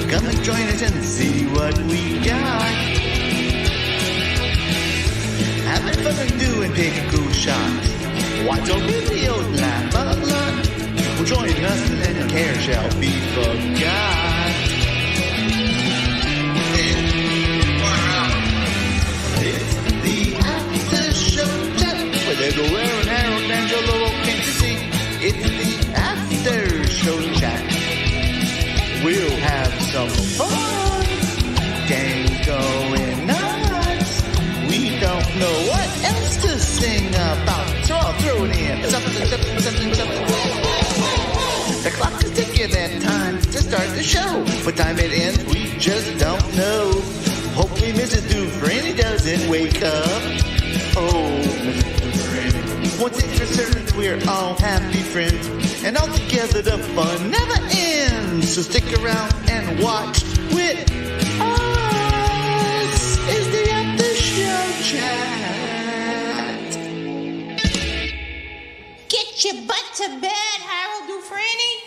Come and join us and see what we got. Having fun and doing taking cool shots. Watch our videos, laugh a lot. Well, join us and any care shall be forgot. It's the after show chat with Edward and Harold Angelo came to see. It's the after show chat. We'll have some fun. Gang going nuts. We don't know what else to sing about. So I'll throw it in. Something. The clock is ticking and time to start the show. What time it ends, we just don't know. Hopefully Mrs. Dufrene doesn't wake up. Oh, Mrs. Dufrene. One thing's for certain, we're all happy friends. And all together the fun never ends. So stick around and watch with us. Is the After Show Chat. Get your butt to bed, Harold Dufrene.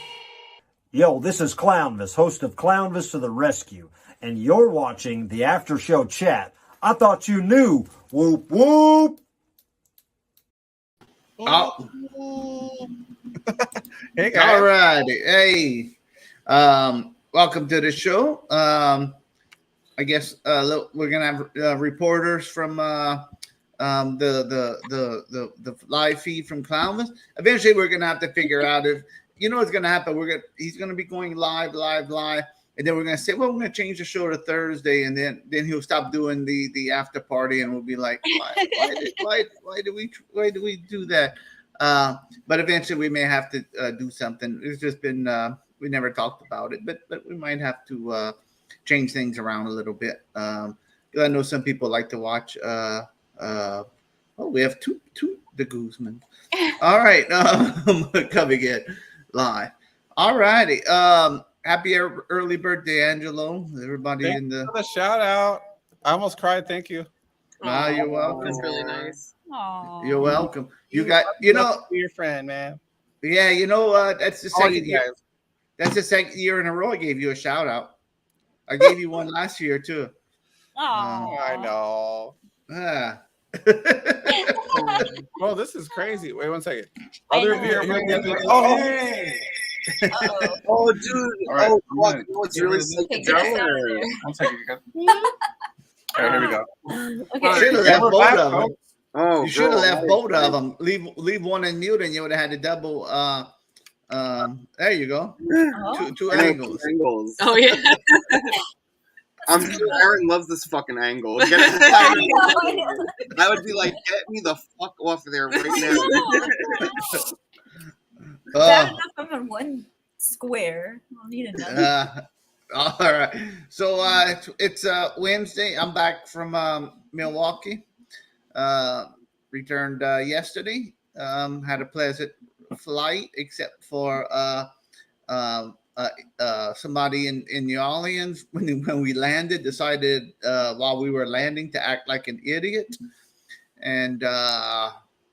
Yo, this is Clownvis, host of Clownvis to the Rescue, and you're watching the After Show Chat. I thought you knew. Whoop, whoop. Oh. Hey guys. All right. Hey. Welcome to the show. I guess we're gonna have reporters from the live feed from Clownvis. Eventually, we're gonna have to figure out if what's gonna happen. He's gonna be going live, and then we're gonna say, well, we're gonna change the show to Thursday, and then he'll stop doing the after party, and we'll be like, why do we do that? But eventually, we may have to do something. It's just been we never talked about it, but we might have to change things around a little bit. I know some people like to watch. We have two the Guzman. All right, coming in live. All righty. Happy early birthday, Angelo. Everybody Thank in the you for the shout out. I almost cried. Thank you. You're welcome. That's really nice. Aww. You're welcome. You Be your friend, man. Yeah, that's the All second you year. guys. That's the second year in a row I gave you a shout out. I gave you one last year too. I know. Ah. Well, this is crazy. Wait 1 second. I Other know. beer. Oh, hey. Oh, dude. All right, Oh, I'm fuck. What's really sick? Take it out there. 1 second. You guys. All right, here we go. Okay. Should have Yeah, left we're both back, of them. folks. Oh, You should have bro, left both of them. Leave one in mute, and you would have had a double. There you go. Oh. Two And angles. angles. Oh yeah. I'm sure Aaron loves this fucking angle. Get it? I would be like, get me the fuck off of there right now. Bad enough of one square. I'll need another. All right. So it's Wednesday. I'm back from Milwaukee. Returned yesterday. Had a pleasant flight, except for somebody in New Orleans when we landed decided while we were landing to act like an idiot and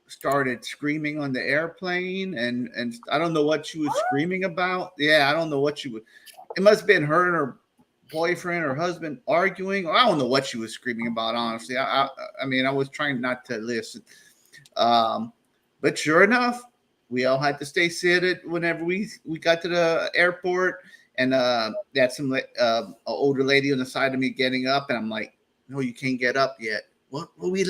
started screaming on the airplane and I don't know what she was screaming about. Yeah, I don't know what she was. It must have been her and her boyfriend or husband arguing, or I don't know what she was screaming about. Honestly, I mean, I was trying not to listen, but sure enough, we all had to stay seated whenever we got to the airport, and they had some an older lady on the side of me getting up, and I'm like, "No, you can't get up yet." What? Well, we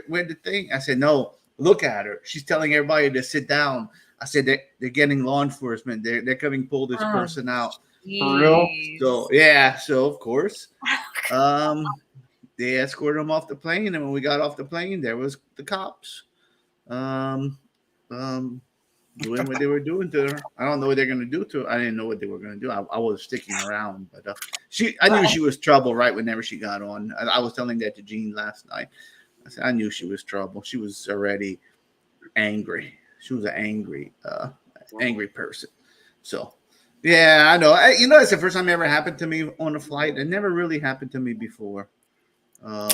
where'd the thing? I said, "No, look at her. She's telling everybody to sit down." I said, "They're getting law enforcement. They're coming pull this person out." For real? So yeah, so of course, they escorted him off the plane, and when we got off the plane, there was the cops. Doing what they were doing to her. I don't know what they're gonna do to her. I didn't know what they were gonna do. I was sticking around, but I knew she was trouble right whenever she got on. I was telling that to Jean last night. I said I knew she was trouble. She was already angry. She was an angry person. So yeah, I know. It's the first time it ever happened to me on a flight. It never really happened to me before. I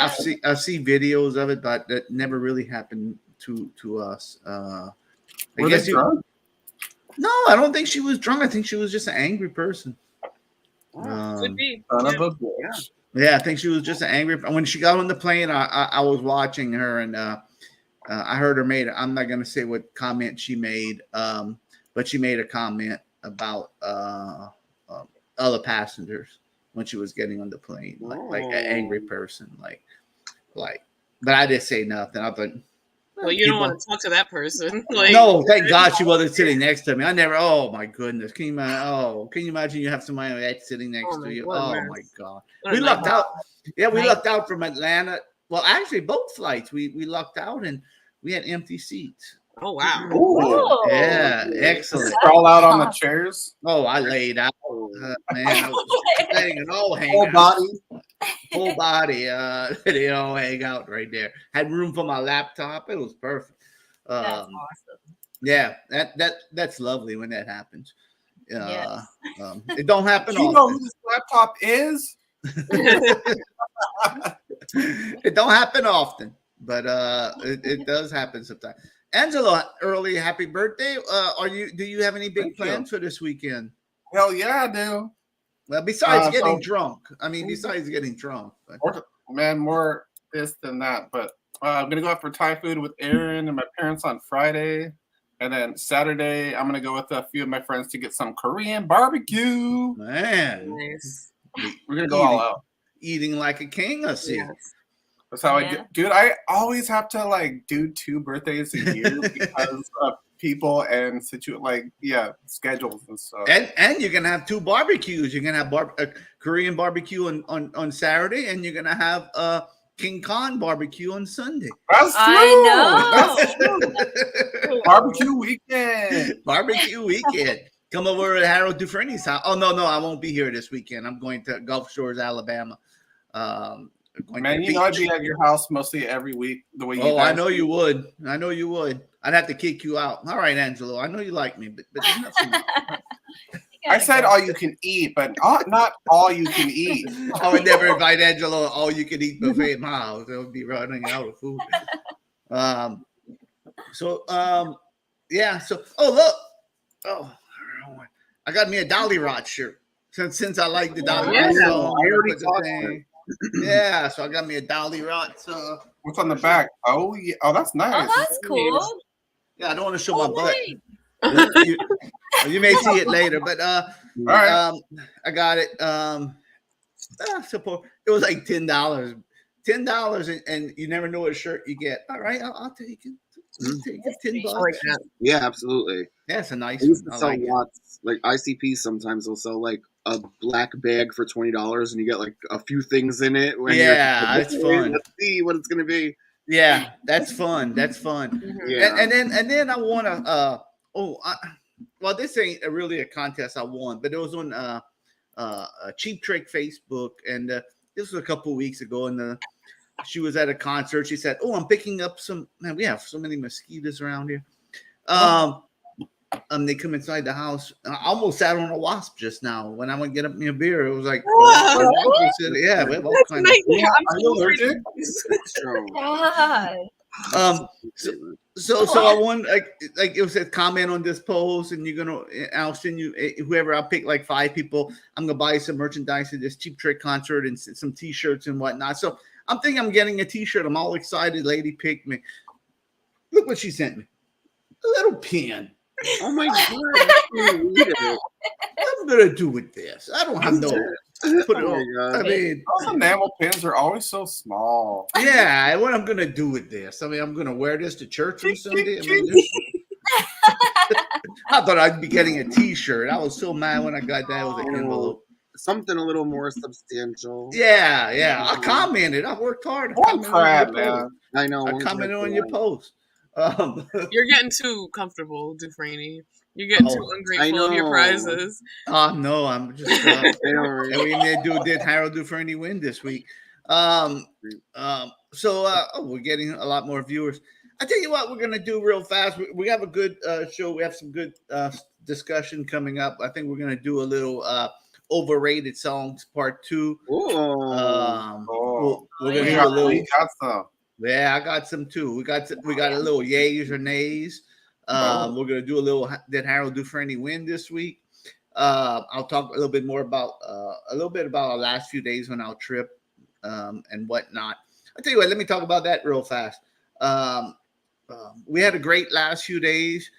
see videos of it, but that never really happened to us. I guess drunk? No, I don't think she was drunk. I think she was just an angry person. Could be. Son Yeah. of a bitch. Yeah, I think she was just an angry. When she got on the plane, I was watching her, and I heard her made. I'm not gonna say what comment she made, but she made a comment about other passengers when she was getting on the plane, like an angry person, like. But I didn't say nothing. I thought. Well, you don't want to talk to that person. Like, No, thank God she wasn't sitting next to me. I never. Oh my goodness! Can you imagine you have somebody that's sitting next to you? Oh my God! We lucked out. Yeah, we lucked out from Atlanta. Well, actually, both flights we lucked out and we had empty seats. Oh wow! Whoa. Yeah, excellent. Sprawl out on the chairs. Oh, I laid out, man. I was letting it all hang Whole out. body. Whole body. They all hang out right there. Had room for my laptop. It was perfect. That's awesome. Yeah, that's lovely when that happens. Yes. It don't happen You know often. who this laptop is? It don't happen often, but it does happen sometimes. Angela, early happy birthday. Do you have any big Thank plans for this weekend? Hell yeah, I do. Well, besides getting so- drunk. I mean, besides getting drunk. But, More this than that. But I'm gonna go out for Thai food with Aaron and my parents on Friday, and then Saturday I'm gonna go with a few of my friends to get some Korean barbecue. man, Nice. We're gonna go all out. eating like a king, I see. Yes. That's how I Yeah. do. Dude, I always have to like do 2 birthdays a year because of people and schedules and stuff. And you're gonna have 2 barbecues. You're gonna have a Korean barbecue on Saturday, and you're gonna have King Khan barbecue on Sunday. That's true. I know. That's true. Barbecue weekend. Barbecue weekend. Come over to Harold Dufrene's house. Oh no, I won't be here this weekend. I'm going to Gulf Shores, Alabama. Man, you know I'd be at your house mostly every week. The way you. Oh, I guys know do. you would. I know you would. I'd have to kick you out. All right, Angelo. I know you like me, but there's nothing. I said all you can eat, but not all you can eat. I would never invite Angelo all you can eat buffet at my house. It would be running out of food. Yeah. So, look. Oh, I got me a Dolly Rot shirt. Since I like the Dolly Rot song, I already put the talked thing. Yeah, so I got me a Dolly Rot. What's on the back? Oh yeah. Oh, that's nice. Oh, that's cool. Yeah, I don't want to show my butt. Nice. You may see it later, but All right. I got it. Support. It was like $10, and you never know what shirt you get. All right, I'll take it. I'll take it, $10. Yeah, absolutely. Yeah, it's a nice I used one. to I sell like it. lots. Like ICP sometimes will sell like a black bag for $20, and you get like a few things in it. When Yeah, you're, it's fun. Let's see what it's gonna be. Yeah, that's fun. That's fun. Yeah. And then I want to. Well, this ain't really a contest I won, but it was on Cheap Trick Facebook, and this was a couple weeks ago, and she was at a concert. She said, "Oh, I'm picking up some. Man, we have so many mosquitoes around here." They come inside the house. I almost sat on a wasp just now when I went to get up me a beer. It was like, yeah, we have all kinds of. Are you allergic? God. So I want like it was a comment on this post, and I'll send you whoever. I'll pick like 5 people. I'm gonna buy some merchandise at this Cheap Trick concert and some T-shirts and whatnot. So I'm thinking I'm getting a T-shirt. I'm all excited. Lady picked me. Look what she sent me. A little pin. Oh my god! What I'm gonna do with this? I don't have no. Put it on. I mean, Those enamel pins are always so small. yeah. What I'm gonna do with this? I mean, I'm gonna wear this to church on Sunday. I mean, I thought I'd be getting a T-shirt. I was so mad when I got that. It was an envelope. Something a little more substantial. Yeah. I commented. I worked hard. One crap, man. I know. I commented on your post. You're getting too comfortable, Dufrene. You're getting too ungrateful of your prizes. Oh no, I'm just. And we did Harold Dufrene win this week? We're getting a lot more viewers. I tell you what, we're gonna do real fast. We have a good show. We have some good discussion coming up. I think we're gonna do a little overrated songs part 2. Ooh. We're gonna do a little. We got some. Yeah, I got some too. We got a little yays or nays. We're gonna do a little. Did Harold Dufrene win this week? I'll talk a little bit more about our last few days on our trip and whatnot. I'll tell you what. Let me talk about that real fast. We had a great last few days.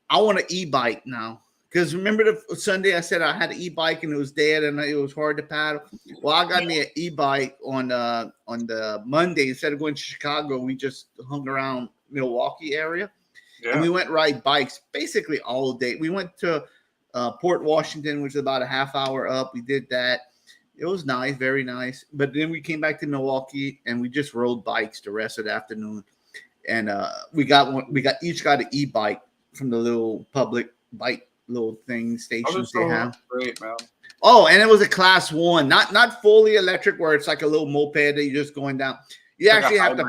I want an e-bike now. Because remember the Sunday I said I had an e-bike and it was dead and it was hard to paddle. Well, I got me an e-bike on the Monday. Instead of going to Chicago, we just hung around Milwaukee area, and we went ride bikes basically all day. We went to Port Washington, which is about a half hour up. We did that. It was nice, very nice. But then we came back to Milwaukee and we just rode bikes the rest of the afternoon. And we each got an e-bike from the little public bike little stations they have. Great, man. Oh, and it was a class 1, not fully electric where it's like a little moped that you're just going down. You actually have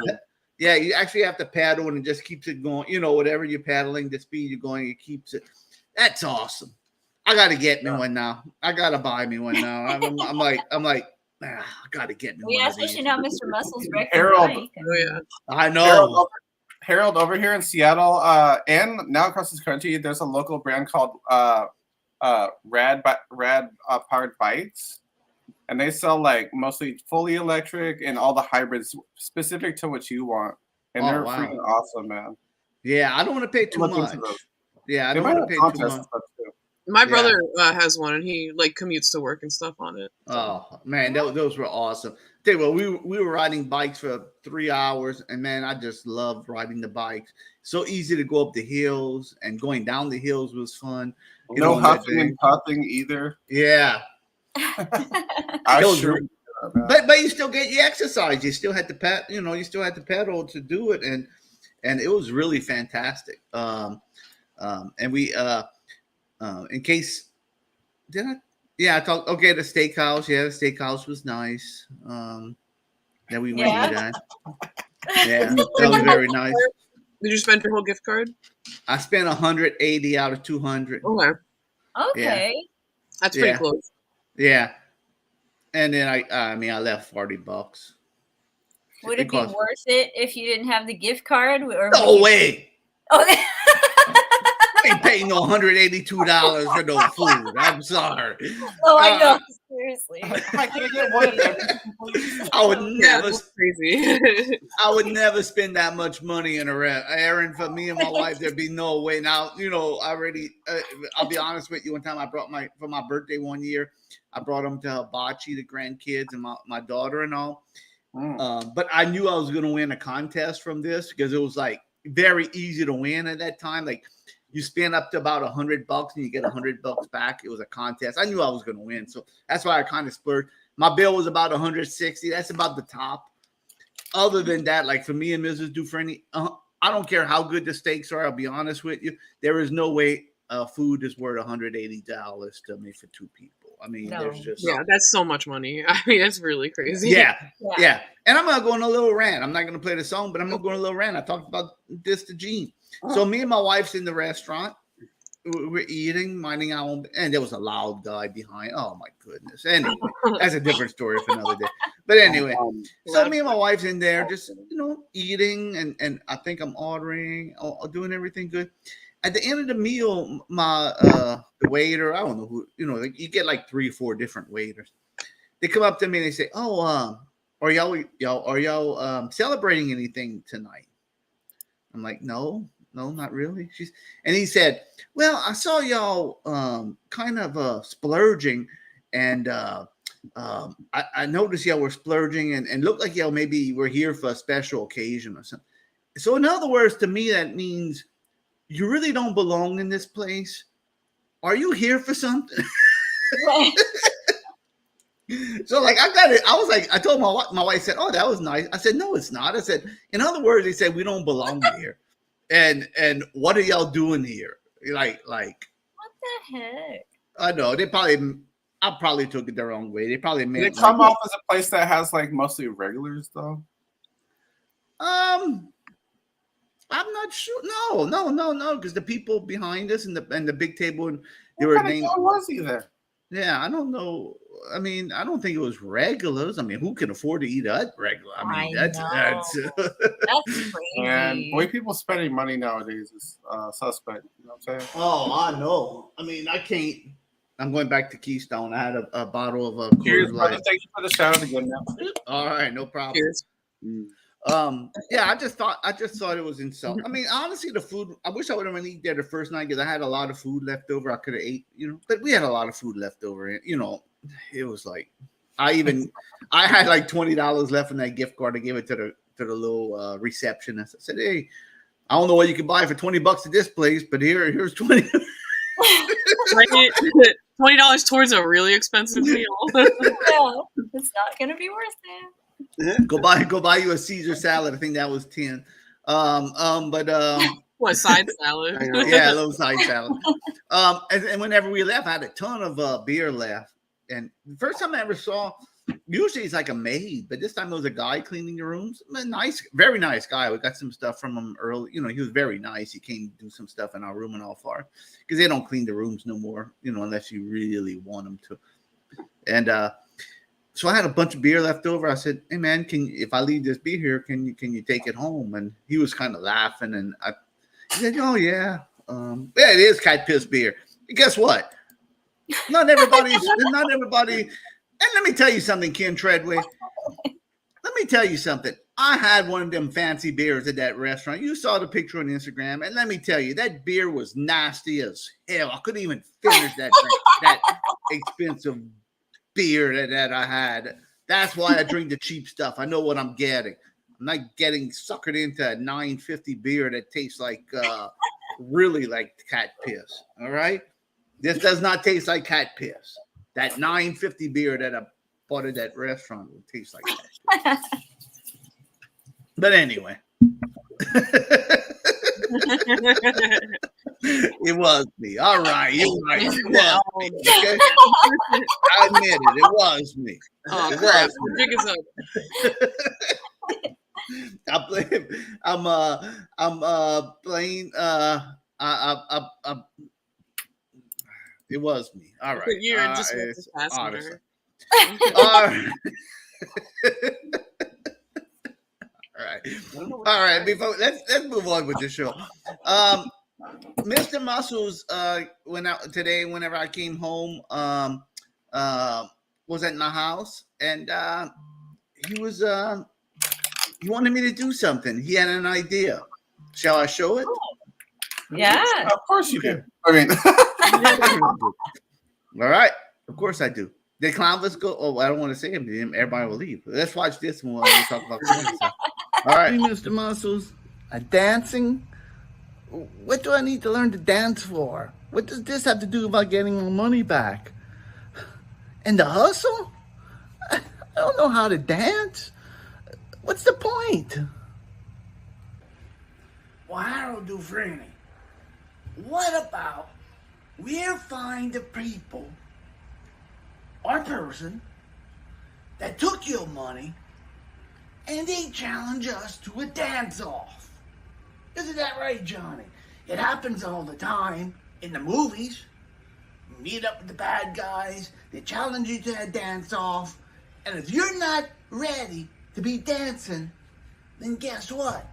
you actually have to paddle and it just keeps it going. Whatever you're paddling, the speed you're going, it keeps it. That's awesome. I gotta get me one now. I gotta buy me one now. I'm like, I gotta get me one. Yeah, especially now Mr. Muscles wrecked Harold. I know. Harold, over here in Seattle, and now across this country, there's a local brand called Rad Powered Bikes, and they sell like mostly fully electric and all the hybrids specific to what you want, and they're freaking awesome, man. Yeah, I don't want to pay too much. Yeah, I don't want to pay too much. My brother has one, and he commutes to work and stuff on it. So. Oh man, those were awesome. Tell you what, we were riding bikes for 3 hours, and man, I just loved riding the bikes. So easy to go up the hills, and going down the hills was fun. No huffing and puffing either. Yeah, but you still get your exercise. You still had to you still had to pedal to do it, and it was really fantastic. And we in case did I? Yeah, I talked. Okay, the steakhouse. Yeah, the steakhouse was nice. Yeah, we went to that. Yeah, that was very nice. Did you spend your whole gift card? I spent 180 out of 200. Okay. Yeah. That's pretty close. Yeah, and then I left $40. Would it be worth it if you didn't have the gift card? Or no way. Okay. I ain't paying no $182 for no food. I'm sorry. Oh, I know. Seriously. I would never. Crazy. I would never spend that much money in a errand for me and my wife. There'd be no way. Now, I'll be honest with you. One time I brought for my birthday one year, I brought them to Hibachi, the grandkids, and my daughter and all. But I knew I was going to win a contest from this because it was like very easy to win at that time. Like, you spend up to about $100 and you get $100 back. It was a contest. I knew I was going to win. So that's why I kind of splurged. My bill was about $160. That's about the top. Other than that, like for me and Mrs. Dufrene, I don't care how good the steaks are. I'll be honest with you. There is no way food is worth $180 to me for 2 people. I mean, there's just that's so much money. I mean, it's really crazy. Yeah. And I'm gonna go on a little rant. I'm not gonna play the song, but I'm gonna go on a little rant. I talked about this to Gene. So me and my wife's in the restaurant. We're eating, minding our own, and there was a loud guy behind. Oh my goodness! Anyway, that's a different story for another day. But anyway, so me and my wife's in there, just eating, and I think I'm ordering, doing everything good. At the end of the meal, my the waiter, I don't know who, you get like 3 or 4 different waiters. They come up to me and they say, "Oh, are y'all celebrating anything tonight?" I'm like, "No, not really." And he said, "Well, I saw y'all kind of splurging, and I noticed y'all were splurging and looked like y'all maybe were here for a special occasion or something." So in other words, to me, that means you really don't belong in this place. Are you here for something? So like I got it. I was like, I told my wife said, "Oh, that was nice." I said, "No, it's not." I said, in other words, they said we don't belong here. And what are y'all doing here? Like what the heck? I know I probably took it the wrong way. They probably made it come off as a place that has like mostly regulars though. I'm not sure. No, because the people behind us and the big table and they were named. What was he there? Yeah, I don't know. I mean, I don't think it was regulars. I mean, who can afford to eat at regular? I mean, that's crazy. And boy, people spending money nowadays is suspect. You know what I'm saying? Oh, I know. I mean, I I'm going back to Keystone. I had a bottle of Cheers, Coors brother. Light. Thank you for the shout out again. Now. All right, no problem. Cheers. Yeah, I just thought it was insult. I mean, honestly, the food. I wish I would have been eat there the first night because I had a lot of food left over. I could have ate, but we had a lot of food left over, and it was like I had like $20 left in that gift card. I gave it to the little receptionist. I said, "Hey, I don't know what you can buy for $20 at this place, but here's 20." $20 towards a really expensive meal. Yeah, it's not gonna be worth it. Go buy you a Caesar salad. I think that was 10. What, side salad? Yeah, a little side salad. And whenever we left, I had a ton of beer left. And the first time I ever saw, usually it's like a maid, but this time there was a guy cleaning the rooms. Nice, very nice guy. We got some stuff from him early. He was very nice. He came to do some stuff in our room and all far because they don't clean the rooms no more, unless you really want them to. And so I had a bunch of beer left over. I said, "Hey man, if I leave this beer here, can you take it home?" And he was kind of laughing, and he said, "Oh yeah, yeah, it is cat piss beer." And guess what? Not everybody. And let me tell you something, Ken Treadway. Let me tell you something. I had one of them fancy beers at that restaurant. You saw the picture on Instagram, and let me tell you, that beer was nasty as hell. I couldn't even finish that expensive beer that I had. That's why I drink the cheap stuff. I know what I'm getting. I'm not getting suckered into a $9.50 beer that tastes like really like cat piss. All right, this does not taste like cat piss. That $9.50 beer that I bought at that restaurant would taste like cat piss. But anyway. It was me. All right. You're right. It was me. Okay? I admit it. It was me. Oh, It crap. was me. Jig is up. I'm playing. It was me. All right. You're a disruptive passenger. All right. All right. Before let's move on with the show. Mr. Muscles went out today. Whenever I came home, was at my house, and he was he wanted me to do something. He had an idea. Shall I show it? Yeah. Of course you can. I mean, all right. Of course I do. Did Clownvis go? Oh, I don't want to say him to him. Everybody will leave. Let's watch this one while we talk about Clownvis. All right, Mr. Muscles. Dancing. What do I need to learn to dance for? What does this have to do about getting my money back? And the hustle? I don't know how to dance. What's the point? Well, Harold Dufrene, what about we find the people or person that took your money and they challenge us to a dance-off? Isn't that right, Johnny? It happens all the time in the movies. You meet up with the bad guys, they challenge you to a dance-off, and if you're not ready to be dancing, then guess what?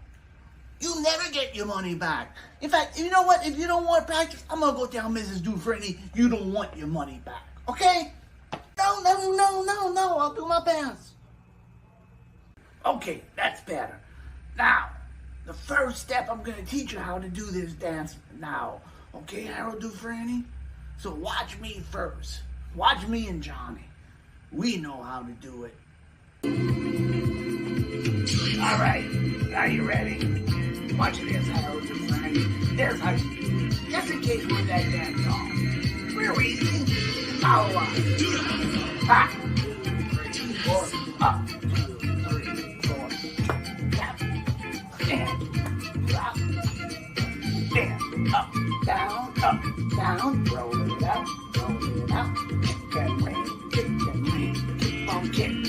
You'll never get your money back. In fact, you know what? If you don't want to practice, I'm going to go tell Mrs. Dufrene you don't want your money back. Okay? No. I'll do my best. Okay, that's better. Now, the first step, I'm going to teach you how to do this dance now. Okay, Harold Dufrene? So watch me first. Watch me and Johnny. We know how to do it. All right, are you ready? Watch this, Harold Dufrene. There's how you do it. Just in case we're that dance off. We're easy. Follow us. 5, 2, 3, 4. Up. 2, 3, 4. Tap. And drop. Stand. Up. Down. Roll it out. Kick and ring. Keep on kicking.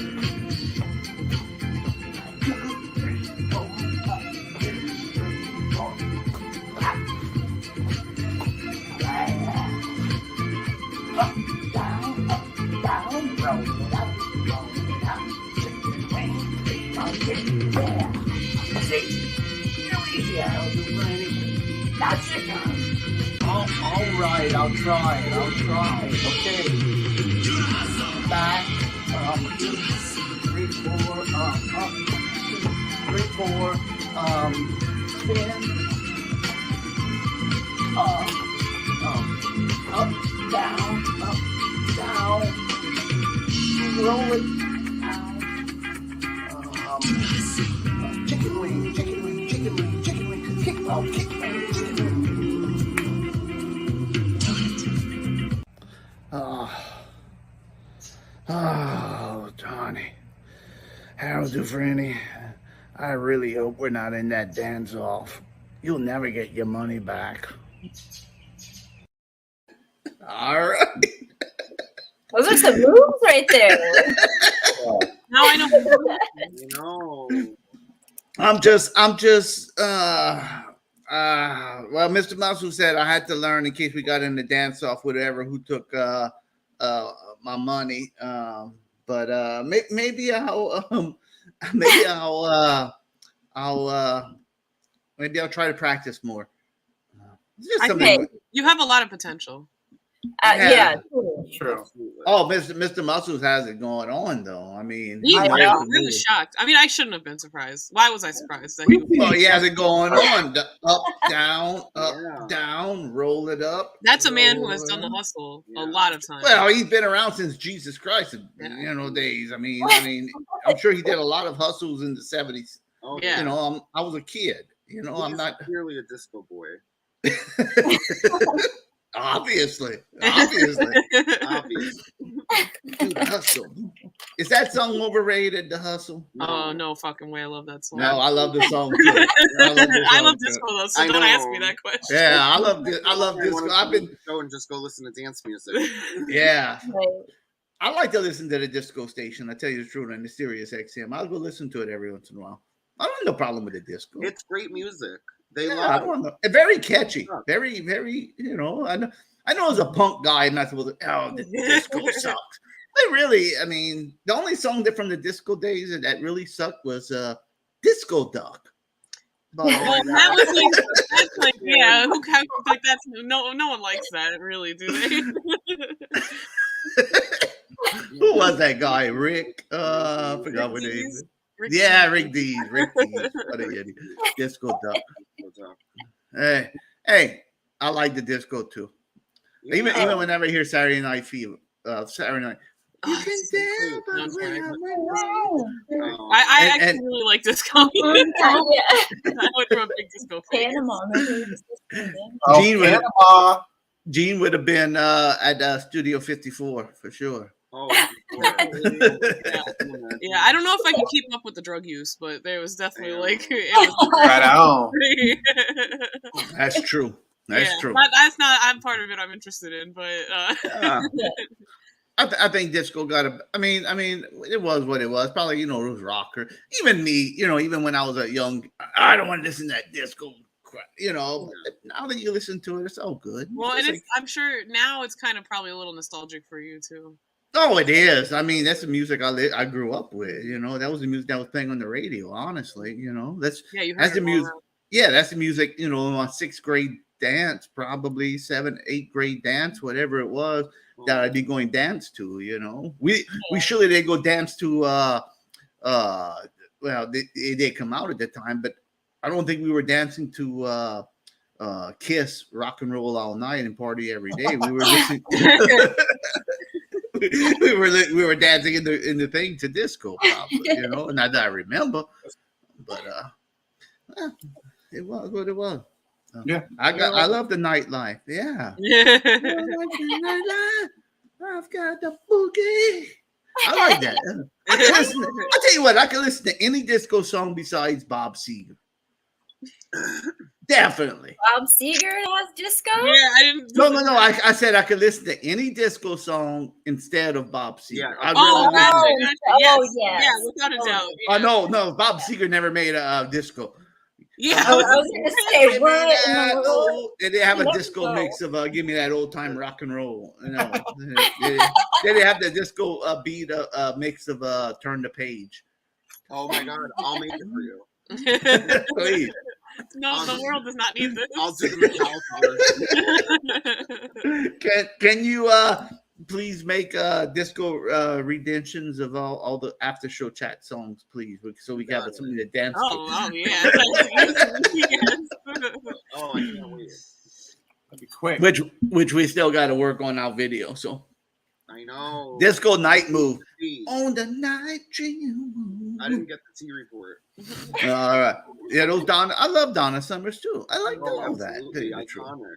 That's it, guys. All right. I'll try. Okay. Back. 3, 4. Up. 3, 4. Spin. Up, down. Roll it. Chicken wing. Kick. Oh, Johnny. Harold Dufrene, I really hope we're not in that dance-off. You'll never get your money back. All right. Those are some moves right there. Now I know. I'm just well, Mr. Muscle said I had to learn in case we got in the dance off, whatever, who took my money. But maybe I'll try to practice more. I think you have a lot of potential. Yeah, true. Oh, Mr. Muscles has it going on, though. I mean, I was shocked. I mean, I shouldn't have been surprised. Why was I surprised? That he has it going on. Up, down, roll it up. That's a man who has done the hustle a lot of times. Well, he's been around since Jesus Christ, days. I mean, I'm sure he did a lot of hustles in the 70s. Oh, yeah. I was a kid. I'm not clearly a disco boy. Obviously. Dude, The Hustle. Is that song overrated, The Hustle? Oh, no fucking way. I love that song. No, I love the song too. I love disco though, so don't ask me that question. Yeah, I love disco. I've been go and just go listen to dance music. Yeah. I like to listen to the disco station. I tell you the truth, on the Sirius XM. I'll go listen to it every once in a while. I don't have no problem with the disco. It's great music. They love it. Very catchy. Very, very, I know as a punk guy, I'm not supposed to, the disco sucks. But really, I mean, the only song from the disco days that really sucked was Disco Duck. Well, that was like, yeah, that's no one likes that, really, do they? Who was that guy? Rick? I forgot what name. Yeah, Rick Dees. What a idiot. Disco Duck. Hey, I like the disco too. Even whenever I hear Saturday Night Fever, Saturday Night. You can tell by where I actually really like disco. I went through a big disco phase. Gene would have been at Studio 54 for sure. Oh, yeah. I don't know if I could keep up with the drug use, but there was definitely right on. That's true. That's true. That's not. I'm part of it. I'm interested in, but I think disco got a. I mean, it was what it was. Probably, it was rocker. Even me, even when I was a young, I don't want to listen to that disco. Now that you listen to it, it's all good. Well, I'm sure now it's kind of probably a little nostalgic for you too. Oh, it is. I mean, that's the music I grew up with. That was the music that was playing on the radio. Honestly, that's the music. Yeah, that's the music. On 6th grade dance, probably 7th, 8th grade dance, whatever it was that I'd be going dance to. We surely didn't go dance to. Well, they come out at the time, but I don't think we were dancing to Kiss, Rock and Roll All Night, and Party Every Day. We were listening. we were dancing in the thing to disco, probably, not that I remember, but it was what it was. Yeah, I love the nightlife. Yeah. I've got the boogie. I like that. I'll tell you what, I can listen to any disco song besides Bob Seger. Definitely. Bob Seger has disco? Yeah, I didn't. No. I said I could listen to any disco song instead of Bob Seger. Yeah. Yes. Yeah, without a doubt. Yeah. No, Bob Seger never made a disco. Yeah, I was gonna say what? They didn't have a disco mix of give me that old time rock and roll. They didn't have the disco beat mix of Turn the Page. Oh my God, I'll make it for you. Please. No, the world does not need this. I'll do the Can you please make disco renditions of all the after show chat songs, please, so we have something to dance to. Oh yeah. Yes. Oh, I can't wait. That'd be quick. Which we still got to work on our video. So I know. disco night move on the night dream. I didn't get the T report. All right. Yeah, those Donna. I love Donna Summers too. I like all that. Absolutely iconic.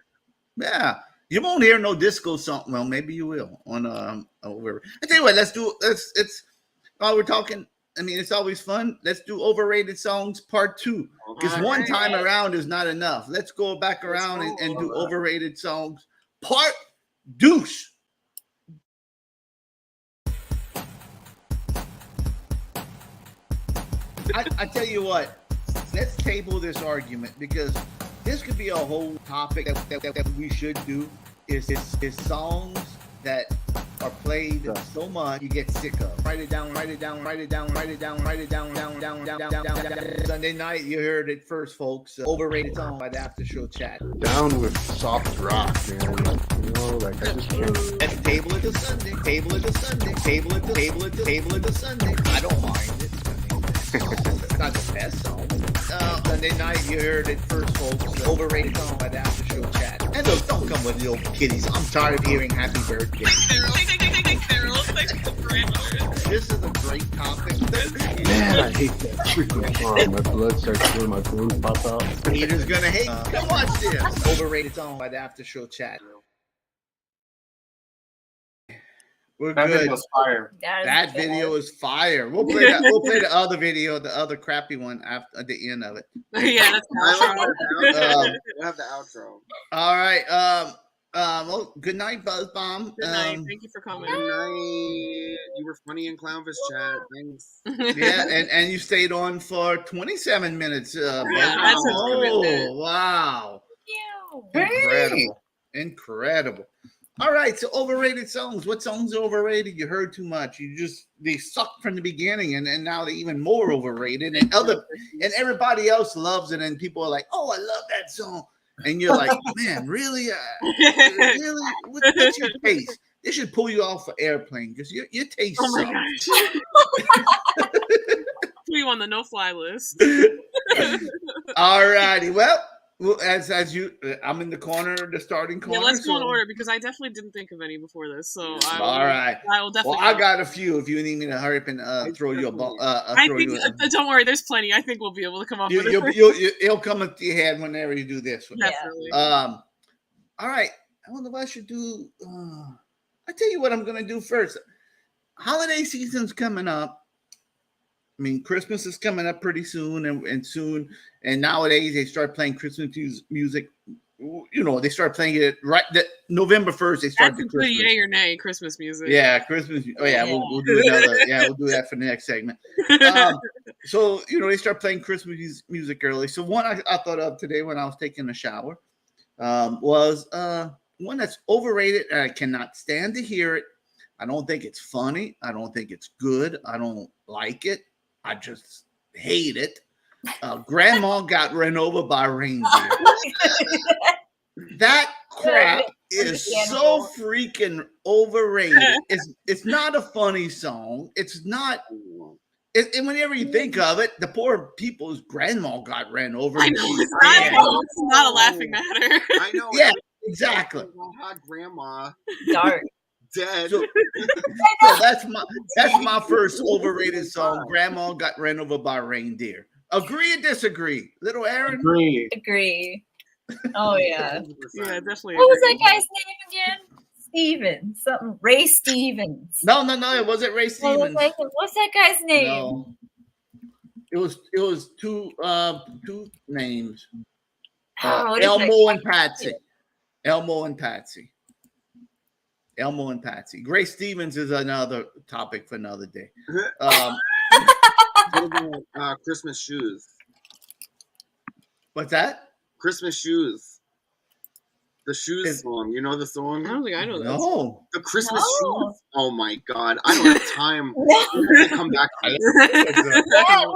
Yeah. You won't hear no disco song. Well, maybe you will on over. I tell you what, let's while we're talking. I mean, it's always fun. Let's do overrated songs part 2. Because one time around is not enough. Let's go back around and do overrated songs part deuce. I tell you what, let's table this argument because this could be a whole topic that we should do. Is songs that are played so much you get sick of. Write it down. Sunday night, you heard it first, folks. Overrated song by the After Show Chat. Down with soft rock, man. You know, like I just can't. Let's table it to Sunday. Table it to Sunday. Table it to Sunday. I don't mind it. It's not the best song. Sunday night, you heard it first, folks. Overrated song by the After Show Chat. And look, don't come with little kitties. I'm tired of hearing happy birthday. This is a great topic. Man, I hate that freaking song. My blood starts feeling my bones pop out. Peter's gonna hate. Come watch this. Overrated song by the After Show Chat. We're That good. video's fire. That video is fire. We'll play that. We'll play the other video, the other crappy one at the end of it. Yeah, that's We'll have the outro. All right. Well, good night, Buzz Bomb. Good night. Thank you for coming. Good night. You were funny in Clownfish chat. Thanks. Yeah, and you stayed on for 27 minutes. Yeah, that's a commitment. Wow. Ew. Incredible. All right, so overrated songs. What songs are overrated? You heard too much. They sucked from the beginning, and now they're even more overrated. And everybody else loves it, and people are like, "Oh, I love that song," and you're like, "Man, really? Really? What's your taste?" They should pull you off for Airplane because your taste sucks. Put you on the no-fly list. All righty. Well, as you, I'm in the corner, the starting corner. Yeah, let's go in order because I definitely didn't think of any before this. So all right. I will definitely. Well, I got a few. If you need me to hurry up and throw you a ball, don't worry. There's plenty. I think we'll be able to come up with it. It'll come up to your head whenever you do this one. Definitely. All right. I wonder what I should do. I tell you what I'm gonna do first. Holiday season's coming up. I mean, Christmas is coming up pretty soon, and nowadays they start playing Christmas music. You know, they start playing it right November 1st. They start the Christmas. Yay or nay Christmas music. Yeah, Christmas. Oh yeah, we'll do another. Yeah, we'll do that for the next segment. So they start playing Christmas music early. So one I thought of today when I was taking a shower was one that's overrated, and I cannot stand to hear it. I don't think it's funny. I don't think it's good. I don't like it. I just hate it. Grandma got run over by reindeer. That crap is so freaking overrated. It's not a funny song. It's not. And whenever you think of it, the poor people's grandma got ran over. I know it's not a laughing matter. I know. Yeah, exactly. Hot grandma. Dark. Dead. So that's my first overrated song. Grandma got ran over by reindeer. Agree or disagree, little Aaron? Agree. Oh yeah. Yeah, definitely. What was that guy's name again? Stevens. Something. Ray Stevens. No, it wasn't Ray Stevens. What's that guy's name? No. It was two names. Elmo and Patsy. Elmo and Patsy. Grace Stevens is another topic for another day. Christmas shoes. What's that? Christmas shoes. The shoes song. You know the song? I don't think I know that. No. The Christmas shoes. Oh my god. I don't have time to come back to this. I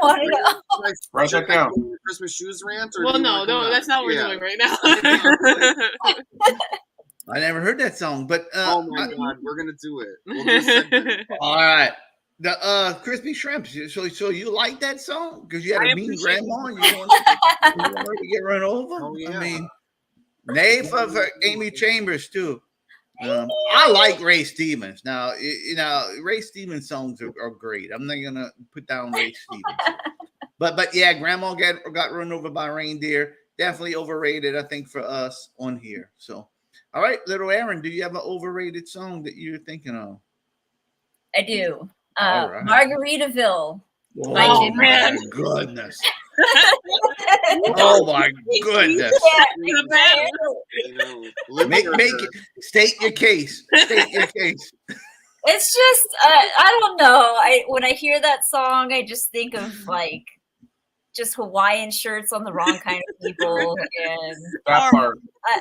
want to know. Write that down. Christmas shoes rant? Or Well, no, that's not what we're doing right now. I never heard that song, but oh my god, we're gonna do it. We'll do a segment. All right. The crispy shrimp. So you like that song because you had a mean grandma? You want her to get run over? Oh yeah. I mean, nay for Amy Chambers too. I like Ray Stevens. Now, Ray Stevens songs are great. I'm not gonna put down Ray Stevens, but yeah, Grandma got run over by a reindeer. Definitely overrated, I think, for us on here. So, all right, little Aaron, do you have an overrated song that you're thinking of? I do. Right. Margaritaville. Oh my goodness. Oh my goodness. Make it. State your case. State your case. It's just I don't know. When I hear that song, I just think of like just Hawaiian shirts on the wrong kind of people, and That part.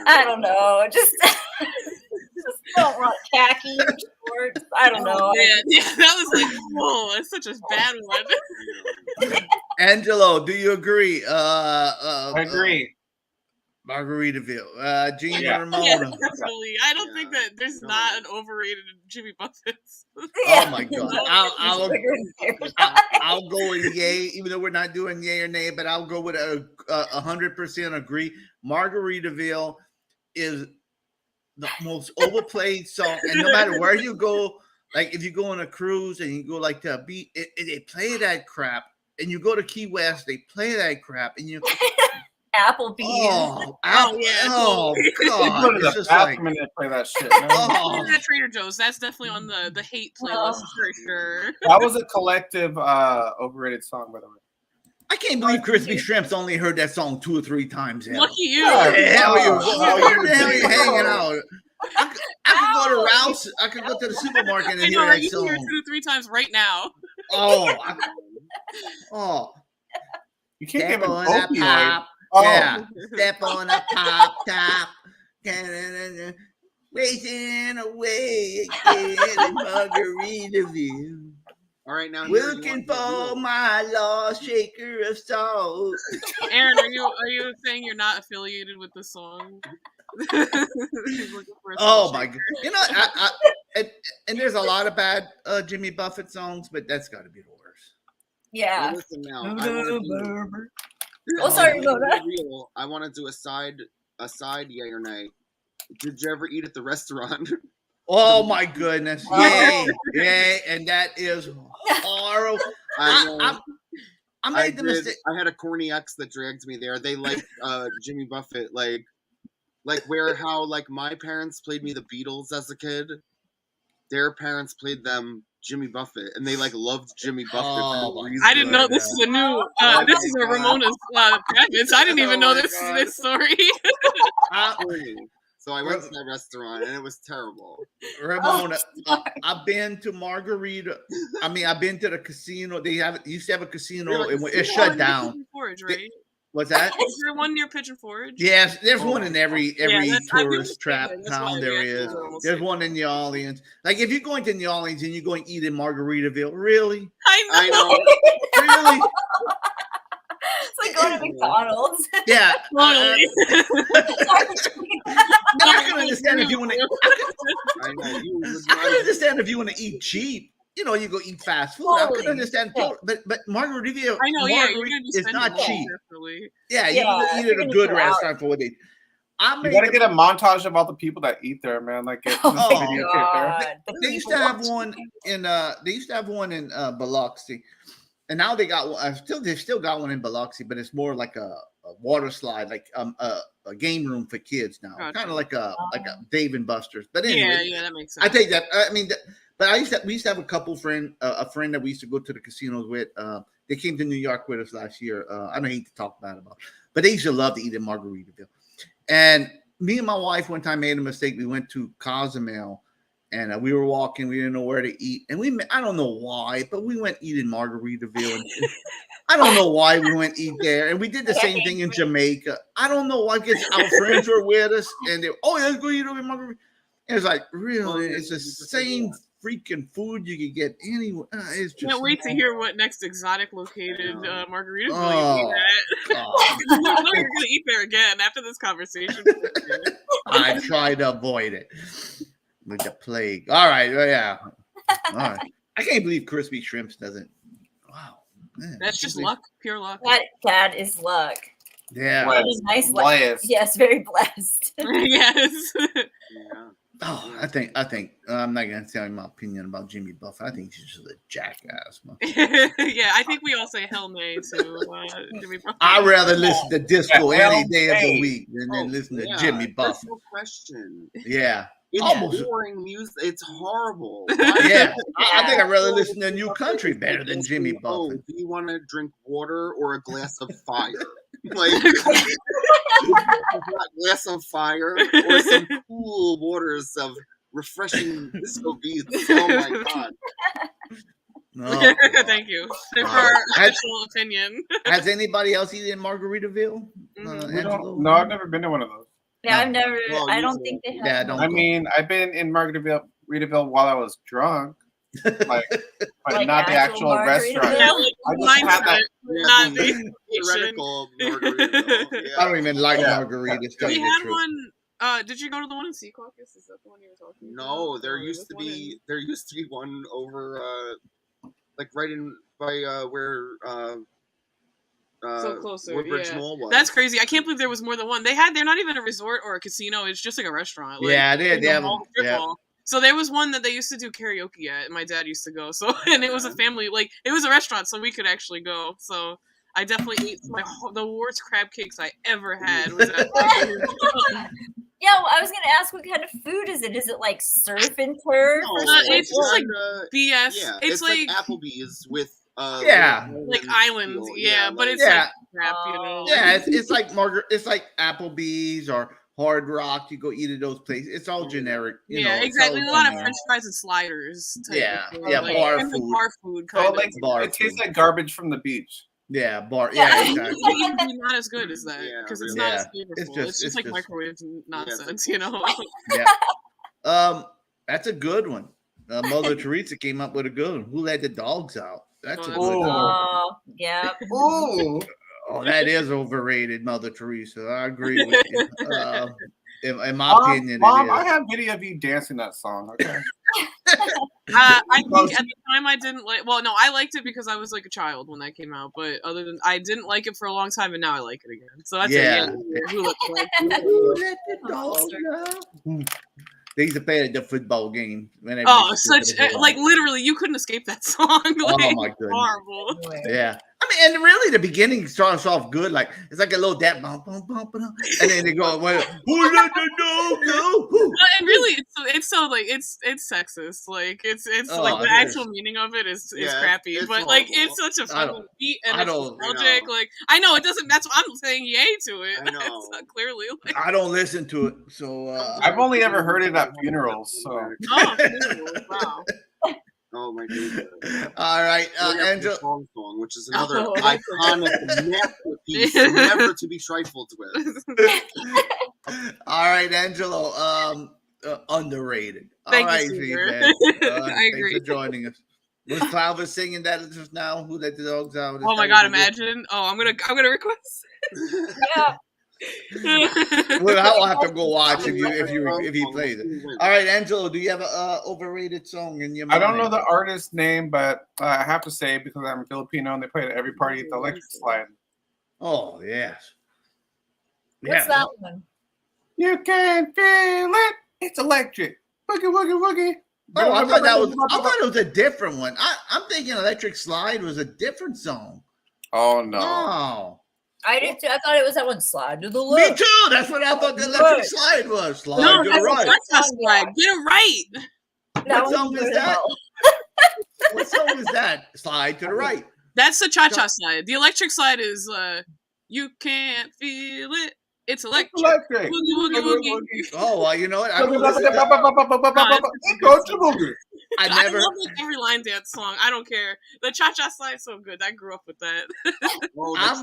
I don't know. Just don't want khaki shorts. I don't know. Yeah, that was like, whoa, that's such a bad one. Angelo, do you agree? I agree. Margaritaville. Gina Yeah, Ramona. definitely. I don't think that there's not an overrated Jimmy Buffett's. Oh my god. I'll go with yay, even though we're not doing yay or nay, but I'll go with 100% agree. Margaritaville is the most overplayed song, and no matter where you go, like if you go on a cruise and you go like to a beach, they play that crap, and you go to Key West, they play that crap, and you Applebee's. Oh yeah. Oh god. Go to the It's bathroom and they play that shit, man. That Trader Joe's, that's definitely on the hate playlist for sure. That was a collective overrated song, by the way. I can't believe Crispy Shrimp's only heard that song 2 or 3 times. Lucky you. Where the hell are you hanging out? I could go to Rouse. I could go to the supermarket and hear that you song. can hear 2 or 3 times right now. You can't Step give an on a opioid. pop. Oh. Yeah. Step on a pop top. Racing away again in Margaritaville. All right, now Looking for my lost shaker of salt. Aaron, are you saying you're not affiliated with the song? Oh my god! You know, and there's a lot of bad Jimmy Buffett songs, but that's got to be the worst. Yeah. Well, listen now. Sorry, Mona. I want to do a side yay or nay. Did you ever eat at the restaurant? Oh my goodness! Yay! And that is horrible. I made the mistake. I had a corny ex that dragged me there. They like Jimmy Buffett, like how my parents played me the Beatles as a kid. Their parents played them Jimmy Buffett, and they loved Jimmy Buffett. I didn't know this is a new. This is a Ramona's private. I didn't even know this story. So I went to that restaurant, and it was terrible. Ramona, I've been to Margarita. I mean, I've been to the casino. They used to have a casino, and it shut down. Forge, right? What's that? Is there one near Pigeon Forge? Yes, there's one in every tourist trap thinking. town there is. There's one in New Orleans. Like if you're going to New Orleans and you're going to eat in Margaritaville, really? I know. Really? It's like going to McDonald's. Yeah. Totally. I can understand if you want to. I can understand if you want to eat cheap. You know, you go eat fast food. I can understand, but Margaritaville, I know, it's not cheap. Carefully. Yeah, you can eat at a good restaurant for what they. You gotta get a montage of all the people that eat there, man. Like, they used to have one in Biloxi, and now they got one. They've still got one in Biloxi, but it's more like a water slide, like a game room for kids now, kind of like a Dave and Buster's. But anyway, yeah, that makes sense. I take that. I mean. But we used to have a friend that we used to go to the casinos with. They came to New York with us last year. I don't hate to talk bad about, but they used to love to eat in Margaritaville. And me and my wife one time made a mistake. We went to Cozumel, and we were walking. We didn't know where to eat, and I don't know why, but we went eat in Margaritaville. And I don't know why we went eat there, and we did the same thing in Jamaica. I don't know why, because our friends were with us, and let's go eat over in Margaritaville. And it's like, really, it's the same freaking food you could get anywhere. It's just Can't wait to hear what next exotic located margarita will Oh, you eat at. God. You know you're gonna eat there again after this conversation. I try to avoid it with the plague. All right, yeah. All right. I can't believe crispy shrimps doesn't. Wow. Man, That's just luck, pure luck. That is luck. Yeah. Very nice luck. Blessed. Yes, very blessed. Yes. Yeah. Oh, I think I'm not gonna tell you my opinion about Jimmy Buffett. I think he's just a jackass. Yeah, I think we all say hell nay to Jimmy Buffett. I'd rather listen to disco Yeah, any day of the hey. week than listen to Yeah, Jimmy there's Buffett. no question. Yeah. It's Almost. boring music. It's horrible. Yeah. I think I'd rather listen to New Country better than Jimmy Oh, Buffett. do you want to drink water or a glass of fire? Like a glass of fire or some cool waters of refreshing disco beats. Oh my god. No. Thank you for our official opinion. Has anybody else eaten in Margaritaville? Angelo? No, I've never been to one of those. Yeah, I've never. Well, I you don't too. think they have. Yeah, one. don't I go. mean, I've been in Margaritaville while I was drunk, but Like not the actual actual restaurant. Yeah, Margaritaville? like I just had that. not the the theoretical Margaritaville. I Yeah. don't even like Yeah. margaritas. Tell We you the had truth. one. Did you go to the one in Sea Caucus? Is that the one you were talking about? No, there Or used this to one be one over like right in by where So closer, Woodbridge yeah. Mall was. That's crazy. I can't believe there was more than one. They're not even a resort or a casino. It's just like a restaurant. Like, Yeah, in they the have mall, them. strip Yeah. mall. So there was one that they used to do karaoke at, and my dad used to go. So and it was a family, like it was a restaurant, so we could actually go. So I definitely ate the worst crab cakes I ever had. Was at Yeah, well, I was gonna ask what kind of food is it? Is it like surf and turf? No, or it's just like kinda- BS. yeah, it's like Applebee's with Yeah. like islands, yeah, but it's Yeah. like crap, you know. Yeah, it's like It's like Applebee's or Hard Rock. You go eat at those places. It's all generic. You know, Yeah, it's exactly. all A lot of generic. French fries and sliders. Type Yeah, of thing. yeah, like, bar kind of food. bar food So kind like, of. Bar it tastes food. like garbage from the beach. Yeah, bar. Yeah. Yeah, exactly. Usually not as good as that Yeah, because it's really. not as Yeah, flavorful. It's just like microwave nonsense, you know. Yeah. That's a good one. Mother Teresa came up with a good one. Who let the dogs out? That's a good one. Oh, yeah. Ooh. Oh, that is overrated, Mother Teresa. I agree with you. In my opinion, Mom, it I is. have video of you dancing that song. Okay. I think at the time I didn't like. Well, no, I liked it because I was like a child when that came out. But other than I didn't like it for a long time, and now I like it again. So that's Yeah. Who let the Who let the dogs out? They used to play it at the football game. Whenever Oh, they such stupid as like well. literally, you couldn't escape that song. Like, Oh my goodness. horrible. Yeah. I mean, and really the beginning starts off good. Like it's like a little dap bump, bump, bump, bump, and then they go, well, who let the dog out? Who? And really, it's so like it's sexist. Like it's Oh, like the it actual is. meaning of it is Yeah, crappy. it's But like horrible. it's such a I fun don't- beat and I it's don't- nostalgic. Yeah. Like I know it doesn't. That's why I'm saying yay to it. I know. It's not clearly. Like, I don't listen to it, so I've only ever heard it at funerals. So oh, wow. Oh my goodness. all right, Angela Angela. song, which is another Oh. iconic masterpiece, never to be trifled with. All right, Angelo. Underrated. Thank all you, right, Caesar. feedback. I Thanks agree. for joining us. Was Clovis singing that just now? Who let the dogs out? Is Oh my that god! what it is? Imagine. Oh, I'm gonna request. Yeah. Well, I'll have to go watch if he plays it. All right, Angelo, do you have a overrated song in your I mind? don't know the artist's name, but I have to say because I'm Filipino and they play it at every party, the Electric Slide. Oh yes. What's that one? You can feel it. It's electric. Boogie woogie woogie. Oh, I thought it was a different one. I'm thinking Electric Slide was a different song. Oh no. Oh. I did too. I thought it was that one. Slide to the Me left. too. That's what I thought the Electric Right. Slide was. Slide No, to that's the right. a cha-cha slide. Get it right. That What one song was is good that? as well. What song is that? Slide to the right. That's the cha-cha slide. The electric slide is you can't feel it. It's electric. Electric. Woogie woogie woogie. Oh, well, you know what? I don't listen to- Go to boogie. I I never. love like every line dance song. I don't care. The cha-cha slide's so good. I grew up with that.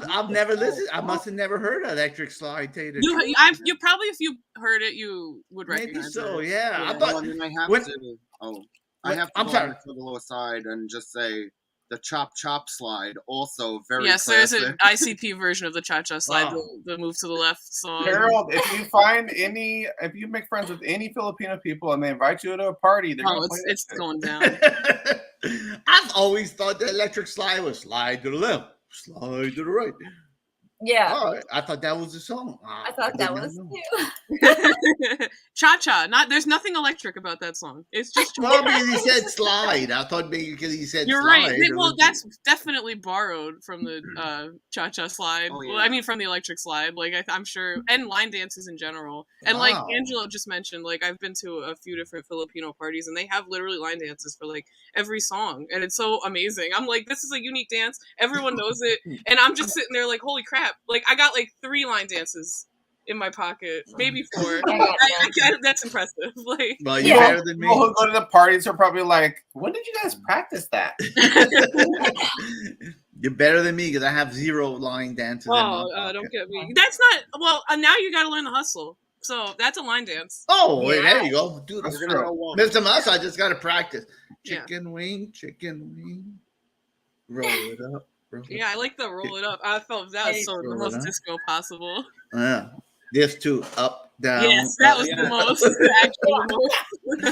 I've never listened. I must have never heard Electric Slide. Tell you the truth. You probably, if you heard it, you would Maybe recognize so. it. Yeah, I Yeah. thought I mean, I have when- to. Oh, I have to I'm go sorry. on the little aside and just say the Chop Chop slide, also very Yes, there's classic. an ICP version of the Cha-Cha slide, Wow. the move to the left song. Harold, if you make friends with any Filipino people and they invite you to a party, they're Oh, gonna play it's that shit. going down. I've always thought the electric slide was slide to the left, slide to the right. Yeah, All right. I thought that was the song. I thought that was too. Cha-Cha, there's nothing electric about that song. It's just Well, maybe he said slide. I thought maybe because he said You're slide. right. Well, that's definitely borrowed from the Cha-Cha slide. Oh, Well, yeah. I mean, from the electric slide. Like, I'm sure, and line dances in general. And like Wow. Angelo just mentioned, like I've been to a few different Filipino parties, and they have literally line dances for like every song, and it's so amazing. I'm like, this is a unique dance. Everyone knows it, and I'm just sitting there like, holy crap! Like, I got like 3 line dances in my pocket, maybe 4. That's impressive. Like, Well, you're Yeah. better than me. People who go to the parties are probably like, when did you guys practice that? You're better than me because I have 0 line dances. in my oh, pocket. don't get me. That's not well. Now you got to learn the hustle. So that's a line dance. Oh, wait, Yeah. there you go. Dude, We're gonna go one. Mr. Mus, I just got to practice. Yeah. Chicken wing. Roll it up. Yeah, I like the roll it up. I felt that was so the Roll it most up. disco possible. Yeah. This too. Up, down. Yes, that was yeah. the most. Actually, the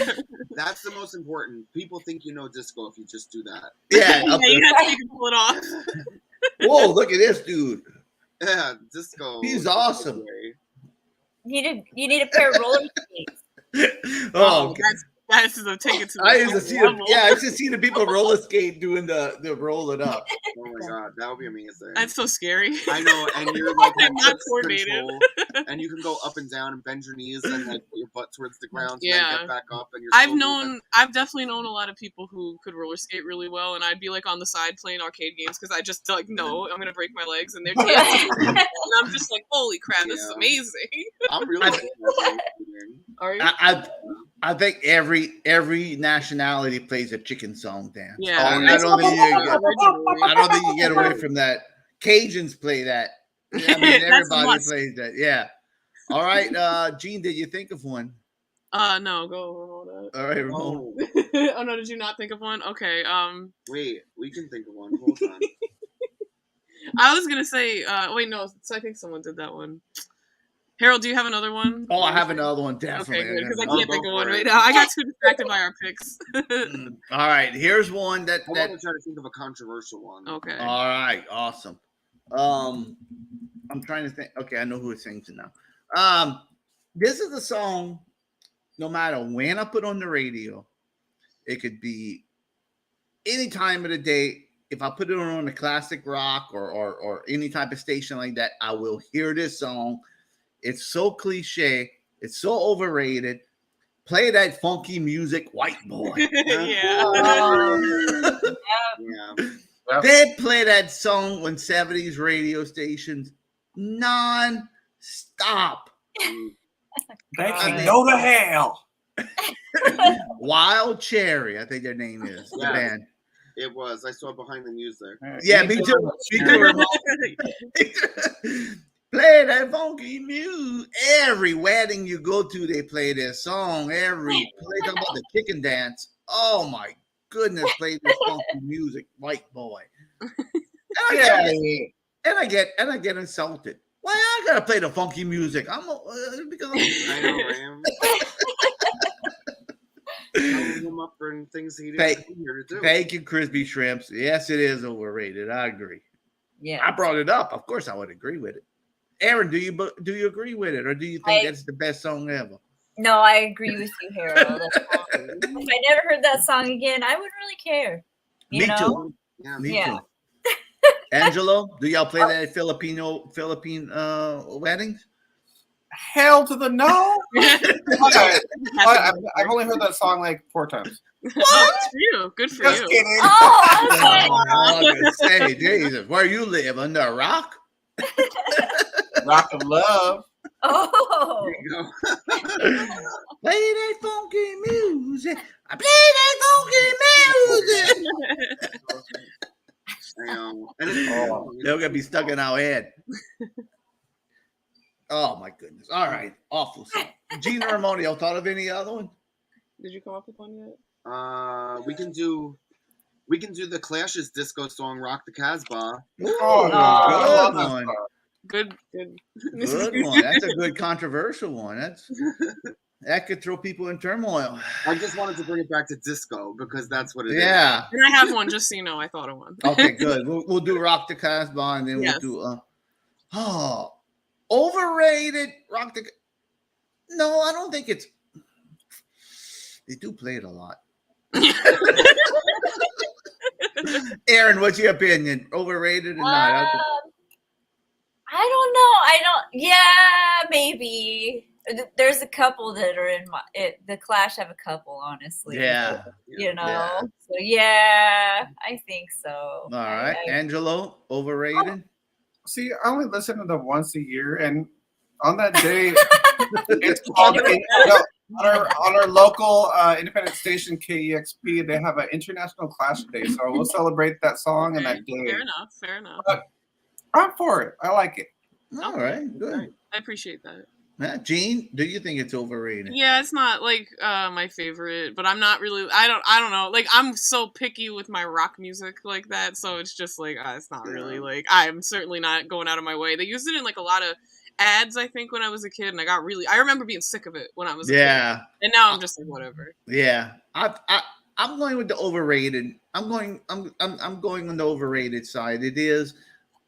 most. That's the most important. People think you know disco if you just do that. Yeah. Yeah, Up you there. have to take a pull it off. Whoa, look at this dude. Yeah, disco. He's awesome. You need a pair of roller skates. Oh, okay. That's the take it to the I used to next see level. I used to see the people roller skate doing the roll it up. Oh my god, that would be amazing. That's so scary. I know, and you're like I'm not hips coordinated. control, and you can go up and down and bend your knees and like put your butt towards the ground and Yeah. then get back up. And you're I've definitely known a lot of people who could roller skate really well, and I'd be like on the side playing arcade games because I just like, no, I'm gonna break my legs, and they're dancing, and I'm just like, holy crap, this is Yeah. amazing. I'm really good at roller skating. Are you? I think every nationality plays a chicken song dance. Yeah. I don't think you get away from that. Cajuns play that. I mean, That's a everybody must. plays that. Yeah. All right, Gene, did you think of one? No, go Ramona. All right, Ramon. Oh, Oh no, did you not think of one? Okay, wait, we can think of one. Hold on. I was gonna say, wait, no, so I think someone did that one. Harold, do you have another one? Oh, I have another one, definitely. Okay, good, because I I'll can't go think of for one it. right now. I got too distracted by our picks. All right, here's one that. I want to try to think of a controversial one. Okay. All right, awesome. I'm trying to think. Okay, I know who sings it now. This is a song. No matter when I put on the radio, it could be any time of the day. If I put it on a classic rock or any type of station like that, I will hear this song. It's so cliche. It's so overrated. Play that funky music, white boy. Yeah. Yeah. They play that song on 70s radio stations non-stop. They can go to hell. Wild Cherry, I think their name is. The Yeah. band. It was. I saw it behind the news there. Yeah, me too. Me too. Ramon. Play that funky music. Every wedding you go to, they play this song. They talk about the chicken dance. Oh my goodness, play this funky music, white boy. And I get insulted. Why I gotta play the funky music? Because I know, Ram. Telling him up for things he didn't come here to do. Thank you, Crispy Shrimps. Yes, it is overrated. I agree. Yeah. I brought it up. Of course, I would agree with it. Aaron, do you agree with it, or do you think that's the best song ever? No, I agree with you, Harold. If I never heard that song again, I wouldn't really care. You Me know? too. Yeah. Me Yeah. too. Angelo, do y'all play that at Philippine weddings? Hell to the no. Okay. I've only heard that song like 4 times. Good for you. Good for Just you. kidding. Oh, I was like, Oh, I was gonna say, Jesus, where you live under a rock? Rock of Love. oh. There you go. Play that funky music. I play that funky music. I know. And it's, They're gonna be stuck in our head. Oh my goodness! All right, awful song. Gina Ramonio, thought of any other one? Did you come up with one yet? We can do the Clash's disco song "Rock the Casbah." Ooh, Oh, Oh. I good love this one. song. Good. Good one. That's a good controversial one. That could throw people in turmoil. I just wanted to bring it back to disco because that's what it is. Yeah. And I have one, just so you know. I thought of one. Okay, good. We'll do Rock the Casbah, and then Yes. we'll do overrated Rock the. No, I don't think it's. They do play it a lot. Aaron, what's your opinion? Overrated or not? I don't know. Yeah, maybe. There's a couple that are in the Clash have a couple, honestly. Yeah. You know. Yeah. So yeah, I think so. All right, Angelo, overrated. See, I only listen to them once a year, and on that day, it's called on our local independent station KEXP. They have an International Clash Day, so we'll celebrate that song and that day. Fair enough. But I'm for it. I like it. All right, good. I appreciate that. Yeah, Gene, do you think it's overrated? Yeah, it's not like my favorite, but I'm not really. I don't know. Like, I'm so picky with my rock music like that, so it's just like it's not really like I'm certainly not going out of my way. They used it in like a lot of ads, I think, when I was a kid, and I remember being sick of it when I was a kid. And now I'm just like whatever. Yeah, I'm going with the overrated. I'm going on the overrated side. It is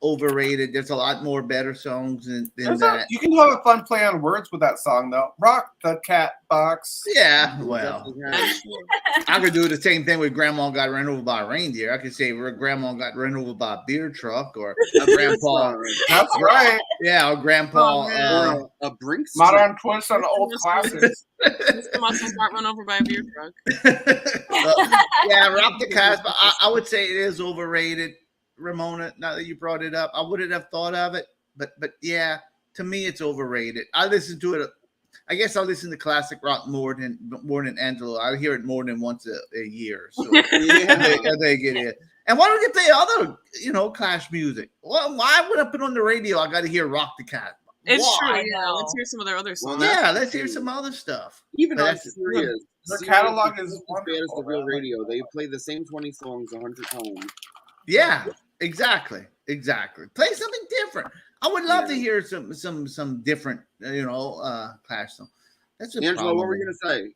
overrated. There's a lot more better songs than that. You can have a fun play on words with that song, though. Rock the cat box. Yeah, well, I could do the same thing with Grandma Got Run Over by a Reindeer. I could say Grandma Got Run Over by a beer truck, or a Grandpa. That's right. Yeah, or Grandpa. Or a Brinks. Modern twist on old classics. Mr. Muscles got run over by a beer truck. Yeah, Rock the Casbah. I would say it is overrated. Ramona, now that you brought it up, I wouldn't have thought of it, but yeah, to me it's overrated. I listen to it. I guess I listen to classic rock more than Angelo. I hear it more than once a year. So I think it is. And why don't you play other, Clash music? Well, why would I put on the radio? I got to hear Rock the Cat. It's true. Yeah, let's hear some of their other songs. Well, yeah, let's hear some other stuff. Even on Sirius. Their catalog is as bad as the real radio. They play the same 20 songs 100 times. Yeah, exactly. Play something different. I would love to hear some different, Clash song. That's Angela, what were you gonna say?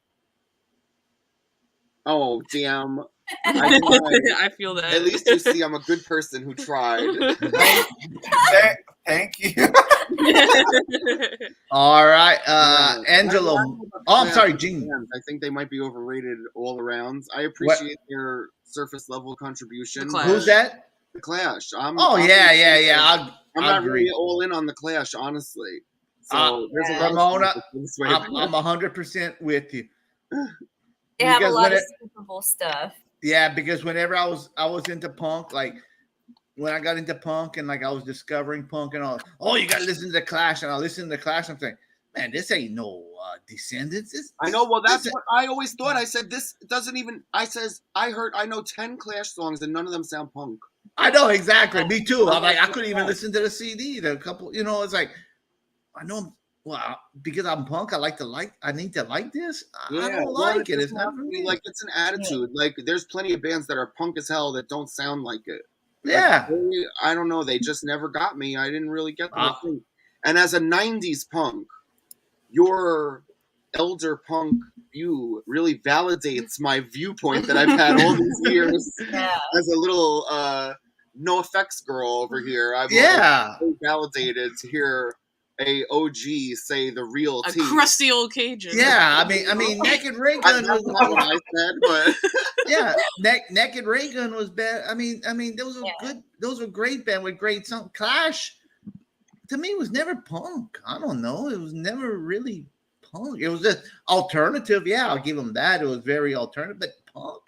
Oh, damn. I feel that. At least you see I'm a good person who tried. Thank you. All right, Angelo. I'm sorry, Gene. I think they might be overrated all around. I appreciate their surface level contribution. Who's that? The Clash. I'm not really all in on the Clash, honestly. So there's a lot Ramona, I'm 100% with you. They have a lot of skippable stuff. Yeah, because whenever I was into punk, like when I got into punk and like I was discovering punk and all, you got to listen to the Clash, and I listen to the Clash. I'm saying, man, this ain't no Descendants. I know. Well, that's what I always thought. I said this doesn't even. I know 10 Clash songs and none of them sound punk. I know exactly. Me too. I'm like, I couldn't even listen to the CD. The couple, it's like, I know. Well, because I'm punk, I need to like this. I don't like it. It's not for me. Like, it's an attitude. Like, there's plenty of bands that are punk as hell that don't sound like it. Yeah. Like, I don't know. They just never got me. I didn't really get them. And as a 90s punk, your elder punk view really validates my viewpoint that I've had all these years as a little no effects girl over here. I've so validated to hear a OG say the real a crusty old Cajun. Yeah, I mean, Naked Ray Gun was not what I said, but yeah, Naked Ray Gun was bad. I mean, those were good. Those were great band with great songs. Clash, to me, was never punk. I don't know. It was never really punk. It was just alternative. Yeah, I'll give them that. It was very alternative, but punk.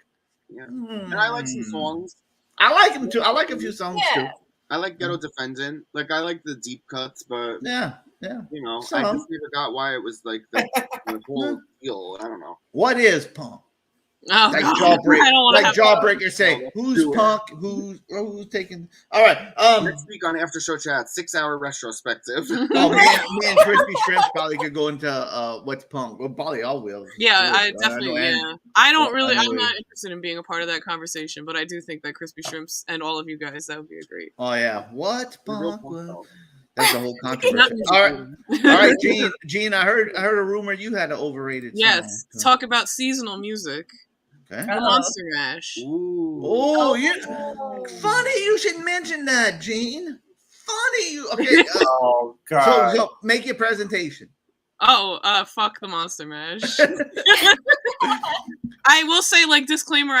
Yeah, and I like some songs. I like them too. I like a few songs too. I like Ghetto Defendant. Like, I like the deep cuts, but yeah. I just never got why it was like the whole deal. I don't know. What is punk? Oh, Like God. Jawbreaker, I don't wanna like have Jawbreaker say, let's who's do it. punk, who's taking. All right. Next week on After Show Chat, 6-hour retrospective. Oh, me and Crispy Shrimps probably could go into what's punk. Well, probably all will. Yeah, I know definitely. Ann- Yeah, I don't really. I'm anyway. not interested in being a part of that conversation, but I do think that Crispy Shrimps and all of you guys, that would be a great. Oh yeah, what's The real punk? punk will? though. That's a whole Not controversy. music All right, video. all right, Gene. I heard a rumor you had an overrated song. Yes. Talk about seasonal music. Okay. The Monster Mash. Ooh. Oh, funny you should mention that, Gene. Funny you. Okay. Oh God. So make your presentation. Oh, fuck the Monster Mash. I will say, like, disclaimer,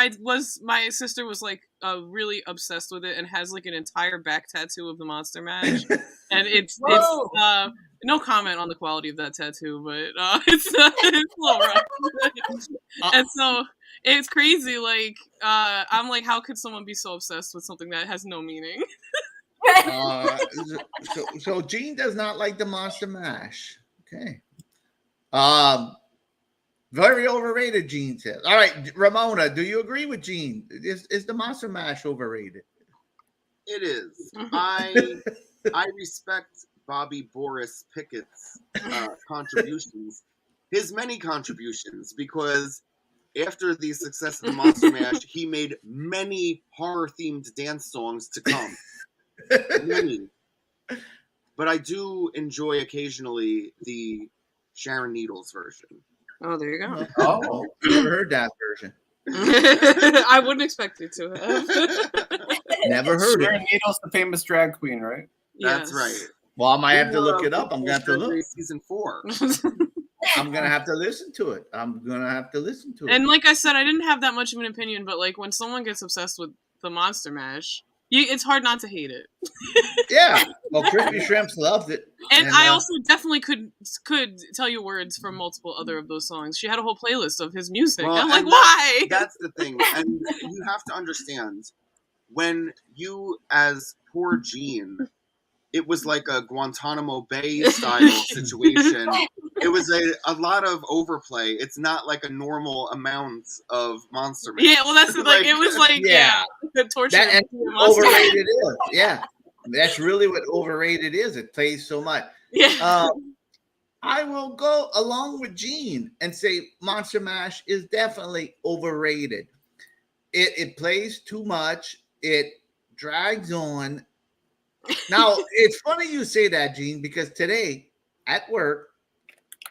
my sister was like really obsessed with it and has like an entire back tattoo of the Monster Mash. And it's no comment on the quality of that tattoo, but it's a little rough. And so it's crazy. Like, I'm like, how could someone be so obsessed with something that has no meaning? So Gene does not like the Monster Mash. Okay. Very overrated, Gene says. All right, Ramona, do you agree with Gene? Is the Monster Mash overrated? It is. I respect Bobby Boris Pickett's contributions, his many contributions, because after the success of the Monster Mash, he made many horror-themed dance songs to come. Many. But I do enjoy occasionally the Sharon Needles version. Oh, there you go. Oh, never heard that version. I wouldn't expect you to have. Never heard Sharon it. Needles, the famous drag queen, right? That's Yes. right. Well, I might have to look it up. I'm gonna have to look. Season 4. I'm gonna have to listen to it. And like I said, I didn't have that much of an opinion, but like when someone gets obsessed with the Monster Mash, it's hard not to hate it. Yeah. Well, Crispy Shrimps loved it. And I also definitely could tell you words from multiple other of those songs. She had a whole playlist of his music. Well, I'm like, and why? That's the thing. And you have to understand, when you, as poor Gene, it was like a Guantanamo Bay style situation. It was a lot of overplay. It's not like a normal amount of Monster Mash. Yeah, well, that's like it was like the torture. That overrated is. Yeah, that's really what overrated is. It plays so much. Yeah. I will go along with Gene and say Monster Mash is definitely overrated. It plays too much. It drags on. Now, it's funny you say that, Gene, because today at work,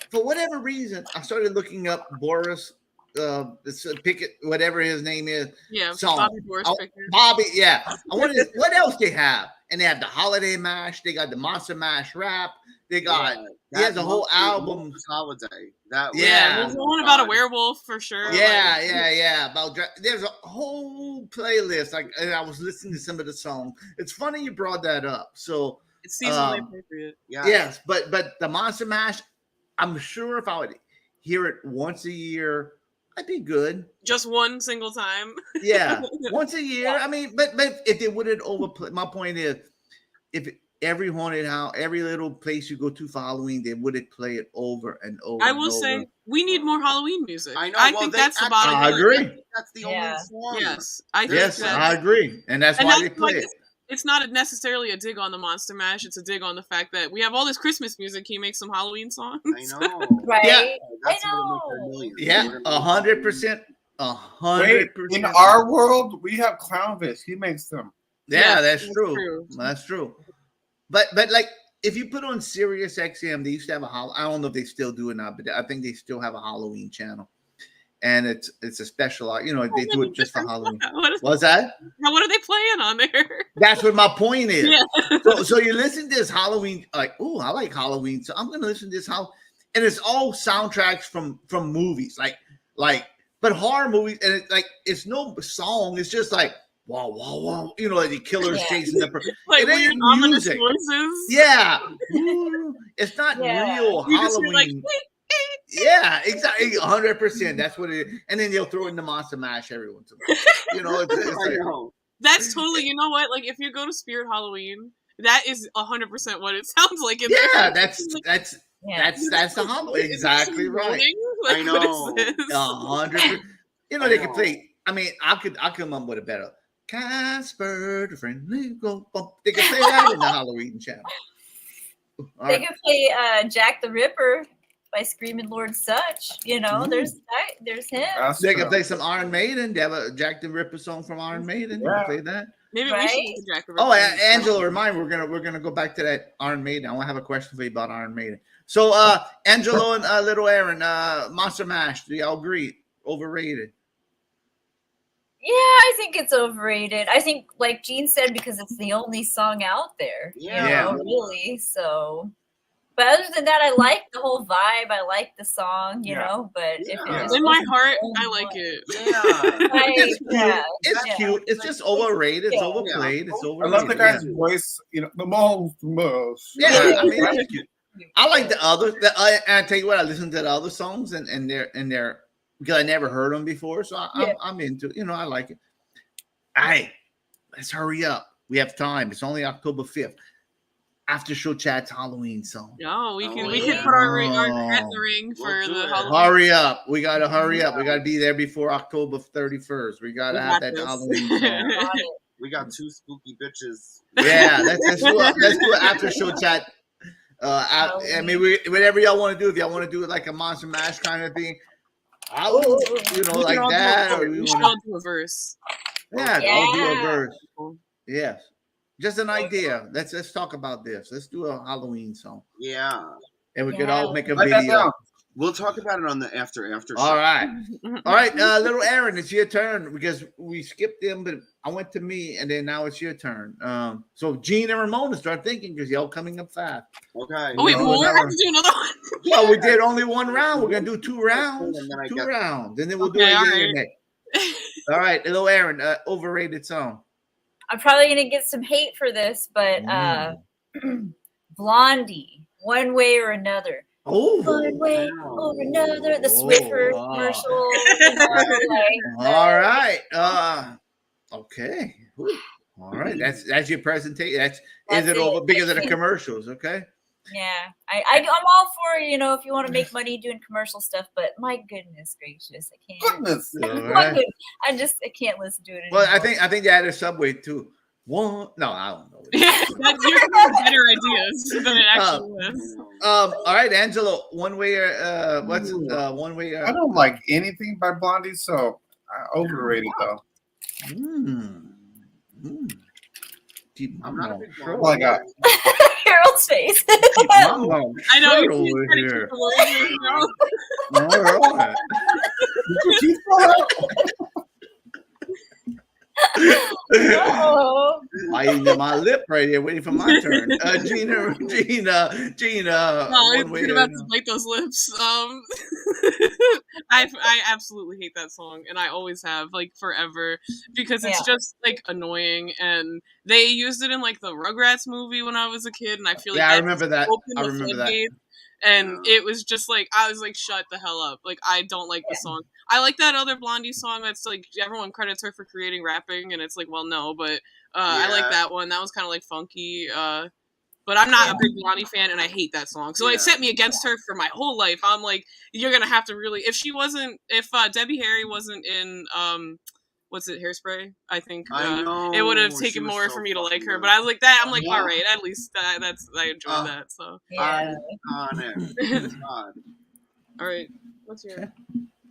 for whatever reason, I started looking up Boris Pickett, whatever his name is. Yeah, song. Bobby Boris Pickett. Bobby, yeah. I wondered what else they have. And they have the Holiday Mash. They got the Monster Mash rap. They got he has a whole album. Holiday. There's one about a werewolf for sure. Yeah. There's a whole playlist. And I was listening to some of the songs. It's funny you brought that up. So it's seasonally appropriate. Yeah. Yes, but the Monster Mash, I'm sure if I would hear it once a year, I'd be good. Just one single time. Yeah, once a year. I mean, but if they wouldn't overplay, my point is, if every haunted house, every little place you go to for Halloween, they wouldn't play it over and over. I will say we need more Halloween music. I know. I think that's the bottom line. I agree. That's the only song. Yes, I agree, and that's why they play it. It's not necessarily a dig on the Monster Mash. It's a dig on the fact that we have all this Christmas music. Can you make some Halloween songs? I know. Right? Yeah. That's I know. Yeah, 100%. 100%. In our world, we have Clownvis. He makes them. Yeah, that's true. That's true. But like, if you put on Sirius XM, they used to have I don't know if they still do it now, but I think they still have a Halloween channel. And it's a special, they do it just for Halloween. What's that? What are they playing on there? That's what my point is. Yeah. So you listen to this Halloween, like, oh, I like Halloween, so I'm gonna listen to this and it's all soundtracks from movies, like, but horror movies, and it's no song, it's just like wow, wow, wow, the killer's chasing the person. Like it ain't ominous music. voices. Yeah, it's not real You Halloween. just hear, like, yeah, exactly, 100%. That's what it is. And then they'll throw in the Monster Mash every once in a while. It's that's totally. You know what? Like, if you go to Spirit Halloween, that is 100% what it sounds like. Yeah, that's the Halloween. Exactly right. Like, I know. 100%. You know, they could play. I mean, I could come up with a better Casper, the friendly go bump. They could play that in the Halloween channel. All They right. could play Jack the Ripper by Screaming Lord Such. You know, there's him. That's They could true. play some Iron Maiden. They have a Jack the Ripper song from Iron Maiden. You Yeah. can play that. Maybe we Right? should do Jack the Oh, Ripper. Angela, remind me, we're gonna go back to that Iron Maiden. I want to have a question for you about Iron Maiden. So, Angelo and Little Aaron, Monster Mash, do y'all agree? Overrated? Yeah, I think it's overrated. I think, like Gene said, because it's the only song out there. Yeah. You know, really. So, but other than that, I like the whole vibe. I like the song. You Yeah. know, but if it Yeah. was In my just heart, the I only like one- it. Yeah. Right, It's cute. yeah, It's yeah. cute. It's just overrated. It's Yeah. overplayed. It's I overrated. love the guy's voice. You know, the most. Yeah, Yeah. I mean, it's cute. I like the others. I tell you what, I listen to the other songs and they're because I never heard them before, so I'm into it. You know, I like it. All right, let's hurry up. We have time. It's only October 5th. After show chat's Halloween song. No, we can yeah. put our hat in the ring for We'll do the it. Halloween. Hurry up. We got to hurry up. We got to be there before October 31st. We got to We have got that this. Halloween song. Got it. We got two spooky bitches. Yeah, let's do an after show chat. I mean, whatever y'all want to do. If y'all want to do it like a Monster Mash kind of thing, I will, you know, We like can all do a that. Or verse. we We should wanna, all do a verse. yeah, I'll do a Yeah. verse. Yes, just an idea. Let's talk about this. Let's do a Halloween song, Yeah. and we could all Yeah. make a Write that video. down. We'll talk about it on the after show. All right. All right, little Aaron, it's your turn because we skipped them, but I went to me, and then now it's your turn. So Gene and Ramona start thinking because y'all coming up fast. Okay. Oh wait, No, more? I never. have to do another one. Well, we did only one round. We're gonna do 2 rounds, And then I two get- rounds, and then we'll do Okay, a all yay or right. nay. All right, little Aaron, overrated song. I'm probably gonna get some hate for this, but Blondie, One Way or Another. Oh, One way or another, the Oh, Swiffer wow. commercial. You know, like, all right. Okay. Ooh. All right. That's your presentation. Is That's it it. over because of the commercials? Okay. yeah, I'm all for, you know, if you want to make money doing commercial stuff, but my goodness gracious, I can't. Goodness. All My right. goodness, I can't listen to it anymore. Well, I think they added Subway too. No, I don't know. You're having better ideas than it actually is. All right, Angelo. One way or what's one way? I don't like anything by Blondie, so overrated though. Keep I'm not a big shirt. Oh my God. Harold's face. Keep my mom I know shirt you over can't here. keep the words in your mouth. All right. Did your teeth fall out? Oh, I eating my lip right here, waiting for my turn. Gina. No, one I'm way about or to bite those lips. I absolutely hate that song, and I always have, like, forever, because it's just like annoying. And they used it in like the Rugrats movie when I was a kid, and I feel like Yeah, I that remember that. opened I the remember that. floodgates. And it was just like, I was like, shut the hell up. Like, I don't like the song. I like that other Blondie song that's like, everyone credits her for creating rapping, and it's like, well, no, but I like that one. That was kind of like funky. But I'm not a big Blondie fan, and I hate that song. So it set me against her for my whole life. I'm like, you're gonna have to really, if Debbie Harry wasn't in what's it, Hairspray? I think it would have taken more for me to like her. But I was like that. I'm like, all right, at least I enjoyed that. So yeah. On it. God. all right, what's your?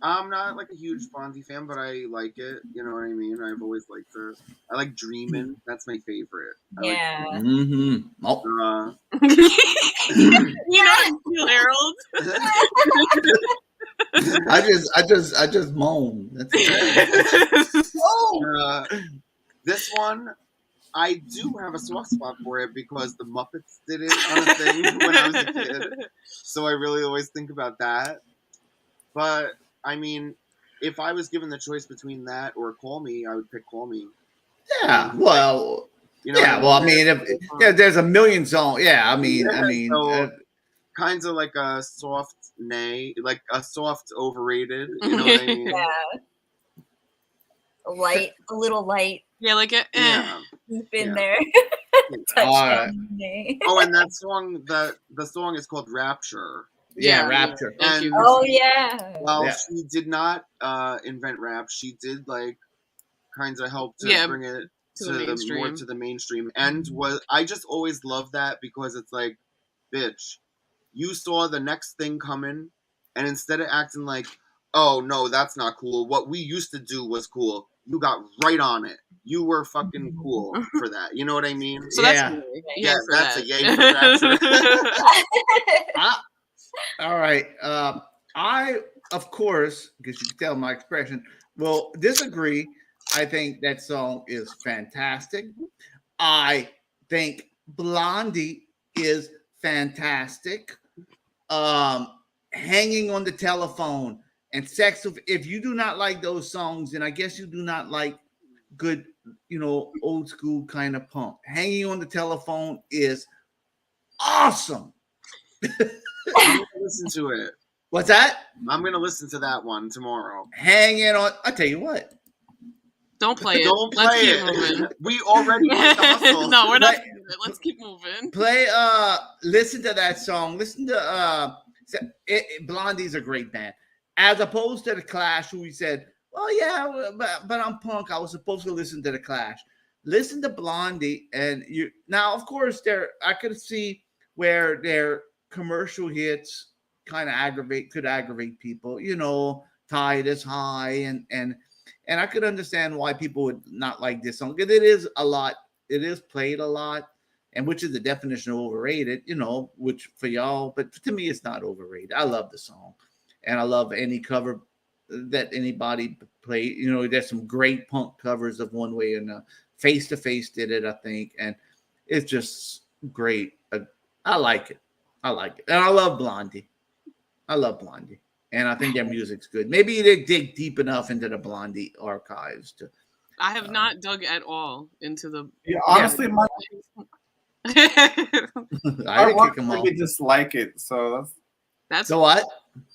I'm not like a huge Blondie fan, but I like it. You know what I mean? I've always liked her. I like Dreamin'. That's my favorite. Yeah. Oh. You know, Harold. I just moan. That's it. This one, I do have a soft spot for it because the Muppets did it on a thing when I was a kid. So I really always think about that. But, I mean, if I was given the choice between that or Call Me, I would pick Call Me. Yeah, well, You know yeah, what well, I I mean? mean, there's a million songs. Yeah, I mean, So, kind of like a soft nay, like a soft overrated. You know what I mean? Yeah. A little light Yeah, like it. Yeah. in there. all right. Oh, and that song, the song is called Rapture. Yeah, Yeah. Rapture. Thank And you. Oh yeah. well, Yeah. she did not invent rap. She did like kind of help to Yeah, bring it to the more mainstream. to the mainstream. And I just always love that because it's like, bitch, you saw the next thing coming, and instead of acting like, oh no, that's not cool. What we used to do was cool. You got right on it. You were fucking cool for that. You know what I mean? So that's Yeah. yay. Yeah, Yay for that's that. a yay for Rapture. All right. I, of course, because you can tell my expression, will disagree. I think that song is fantastic. I think Blondie is fantastic. Hanging on the telephone and sex. If you do not like those songs, then I guess you do not like good, old school kind of punk. Hanging on the telephone is awesome. I'm gonna listen to it. What's that? I'm gonna listen to that one tomorrow. Hanging on. I tell you what. Don't play it. Don't Let's play keep it. moving. We already made the hustle. No, we're not Play- doing it. Let's keep moving. Play. Listen to that song. Listen to. Blondie's a great band, as opposed to the Clash, who we said, "Oh yeah, but I'm punk. I was supposed to listen to the Clash." Listen to Blondie, and you now, of course, I could see where their commercial hits kind of could aggravate people. Tide is high, and I could understand why people would not like this song because it is a lot. It is played a lot, and which is the definition of overrated. Which for y'all, but to me, it's not overrated. I love the song, and I love any cover that anybody play. There's some great punk covers of One Way, and Face to Face did it, I think, and it's just great. I like it. I like it, and I love Blondie. And I think their music's good. Maybe they dig deep enough into the Blondie archives to. I have not dug at all into the. Yeah, honestly, I I didn't want kick them off. to dislike it. So That's So what?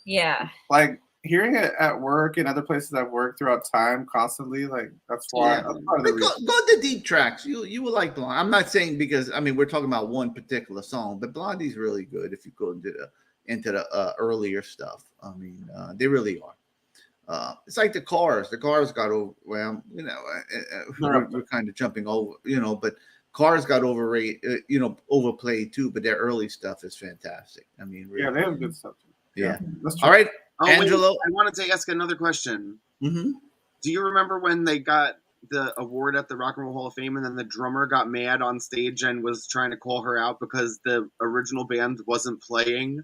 Yeah. like hearing it at work and other places I've worked throughout time constantly. Like that's why. Yeah. That's part of the But reason. go to deep tracks. You will like Blondie. I'm not saying because we're talking about one particular song, but Blondie's really good if you go into the earlier stuff. They really are. It's like the Cars. The Cars got over. Well, we're kind of jumping over. But Cars got overrated. Overplayed too. But their early stuff is fantastic. Really. Yeah, they have good stuff too. Yeah. That's true. All right, Oh, wait, Angelo. I wanted to ask another question. Mm-hmm. Do you remember when they got the award at the Rock and Roll Hall of Fame and then the drummer got mad on stage and was trying to call her out because the original band wasn't playing?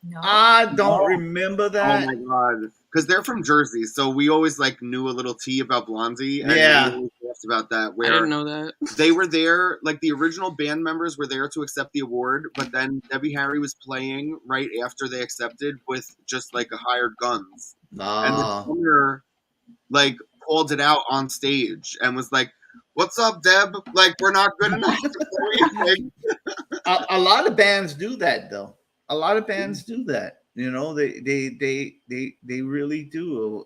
No. I don't remember Oh that. my god. Because they're from Jersey, so we always knew a little tea about Blondie. And Yeah. we always laughed about that. I Where didn't know that. they were there, the original band members were there to accept the award, but then Debbie Harry was playing right after they accepted with just a hired guns. And the drummer called it out on stage and was like, "What's up, Deb? We're not good enough." A lot of bands do that, though. A lot of bands do that. They really do.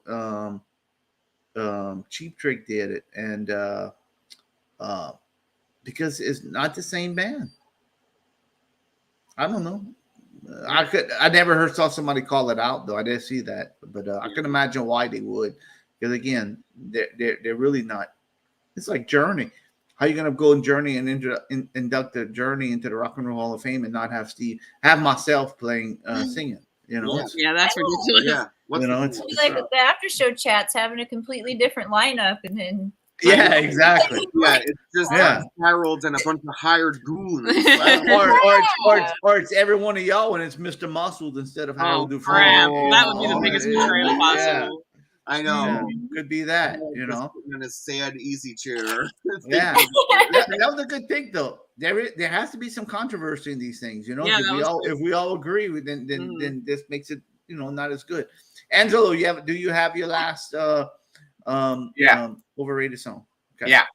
Cheap Trick did it, and because it's not the same band. I don't know. I never saw somebody call it out though. I didn't see that, but I can imagine why they would. Because again, they're really not. It's like Journey. How are you going to go in Journey and induct the Journey into the Rock and Roll Hall of Fame and not have myself playing singing? Yeah, that's ridiculous. Yeah. It's like the after show chat's having a completely different lineup, and then yeah, exactly. Yeah, it's just Harold and a bunch of hired goons. or it's every one of y'all when it's Mr. Muscles instead of Harold Dufrene. Crap. That would be the biggest betrayal possible. I know. Yeah, could be that, in a sad easy chair. Yeah, that was a good thing though. There has to be some controversy in these things, Yeah, if we all agree, then this makes it not as good. Angelo, do you have your last overrated song? Okay. Yeah.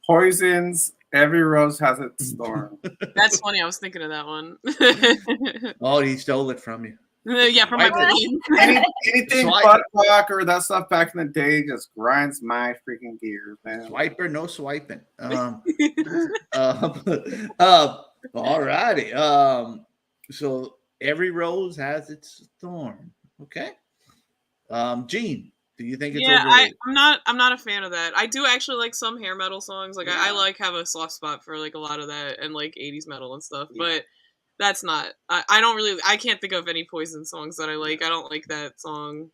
Poison's Every Rose Has Its Thorn. That's funny. I was thinking of that one. Oh, he stole it from you. Yeah, from my brain. Anything butt rock or that stuff back in the day just grinds my freaking gears, man. Swiper, no swiping. All righty. So Every rose has its thorn. Okay. Gene, do you think it's Yeah, overrated? I'm not a fan of that. I do actually like some hair metal songs. Like I like have a soft spot for like a lot of that and like 80s metal and stuff. Yeah. But that's not. I don't really. I can't think of any Poison songs that I like. I don't like that song.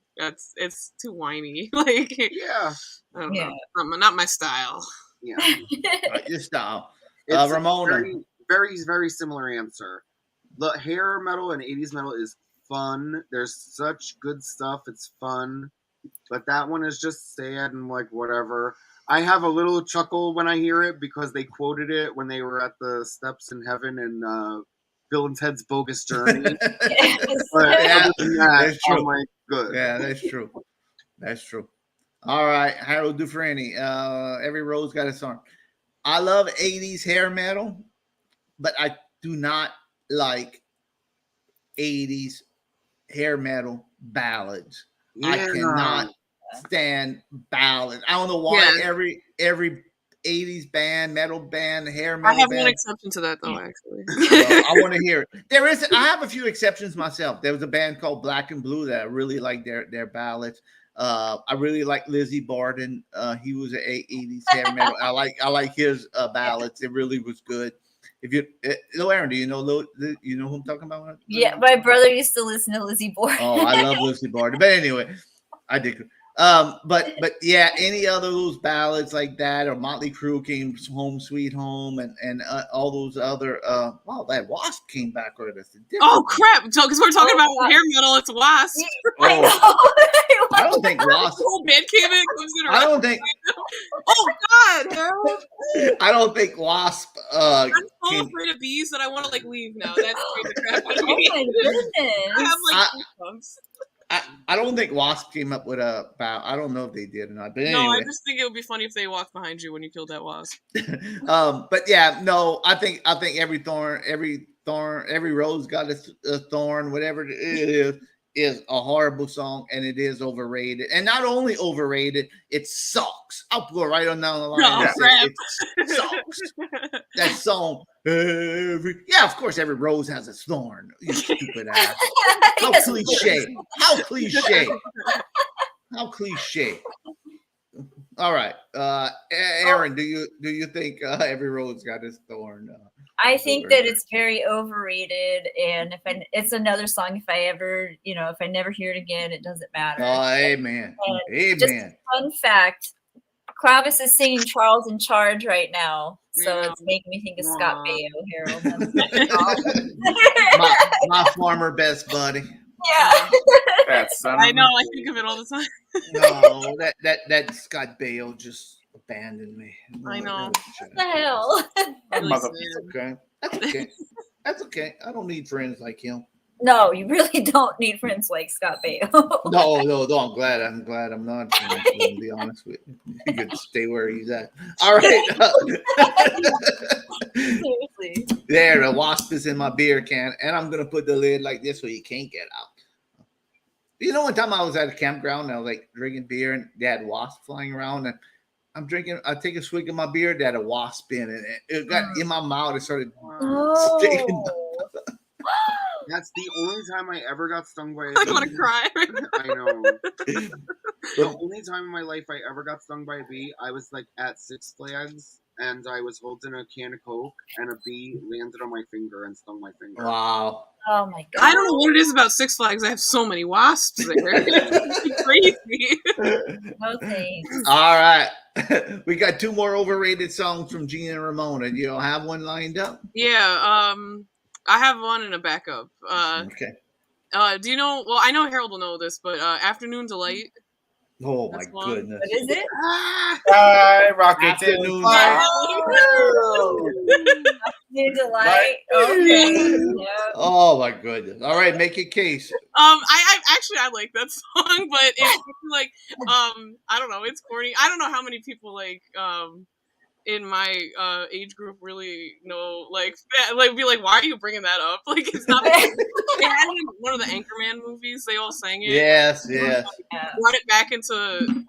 It's too whiny. Like Yeah. I don't Yeah. know. Not my style. Yeah. Right, your style. It's Ramona. a very similar answer. The hair metal and 80s metal is fun. There's such good stuff. It's fun. But that one is just sad and like whatever. I have a little chuckle when I hear it because they quoted it when they were at the steps in heaven in Bill and Ted's Bogus Journey. Yes. But Yeah, other than that, that's true. I'm like, good. Yeah, that's true. That's true. All right, Harold Dufrene. Every rose got its thorn. I love 80s hair metal, but I do not like 80s hair metal ballads. I Yeah. cannot stand ballads. I don't know why Yeah. every 80s band, metal band, hair I metal have band. one exception to that though, actually. Well, I want to hear it. There is. I have a few exceptions myself. There was a band called Black and Blue that I really like their ballads. I really like Lizzie Borden. He was an 80s hair metal. I like his ballads. It really was good. If you, Aaron, do you know who I'm talking about? Yeah, my brother used to listen to Lizzie Borden. Oh, I love Lizzie Borden. But anyway, I did. But yeah, any other of those ballads like that, or Motley Crue came Home Sweet Home, and all those other. Wow, that Wasp came back with us. Oh crap! So because we're talking Oh, about hair metal, it's Wasp. I know. I don't think Wasp. The whole band came in. Comes in I don't think. Oh God, Harold! I don't think Wasp. I'm so came, afraid of bees that I want to like leave now. That's scared the crap out of Oh me. my I goodness. have like goosebumps. I don't think Wasp came up with a bow. I don't know if they did or not. But No, I anyway, just think it would be funny if they walked behind you when you killed that wasp. but yeah, no. I think every rose got a thorn. Whatever it is a horrible song, and it is overrated. And not only overrated, it sucks. I'll go right on down the line. Oh, and say crap. it sucks. That song. Of course, every rose has a thorn. You stupid ass. How Yes, cliche. How cliche. How cliche. All right. Aaron, do you think every rose got its thorn? I think that it's very overrated, and it's another song. If I never hear it again, it doesn't matter. Oh, amen. And just a fun fact: Clavis is singing "Charles in Charge" right now, so it's making me think of Scott Baio. Harold. my former best buddy. Yeah. That son of I know. a- I think of it all the time. No, that Scott Baio just abandoned me. I know. What the hell? Really Mother- sad. Okay. That's okay. That's okay. I don't need friends like him. No, you really don't need friends like Scott Baio. No. I'm glad I'm not friends with him, to be honest with you. He could stay where he's at. All right. Seriously. There, the wasp is in my beer can, and I'm gonna put the lid like this so you can't get out. You know, one time I was at a campground and I was like drinking beer, and they had wasps flying around, and I take a swig of my beer, they had a wasp in it. It got in my mouth, it started sticking. Oh. That's the only time I ever got stung by a I bee. want to cry. I know. The only time in my life I ever got stung by a bee, I was like at Six Flags, and I was holding a can of Coke, and a bee landed on my finger and stung my finger. Wow. Oh my god. I don't know what it is about Six Flags. I have so many wasps there. It's crazy. No thanks. All right. We got two more overrated songs from Gina and Ramona. Do you have one lined up? Yeah. I have one and a backup. Okay. Do you know? Well, I know Harold will know this, but "Afternoon Delight." Oh my That's one. goodness. What is it? Bye, Rocket Afternoon. New Delight. Okay. Yeah. Oh my goodness. All right, make your case. I actually I like that song, but it's like I don't know, it's corny. I don't know how many people like in my age group really know, like be like, why are you bringing that up? Like, it's not. It had it in one of the Anchorman movies. They all sang it. Yes. Brought it back into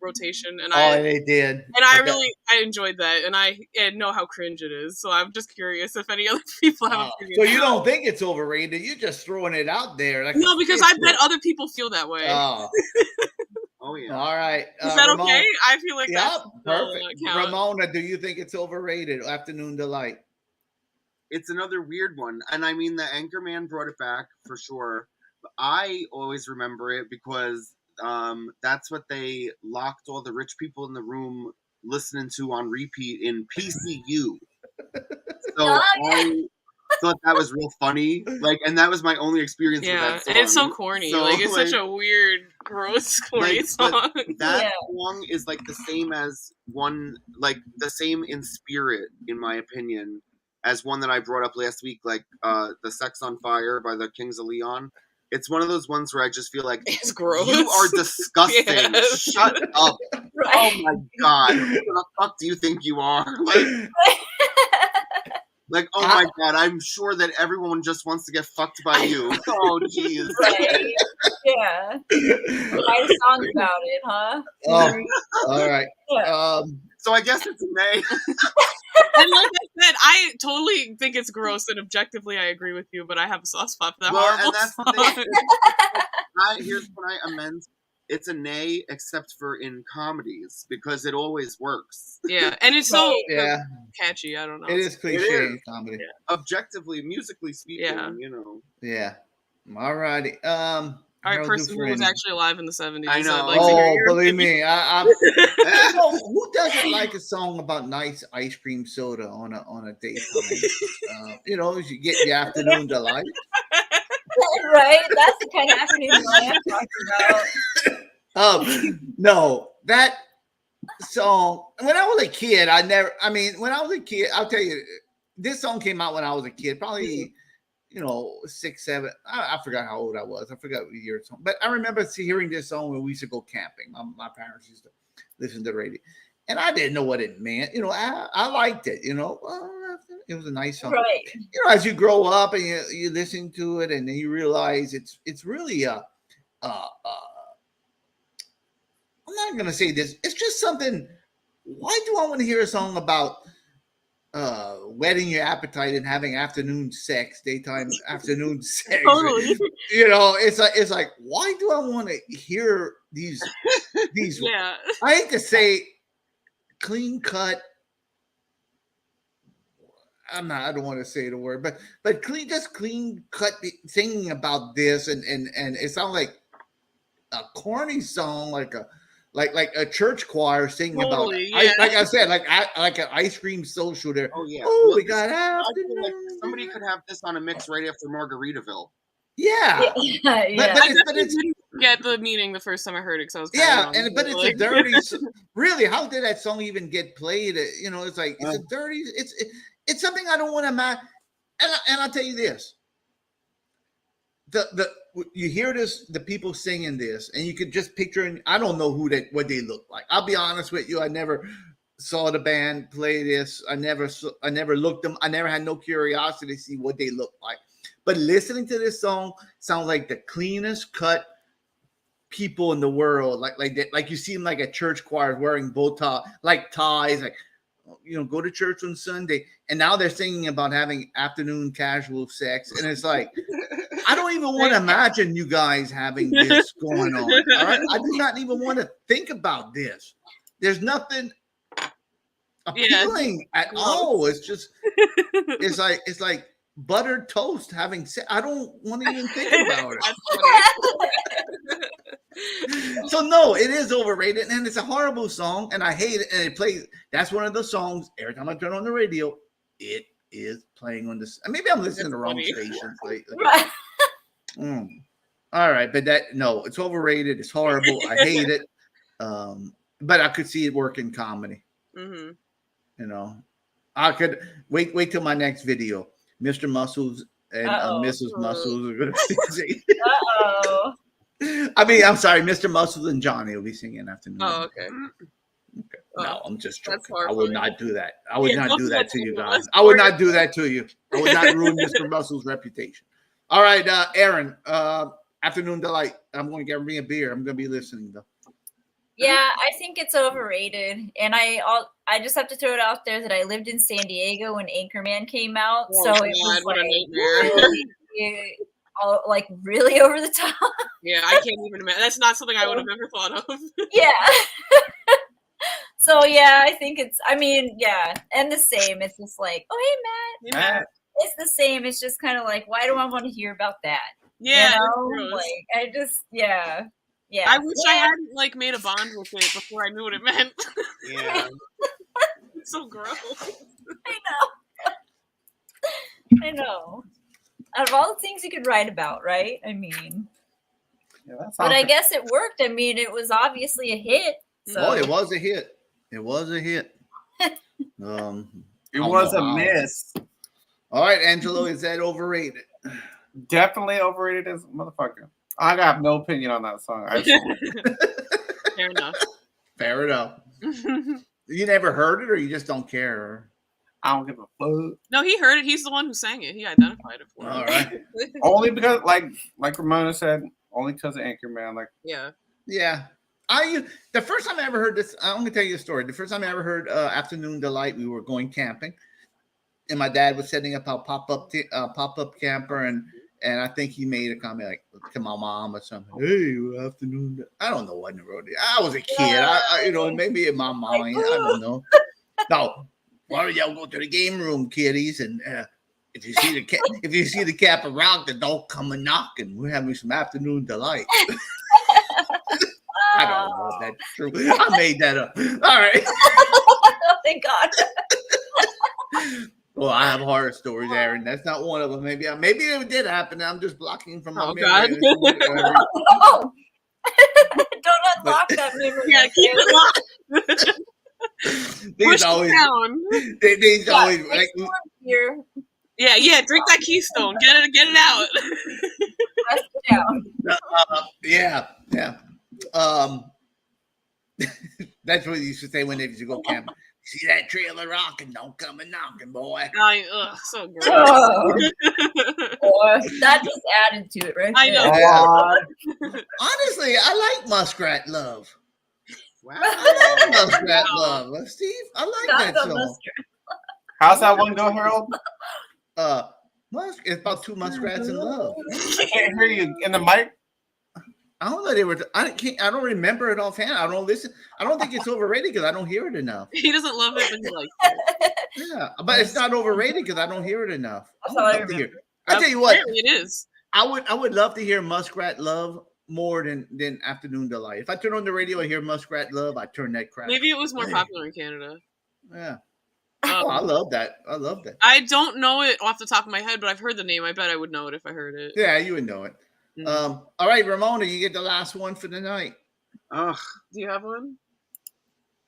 rotation, and They did. And I enjoyed that, and I know how cringe it is. So I'm just curious if any other people have. So you don't think it's overrated? You're just throwing it out there. Like no, because I bet other people feel that way. Oh yeah. All right. Is that Ramona, okay? I feel like that's perfect. Ramona, do you think it's overrated? Afternoon Delight. It's another weird one, and I mean the Anchorman brought it back for sure. But I always remember it because that's what they locked all the rich people in the room listening to on repeat in PCU. So I thought that was real funny, like, and that was my only experience with that song. And it's so corny. So, like, it's such a weird, gross, corny song. That song is like the same as one, like the same in spirit, in my opinion, as one that I brought up last week, like the Sex on Fire by the Kings of Leon. It's one of those ones where I just feel like it's gross. You are disgusting. Yes. Shut up. Right. Oh my god. Who the fuck do you think you are? Like, oh my god, I'm sure that everyone just wants to get fucked by you. Oh jeez. Right. Yeah. Write a song about it, huh? Oh, all right. Yeah. So I guess it's a nay. And like I said, I totally think it's gross, and objectively I agree with you, but I have a soft spot for that horrible song. Here's what I amend. It's a nay, except for in comedies, because it always works. Yeah, and it's so catchy. I don't know. It is cliche in comedy. Yeah. Objectively, musically speaking, you know. Yeah. All righty. All right, person who was actually alive in the 70s. I know. Believe me, you know, who doesn't like a song about nice ice cream soda on a daytime? You know, you get your afternoon delight. Right, that's the kind of afternoon delight I'm talking about. No, that song. When I was a kid, when I was a kid, I'll tell you, this song came out when I was a kid, probably. 6, 7. I forgot how old I was. I forgot what year it's on. But I remember hearing this song when we used to go camping. My parents used to listen to the radio. And I didn't know what it meant. I liked it. It was a nice song. Right. As you grow up and you listen to it and then you realize it's really I'm not going to say this. It's just something. Why do I want to hear a song about whetting your appetite and having daytime afternoon sex? Totally. It's like, why do I want to hear these yeah. I hate to say clean cut. I don't want to say the word, but clean cut singing about this and it sounds like a corny song, like a church choir singing about it. Like I said, like an ice cream social there. Oh yeah. Oh, we got afternoon. Like somebody could have this on a mix right after Margaritaville. Yeah. But it's get the meaning the first time I heard it because I was but it's a dirty. Really, how did that song even get played? It's like it's a dirty. It's something I don't want to match. And I'll tell you this. You hear this, the people singing this, and you could just picture. I don't know what they look like. I'll be honest with you. I never saw the band play this. I never looked them. I never had no curiosity to see what they look like. But listening to this song sounds like the cleanest cut people in the world. Like that. Like you see them like a church choir wearing bow tie, like ties, like. Go to church on Sunday, and now they're singing about having afternoon casual sex, and it's like, I don't even want to imagine you guys having this going on. All right, I do not even want to think about this. There's nothing appealing at all. It's just, it's like buttered toast having sex. I don't want to even think about it. So no, it is overrated, and it's a horrible song, and I hate it. And it plays. That's one of the songs. Every time I turn on the radio, it is playing on this. Maybe I'm listening to the wrong stations lately. All right, but it's overrated. It's horrible. I hate it. But I could see it work in comedy. Mm-hmm. I could wait till my next video. Mr. Muscles and Mrs. Muscles are going to sing. I'm sorry, Mr. Muscles and Johnny will be singing afternoon. Oh, okay. Okay. No, I'm just That's joking. I would horrifying. not do that. I would Yeah, not don't do do that that to to you anyone guys. else. I would not do that to you. I would not ruin Mr. Russell's reputation. All right, Aaron. Afternoon Delight. I'm going to get me a beer. I'm going to be listening though. Yeah, I think it's overrated, and I just have to throw it out there that I lived in San Diego when Anchorman came out, Oh, so God, it was what a like nightmare. like really over the top. Yeah, I can't even imagine. That's not something I would have ever thought of. Yeah. So yeah, I think it's. I mean, yeah, and the same. It's just like, oh hey Matt, Matt. it's the same. It's just kind of like, why do I want to hear about that? Yeah, you it's know, gross. like I just, yeah. I wish I hadn't like made a bond with it before I knew what it meant. Yeah. It's so gross. I know. Out of all the things you could write about, right? I mean, Yeah, that's but I guess it worked. I mean, it was obviously a hit. So Oh, it was a hit. It was a hit. it I was don't a know how. miss. All right, Angelo, is that overrated? Definitely overrated as a motherfucker. I got no opinion on that song. Fair enough. Fair enough. You never heard it, or you just don't care? I don't give a fuck. No, he heard it. He's the one who sang it. He identified it for All us. right. Only because, like Ramona said, only because of Anchorman. Like, Yeah. Yeah. The first time I ever heard this, I'm gonna tell you a story. The first time I ever heard Afternoon Delight, we were going camping, and my dad was setting up a pop-up camper, and I think he made a comment like to my mom or something. Hey, afternoon. I don't know what in the road. I was a kid. Maybe in my mind, I don't know. No, why don't y'all go to the game room, kiddies, and if you see the cap of rock, then don't come a knocking. We're having some afternoon delight. I don't know if that's true. I made that up. All right. Oh, thank God. Well, I have horror stories, Aaron. That's not one of them. Maybe it did happen. I'm just blocking from my Oh, memory. Oh. Don't unlock that memory. Yeah, keep it locked. Push it down. These always like, here. Yeah, drink that Keystone. Get it out. Press it down. yeah. That's what you used to say when they used to go camping. See that trailer rocking? Don't come a knocking, boy. So gross. That just added to it, right? I know. Honestly, I like Muskrat Love. Wow. I like Muskrat Love, Steve. I like that song. how's that one go, Harold? It's about two muskrats in love. I can't hear you in the mic. I don't know. I don't remember it offhand. I don't listen. I don't think it's overrated because I don't hear it enough. He doesn't love it, but he likes it. Yeah, but it's not overrated because I don't hear it enough. That's all I remember. I tell you what, Apparently it is. I would love to hear Muskrat Love more than Afternoon Delight. If I turn on the radio and hear Muskrat Love, I turn that crap. Maybe it was more popular in Canada. Yeah. Oh, I love that. I don't know it off the top of my head, but I've heard the name. I bet I would know it if I heard it. Yeah, you would know it. All right, Ramona, you get the last one for the night. Ugh, Do you have one?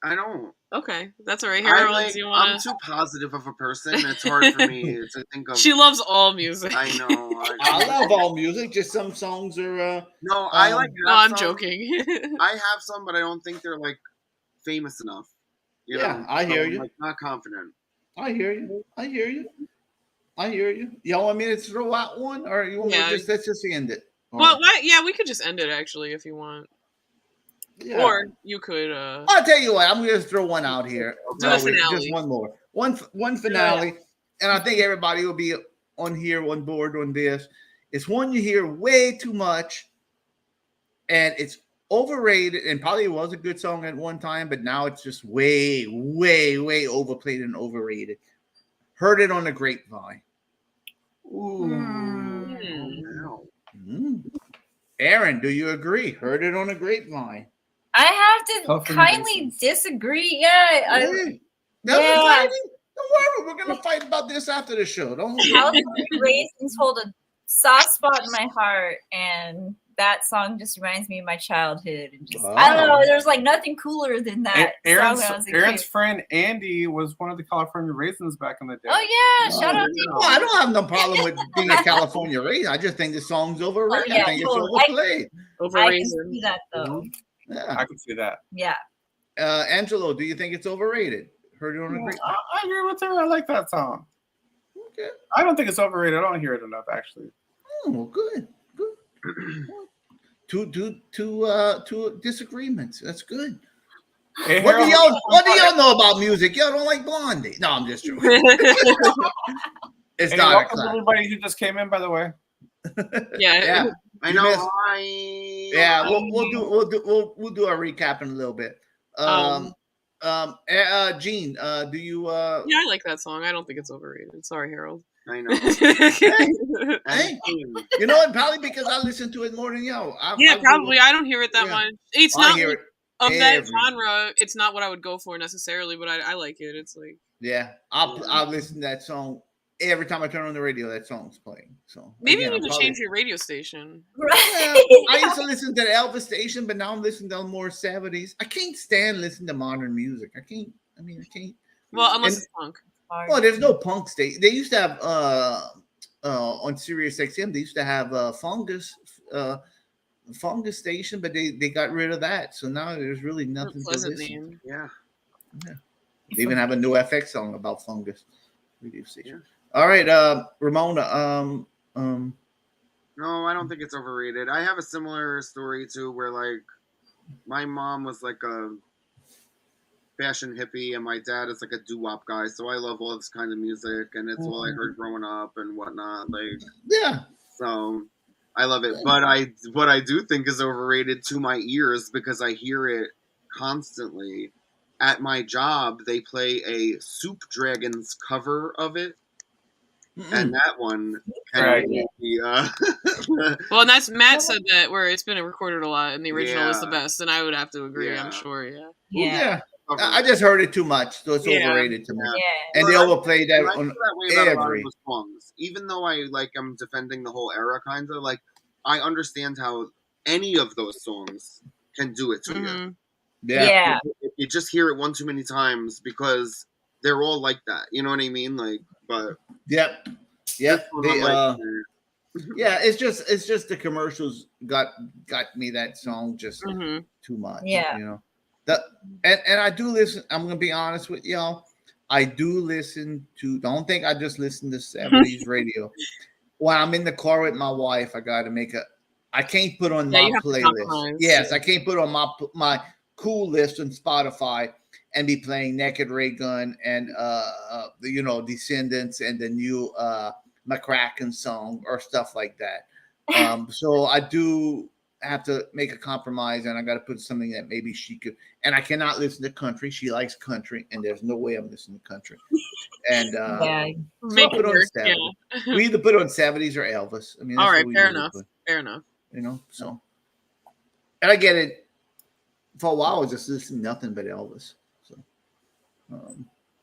I don't. Okay, that's all right. Harold, do you want I'm too positive of a person. It's hard for me to think of. She loves all music. I know. I love all music. Just some songs are. No, I like. No, I'm some. joking. I have some, but I don't think they're like famous enough. You know? I hear I'm, you. like, not confident. I hear you. Y'all want me to throw out one, or you want me to let's just end it? Well, yeah, we could just end it actually if you want. Yeah. Or you could. I'll tell you what. I'm going to throw one out here. Do a finale. Just one more. One finale, and I think everybody will be on board on this. It's one you hear way too much, and it's overrated. And probably was a good song at one time, but now it's just way, way, way overplayed and overrated. Heard it on the grapevine. Ooh. Aaron, do you agree? Heard it on the grapevine. I have to kindly disagree. Yeah. Don't worry. We're going to fight about this after the show. Don't worry. California Raisins hold a soft spot in my heart, and that song just reminds me of my childhood. And just I don't know. There's like nothing cooler than that. Aaron's friend Andy was one of the California Raisins back in the day. Oh yeah, shout out to Well, I don't have no problem with being a California Raisin. I just think the song's overrated. I think it's overplayed. I can see that though. Yeah, I can see that. Yeah. Angelo, do you think it's overrated? Heard it on the great. I agree with her. I like that song. Okay. I don't think it's overrated. I don't hear it enough, actually. Oh, good. Two disagreements. That's good. Hey, What do Harold, y'all know about music? Y'all don't like Blondie? No, I'm just joking. It's hey, not a welcome class. everybody who just came in, by the way. Yeah. I You know. missed- I Yeah, we'll do a recap in a little bit. Gene, do you Yeah, I like that song. I don't think it's overrated. Sorry, Harold. I know. Hey, you know what? Probably because I listen to it more than y'all. Yeah, probably. I don't hear it that Yeah. much. It's I not hear like, it of that every- genre. It's not what I would go for necessarily, but I like it. It's like Yeah, I'll listen to that song every time I turn on the radio. That song's playing. So maybe again, you I'm need to probably- change your radio station. Yeah, Right. I used to listen to the Elvis station, but now I'm listening to more 70s. I can't stand listening to modern music. I can't. Well, unless And- it's punk. Well, there's no punk station. They used to have on Sirius XM. They used to have fungus station, but they got rid of that. So now there's really nothing to Pleasant listen. name. Yeah. They even have a new FX song about fungus radio station. All right, Ramona. No, I don't think it's overrated. I have a similar story too, where like my mom was like a fashion hippie, and my dad is like a doo-wop guy. So I love all this kind of music, and it's all I heard growing up and whatnot. Like, Yeah. so I love it. But what I do think is overrated to my ears, because I hear it constantly. At my job, they play a Soup Dragons cover of it. And that one, Right. Well, and that's Matt said that where it's been recorded a lot, and the original is the Yeah. best, and I would have to agree. Yeah. I'm sure. Yeah. Yeah. I just heard it too much, so it's Yeah. overrated to me. Yeah. And they overplayed that I feel on that way about a lot of every. those songs. Even though I'm defending the whole era, kind of like I understand how any of those songs can do it to you. Mhm. Yeah. You just hear it one too many times because they're all like that. You know what I mean? Like, but Yep. this one, They, I'm like, yeah, it's just the commercials got me that song just Mhm. too much. Yeah. You know. And I do listen. I'm gonna be honest with y'all. I do listen to. Don't think I just listen to 70s radio. When I'm in the car with my wife, I got to make a. I can't put on Yeah, my you have to playlist. compromise. Yes, I can't put on my cool list on Spotify and be playing Naked Ray Gun and Descendants and the new McCracken song or stuff like that. So I do have to make a compromise, and I got to put something that maybe she could. And I cannot listen to country. She likes country, and there's no way I'm listening to country. And Yeah. so Make I'll it put on work. 70s. Yeah. We either put on 70s or Elvis. I mean, that's All right. what we Fair usually enough. put, Fair enough. you know. So, and I get it. For a while, I was just listening to nothing but Elvis.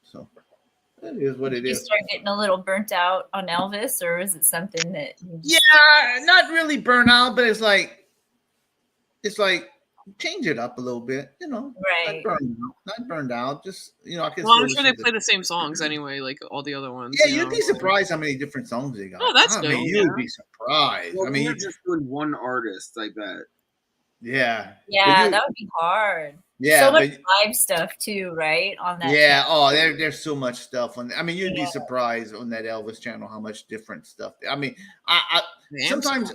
So it is what it Did you is. start getting a little burnt out on Elvis, or is it something that? Yeah, not really burnt out, but it's like change it up a little bit, you know. Right. Not burned out. Just I can. Well, I'm still sure they listen to- play the same songs anyway, like all the other ones. Yeah, you you'd know? be surprised how many different songs they got. Oh, that's I good, mean, yeah. you'd be surprised. well, I mean, you're just doing one artist, I bet. yeah. Yeah, But that would be hard. yeah, So much but live stuff too, right? On that. yeah. channel. Oh, there's so much stuff on. I mean, you'd be Yeah. surprised on that Elvis channel how much different stuff. I mean, I Damn, sometimes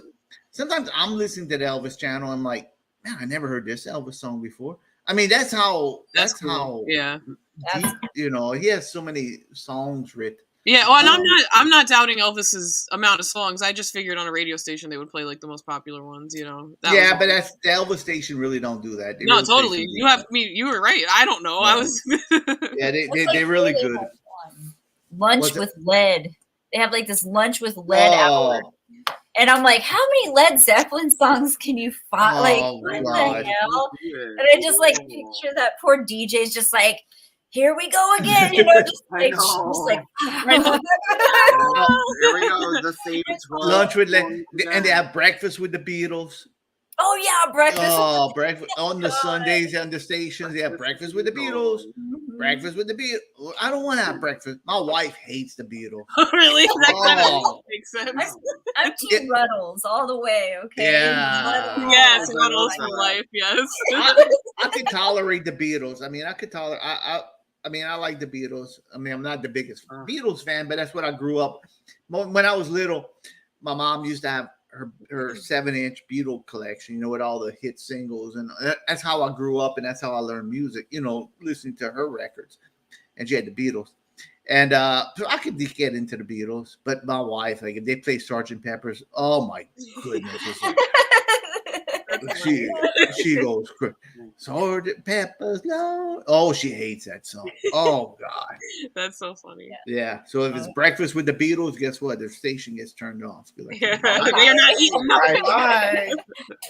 I'm listening to the Elvis channel. I'm like, man, I never heard this Elvis song before. I mean, that's how that's cool. how Yeah. deep, he has so many songs written. Yeah, well, and Um, I'm not doubting Elvis's amount of songs. I just figured on a radio station they would play like the most popular ones, you know. That was Yeah, all. but that's the Elvis station really don't do that. They No, really play totally. some You have me. You were right. I don't know. I Yeah. was. Yeah, That's they're really they good. have one. Lunch What's it? with lead. They have like this lunch with lead hour. Oh, And I'm like, how many Led Zeppelin songs can you find? Like, Oh, what God. the hell? And I just like picture that poor DJ's just like, here we go again, just I like, just like, There we go. The same 12 lunch with songs and they have breakfast with the Beatles. oh yeah, breakfast. Oh, breakfast on the Sundays on the stations. They have breakfast with the Beatles. Breakfast with the Beatles. I don't want to have breakfast. My wife hates the Beatles. Really? That kind Oh. of makes sense. I'm Team Ruddles all the way. Okay. Yeah. Ruddles. Yes, I Ruddles love for that. life. Yes. I could tolerate the Beatles. I mean, I could tolerate. I mean, I like the Beatles. I mean, I'm not the biggest Beatles fan, but that's what I grew up. When I was little, my mom used to have her 7-inch Beatle collection, you know, with all the hit singles, and that's how I grew up, and that's how I learned music. You know, listening to her records, and she had the Beatles, and so I could get into the Beatles. But my wife, like, if they play Sgt. Pepper's, oh my goodness, it's like, she goes Sgt. Pepper's no. Oh, she hates that song. Oh God. That's so funny. Yeah. So if it's breakfast with the Beatles, guess what? Their station gets turned off. Like, Yeah. They're not eating nothing. bye.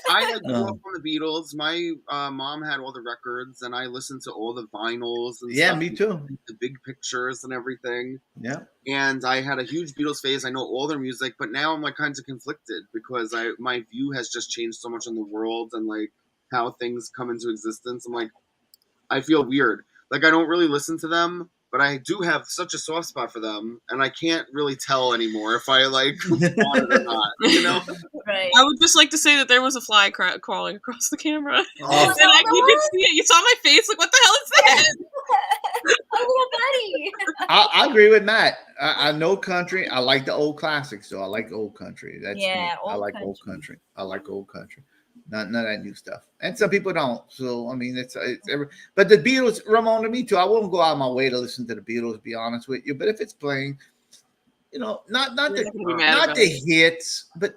I grew up on the Beatles. My mom had all the records, and I listened to all the vinyls. And Yeah, stuff, me too. The big pictures and everything. Yeah. And I had a huge Beatles phase. I know all their music, but now I'm like kind of conflicted because my view has just changed so much in the world and like how things come into existence. I'm like, I feel weird. Like I don't really listen to them, but I do have such a soft spot for them, and I can't really tell anymore if I like want it or not. You know? Right. I would just like to say that there was a fly crawling across the camera, Oh, and you could see it. You saw my face. Like, what the hell is that? A little buddy. I agree with Matt. I know country. I like the old classics, so I like old country. That's me. I old like old country. I like old country. None of that new stuff. And some people don't. So I mean, it's but the Beatles, Ramon, to me too. I won't go out of my way to listen to the Beatles. To be honest with you, but if it's playing, you know, not the hits, but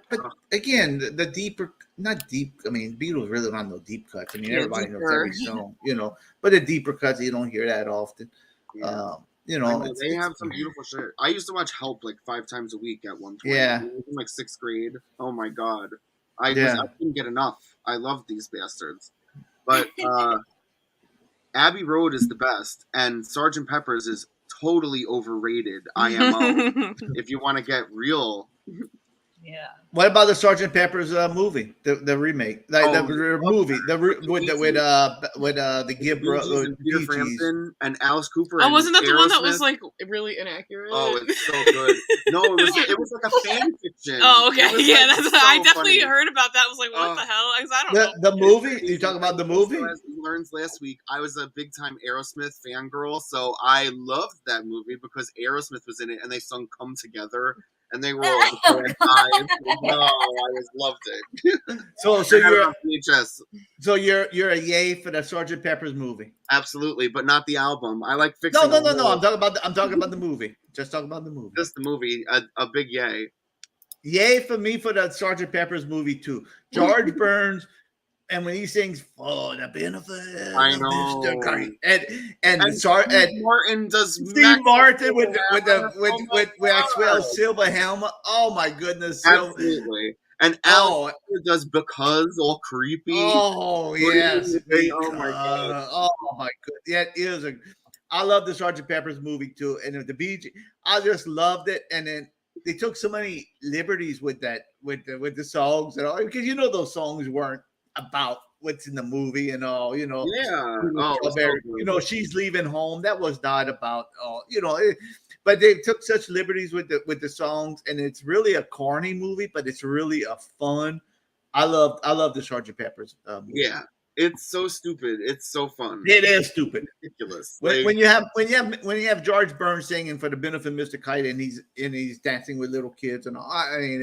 again, the deeper, not deep. I mean, Beatles really don't have no deep cuts. I mean, everybody knows every song, you know. But the deeper cuts, you don't hear that often. Yeah. You know, they have some beautiful shit. I used to watch Help like 5 times a week at one point. Yeah. In like 6th grade. Oh my god. I couldn't get enough. I love these bastards. But Abbey Road is the best, and Sgt. Pepper's is totally overrated. IMO. If you want to get real. Yeah. What about the Sgt. Pepper's movie, the remake, like the movie, with the Gibb brothers, Peter Frampton, and Alice Cooper? Oh, wasn't that the one that was Aerosmith? like really inaccurate? Oh, it's so good. No, it was like a fan fiction. Oh, okay, yeah, like that's. so I definitely funny. heard about that. I was like, what the hell? Because I don't know. The movie. You talking about the movie? As we learned last week, I was a big time Aerosmith fangirl, so I loved that movie because Aerosmith was in it, and they sung "Come Together." And they were all eyes. No, I just loved it. So you're a yay for the Sgt. Pepper's movie. Absolutely, but not the album. I like fixing. No. I'm talking about the movie. Just talking about the movie. Just the movie. A big yay. Yay for me for the Sgt. Pepper's movie too. George Burns. And when he sings "For the Benefit," I know, and Martin does Steve Martin with Maxwell Silver helmet. Oh my goodness! Absolutely. And Al does "Because" all creepy. Oh yes! Oh my god! Oh my god! Yeah, it is I love the Sgt. Pepper's movie too, and the Bee Gees. I just loved it, and then they took so many liberties with that, with the songs and all, because you know those songs weren't about what's in the movie and all, you know. Yeah. You know, she's leaving home. That was not about all, you know. But they took such liberties with the songs, and it's really a corny movie, but it's really a fun. I love the Sgt. Pepper's movie. Yeah, it's so stupid. It's so fun. It is stupid, ridiculous. When you have George Burns singing "For the Benefit of Mr. Kite" and he's dancing with little kids and all. I mean,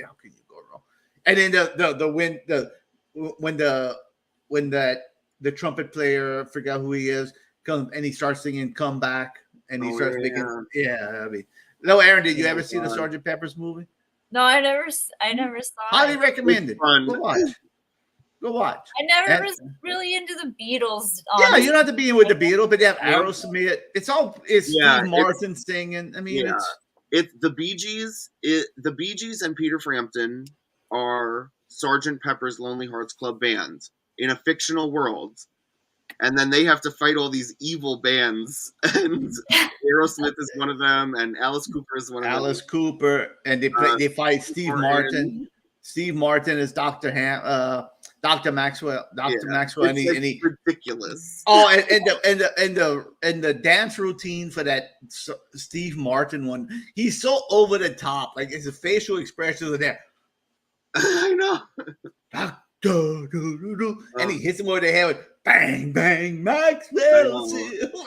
how can you go wrong? And then when the trumpet player, I forgot who he is, comes and he starts singing "Come Back," and he starts making, I mean, no, Aaron, did you ever see the Sgt. Pepper's movie? No, I never saw. Highly recommend it. Go watch. I never was really into the Beatles. Yeah, you don't have to be in with the Beatles, but you have Aerosmith. It's Steve Martin singing. I mean, it's the Bee Gees. The Bee Gees and Peter Frampton are Sgt. Pepper's Lonely Hearts Club Band in a fictional world, and then they have to fight all these evil bands, and Aerosmith is one of them, and Alice Cooper is one of them. Alice Cooper, and they fight Steve Martin. Steve Martin is Dr. Dr. Maxwell. Dr. Maxwell, and he ridiculous. Oh, and the dance routine for that Steve Martin one, he's so over the top. Like his facial expressions are there. I know. And he hits him over the head with bang, bang, Maxwell.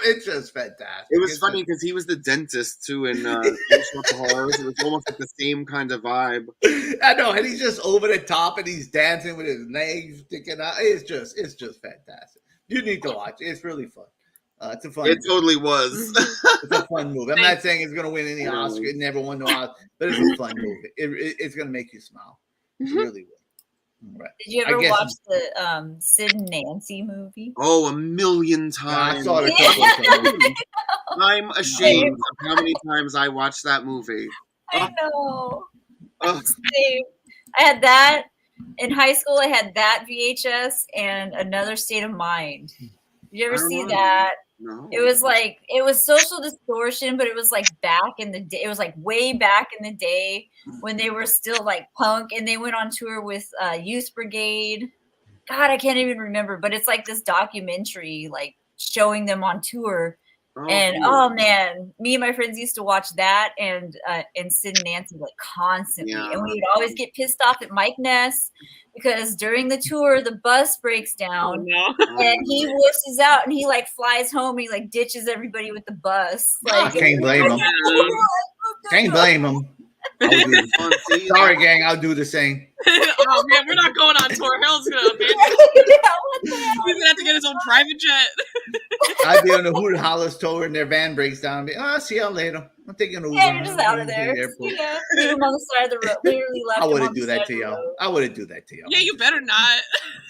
It's just fantastic. It was funny because he was the dentist too in Horrors. It was almost like the same kind of vibe. I know, and he's just over the top and he's dancing with his legs sticking out. It's just fantastic. You need to watch it. It's really fun. It's a fun movie. Totally was. It's a fun movie. I'm not saying it's going to win any Oscar. It never won no Oscar, but it's a fun movie. It's going to make you smile. It really will. Right. Did you ever watch the Sid and Nancy movie? Oh, 1,000,000 times. I saw it a couple of times. I'm ashamed of how many times I watched that movie. I know. Same. I had that in high school. I had that VHS and Another State of Mind. Did you ever see that? No. It was Social Distortion, but it was like back in the day. It was like way back in the day when they were still like punk, and they went on tour with Youth Brigade. God, I can't even remember, but it's like this documentary, like showing them on tour. Oh man, me and my friends used to watch that and Sid and Nancy like constantly, and we would always get pissed off at Mike Ness because during the tour the bus breaks down and he wusses out and he like flies home and he like ditches everybody with the bus. Like, can't blame him. Can't blame him. Sorry, gang. I'll do the same. Oh man, we're not going on tour. Harold's gonna abandon. He's gonna have to get his own private jet. I'd be on the Hoot Hollis tour and their van breaks down. I'll see y'all later. I'm taking an Uber. Yeah, you're just out of there. Yeah. Leave him on the side of the road. Literally left I wouldn't do that to y'all. I wouldn't do that to y'all. Yeah, you better not.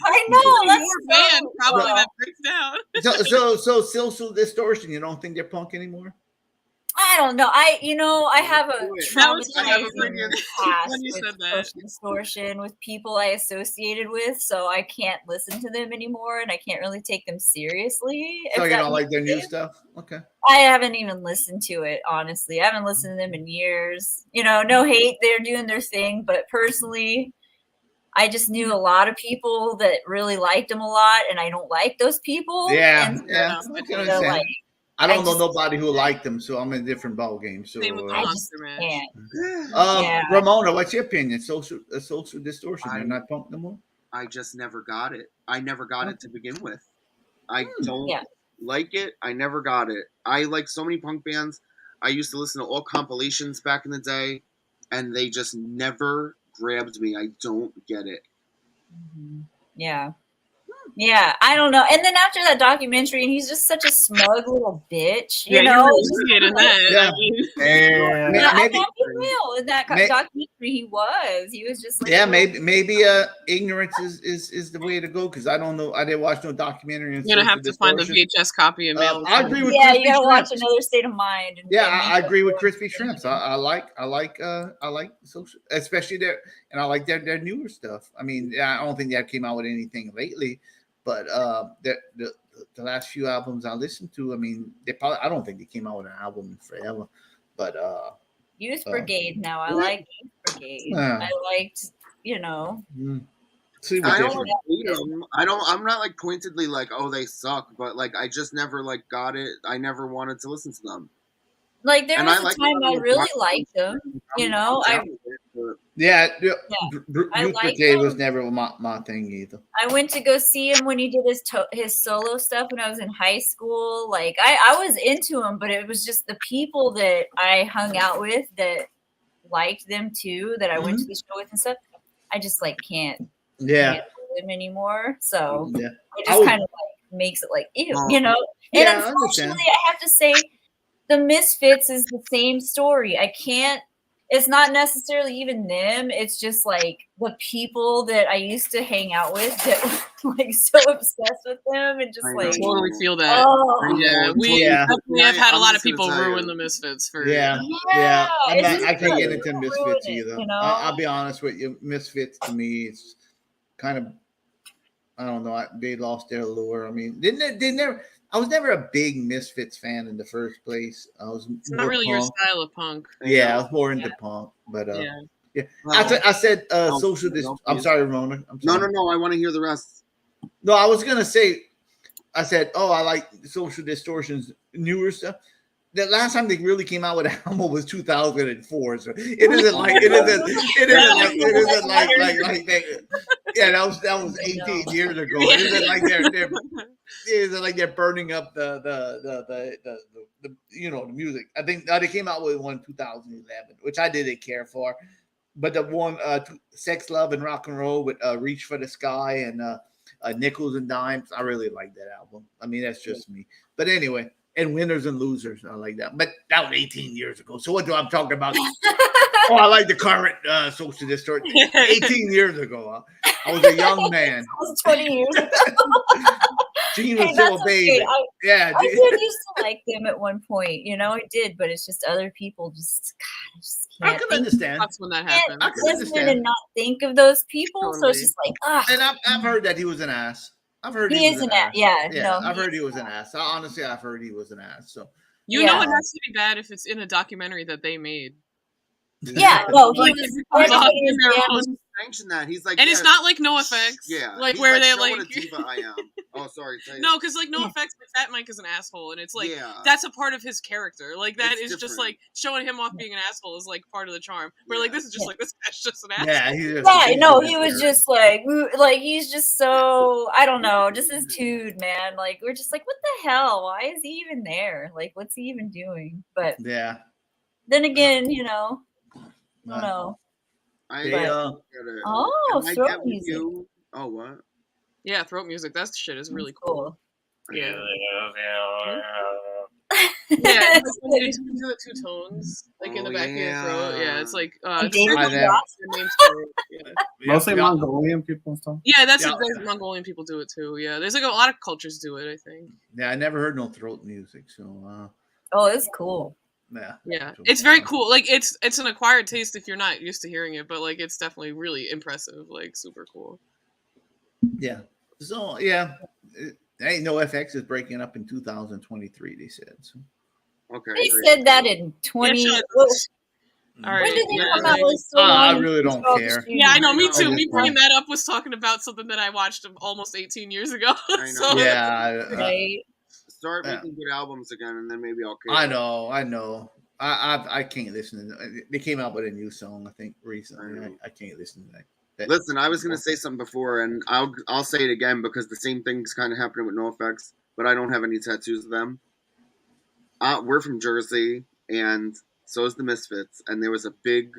I know. That's your van probably that breaks down. So Social Distortion. You don't think they're punk anymore? I don't know. I have a traumatizing past when you with said that. Social Distortion with people I associated with, so I can't listen to them anymore, and I can't really take them seriously. So you don't like their new stuff? Okay. I haven't even listened to it, honestly. I haven't listened to them in years. No hate. They're doing their thing, but personally, I just knew a lot of people that really liked them a lot, and I don't like those people. Yeah, and I don't know nobody who liked them, so I'm in a different ball game. So same with the Monster Man. Ramona, what's your opinion? Social Distortion, they're not punk no more? I just never got it. I never got it to begin with. I don't like it. I never got it. I like so many punk bands. I used to listen to all compilations back in the day, and they just never grabbed me. I don't get it. Yeah, I don't know. And then after that documentary, and he's just such a smug little bitch, you know? I can't be real. In that documentary, he was just like, maybe ignorance is the way to go, because I don't know. I didn't watch no documentary. You're gonna have to find the VHS copy and mail. I agree with you gotta watch Another State of Mind. I agree with Crispy Shrimps. I like social, especially and I like their newer stuff. I mean, I don't think they came out with anything lately. But the last few albums I listened to, I mean, I don't think they came out with an album in forever. But Youth Brigade now. I like Youth Brigade. I liked, See, I don't hate them. I'm not like pointedly like, oh, they suck, but like I just never like got it. I never wanted to listen to them. Like there was a time I really liked them. Youth Brigade was never my thing either. I went to go see him when he did his solo stuff when I was in high school. Like I was into him, but it was just the people that I hung out with that liked them too, that I went to the show with and stuff. I just like can't do them anymore. So it just kind of like makes it like ew, And unfortunately, I have to say, the Misfits is the same story. I can't. It's not necessarily even them. It's just like the people that I used to hang out with that were like so obsessed with them and just like totally feel that. We definitely have had a lot of people ruin the Misfits for. I can't get into Misfits either. I'll be honest with you. Misfits to me, it's kind of, I don't know. They lost their allure. I mean, they never. I was never a big Misfits fan in the first place. It's not really your style of punk. Yeah, I was more into punk, but Yeah, Well, I said no, social. no, I'm please. sorry, Ramona. I'm No, sorry. I want to hear the rest. No, I was gonna say. I said, oh, I like Social Distortion's newer stuff. The last time they really came out with an album was 2004. So it isn't like that. Yeah, that was 18 years ago. It isn't like they're burning up the the music. I think they came out with one 2011, which I didn't care for. But the one Sex, Love, and Rock and Roll with Reach for the Sky and Nickels and Dimes, I really like that album. I mean, that's just me. But anyway, and Winners and Losers, I like that. But that was 18 years ago. So what do I'm talking about? Oh, I like the current Social Distortion. 18 years ago. I was a young man. That was 20 years ago. Gene was Hey, still that's a baby. okay. I did used to like them at one point. I did, but it's just other people just, God, I just I can't can understand. That's when that can't happens. I can listen understand. and not think of those people. So it's Totally. just like, ah, And I've heard that he was an ass. I've heard he is an ass. Yeah, no, I've heard he was an ass. Honestly, I've heard he was an ass. So You know Yeah. it has to be bad if it's in a documentary that they made. yeah, no, he Like, was. everybody Everybody in was their damn- own- Mention that he's like, and yeah, it's not like No Effects. yeah, Like he's where they show like. what a diva I am. Oh, sorry. Say it. No, because like No Yeah. Effects, but Fat Mike is an asshole, and it's like Yeah. that's a part of his character. Like that It's is just different. like showing him off being an asshole is like part of the charm. Where like Yeah. this is just like this guy's just an asshole. yeah, Yeah, no, he was just like he's just so, I don't know, just his dude, man. Like we're just like, what the hell? Why is he even there? Like, what's he even doing? But yeah. then again, I don't know. I They, get it. Oh, And I throat get with music. you. Oh, what? Yeah, throat music. That shit is really That's cool. cool. Yeah. Yeah, it's like when you do the two tones, like in the Oh, back of your throat. Yeah, it's like And just David like know. Cross. the name spirit. Yeah. Mostly yeah. Mongolian people and stuff. Yeah, that's Yeah. there's Mongolian people do it too. Yeah, there's like a lot of cultures do it. I think. Yeah, I never heard no throat music. So Oh, it's cool. yeah. Yeah, it's very cool. Like it's an acquired taste if you're not used to hearing it, but like it's definitely really impressive. Like super cool. Yeah. So yeah, ain't no FX is breaking up in 2023. They said. So. Okay. They great. said that in 20. Yeah, What- All when right. did they Yeah, come out like- with so I long? really don't Oh, care. Yeah, I know. Me too. I Me just bringing that up was talking about something that I watched almost 18 years ago. I know. So, Yeah. Right. Start Yeah. making good albums again, and then maybe I'll care. I know. I can't listen to them. They came out with a new song, I think, recently. I can't listen to that. Listen, I was gonna say something before, and I'll say it again because the same thing's kind of happening with No Effects, but I don't have any tattoos of them. We're from Jersey, and so is the Misfits, and there was a big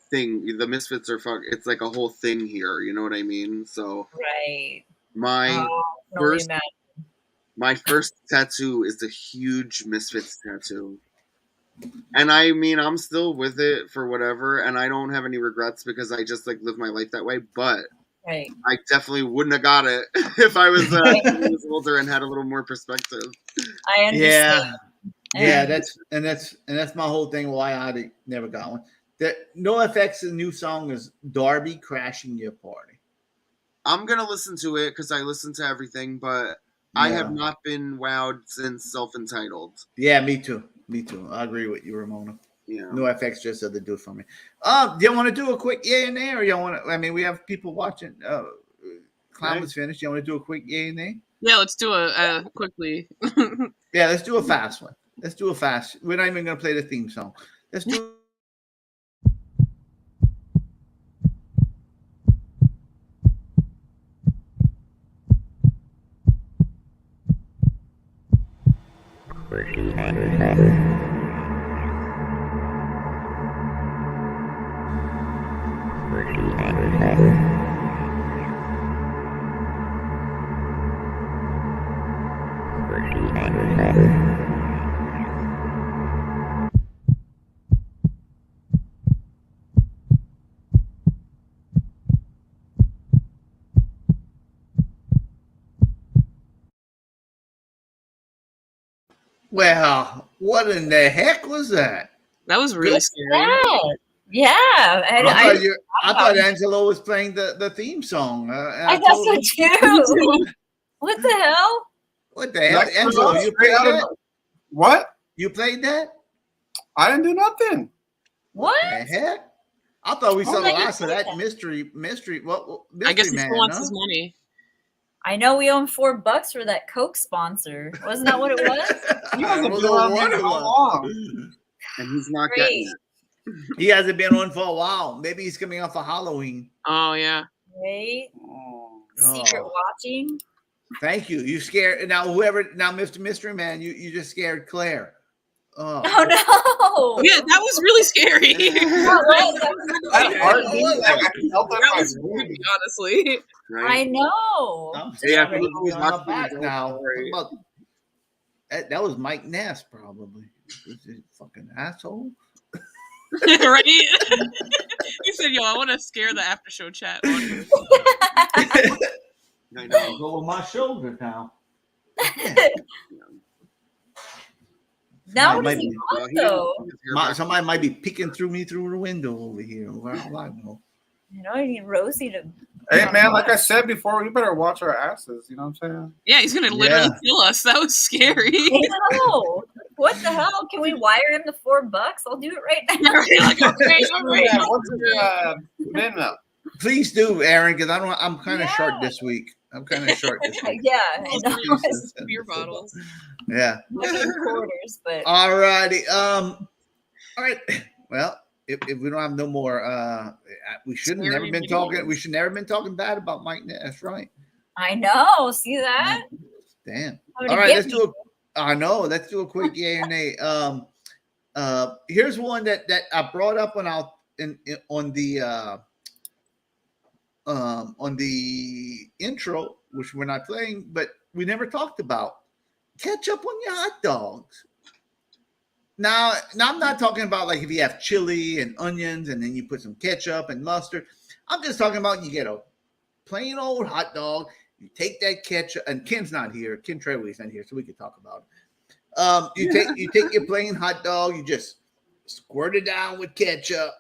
thing. The Misfits are it's like a whole thing here. You know what I mean? So Right. my I can only first imagine. my first tattoo is the huge Misfits tattoo. And I mean, I'm still with it for whatever, and I don't have any regrets because I just like live my life that way. But Right. I definitely wouldn't have got it if I was years older and had a little more perspective. I understand. Yeah, that's my whole thing. Why I never got one. That No FX, the new song is Darby Crashing Your Party. I'm gonna listen to it because I listen to everything, but I have not been wowed since Self-Entitled. Yeah, me too. I agree with you, Ramona. Yeah. No FX just said to do it for me. Do you want to do a quick yay and nay, or you want to? I mean, we have people watching. Clown was finished. You want to do a quick yay and nay? yeah, let's do it quickly. Yeah, let's do a fast one. We're not even gonna play the theme song. Let's do. Well, what in the heck was that? That was really What's scary. that? Yeah. I thought Angelo was playing the theme song. I thought so too. What the hell? What the hell, Angelo? You Straight played out of that? What? You played that? I didn't do nothing. What? The heck? I thought we saw the I last of didn't that mystery. What mystery I guess he man? still wants No? his money. I know we owe him $4 for that Coke sponsor. Wasn't that what it was? You I guys have don't been know around what here it how was. long? And he's not Great. getting it. He hasn't been on for a while. Maybe he's coming off of Halloween. Oh yeah. Right? Oh. Secret watching. Thank you. You scared now. Mr. Mystery Man, you just scared Claire. Oh, Oh no! Yeah, that was really scary. That heartbeat, like, I felt that That in was my womb. creepy, honestly. Right? I know. I'm Yeah, scared he was on her watching back the now. story. Talk about- That was Mike Ness, probably. This is fucking asshole. Right? He said, "Yo, I want to scare the after show chat." On I know. Over my shoulder now. Now Somebody what does he might want Well, he didn't though? put his hair back. Somebody might be peeking through me through the window over here. Where all I know. You know, I need Rosie to. Hey man, like I said before, we better watch our asses. You know what I'm saying? Yeah, he's gonna literally kill us. That was scary. No. What the hell? Can we wire him the $4? I'll do it right now. Like, okay, all right. Yeah, what's the minimum? Please do, Aaron, because I'm kind of Yeah. short this week. I'm kind of short this week. Yeah, I know. It's Beer bottles. Yeah. fucking quarters, but All righty. All right. Well, if we don't have no more, we should have never Scary been videos. talking. We should never been talking bad about Mike Ness. That's right. I know. See that? Damn. I'm All gonna right. get Let's me. do a. I know. Let's do a quick yay or nay. Here's one that I brought up when I on the intro, which we're not playing, but we never talked about ketchup on your hot dogs. Now I'm not talking about like if you have chili and onions and then you put some ketchup and mustard. I'm just talking about you get a plain old hot dog. You take that ketchup, and Ken's not here. Ken Treadway's not here, so we can talk about it. You take your plain hot dog. You just squirt it down with ketchup.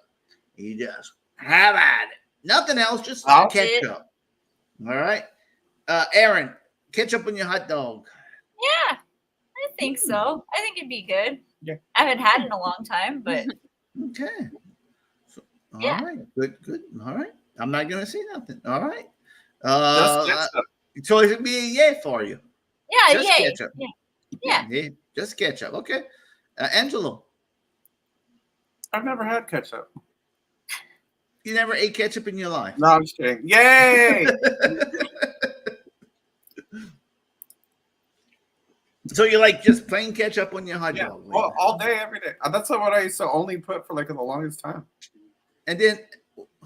You just have at it. Nothing else, just That's ketchup. All right, Aaron, ketchup on your hot dog. Yeah, I think so. I think it'd be good. Yeah. I haven't had it in a long time, but Okay. So, all Yeah. right. Good. All right. I'm not gonna say nothing. All right. Just ketchup. So it would be a yay for you. yeah, Just yay. ketchup. Yeah. Yeah. Just ketchup. Okay. Angelo, I've never had ketchup. you never ate ketchup in your life. No, I'm just kidding. Yay! So you like just plain ketchup on your hot Yeah, dog. all day, every day. That's what I used to only put for like the longest time. And then,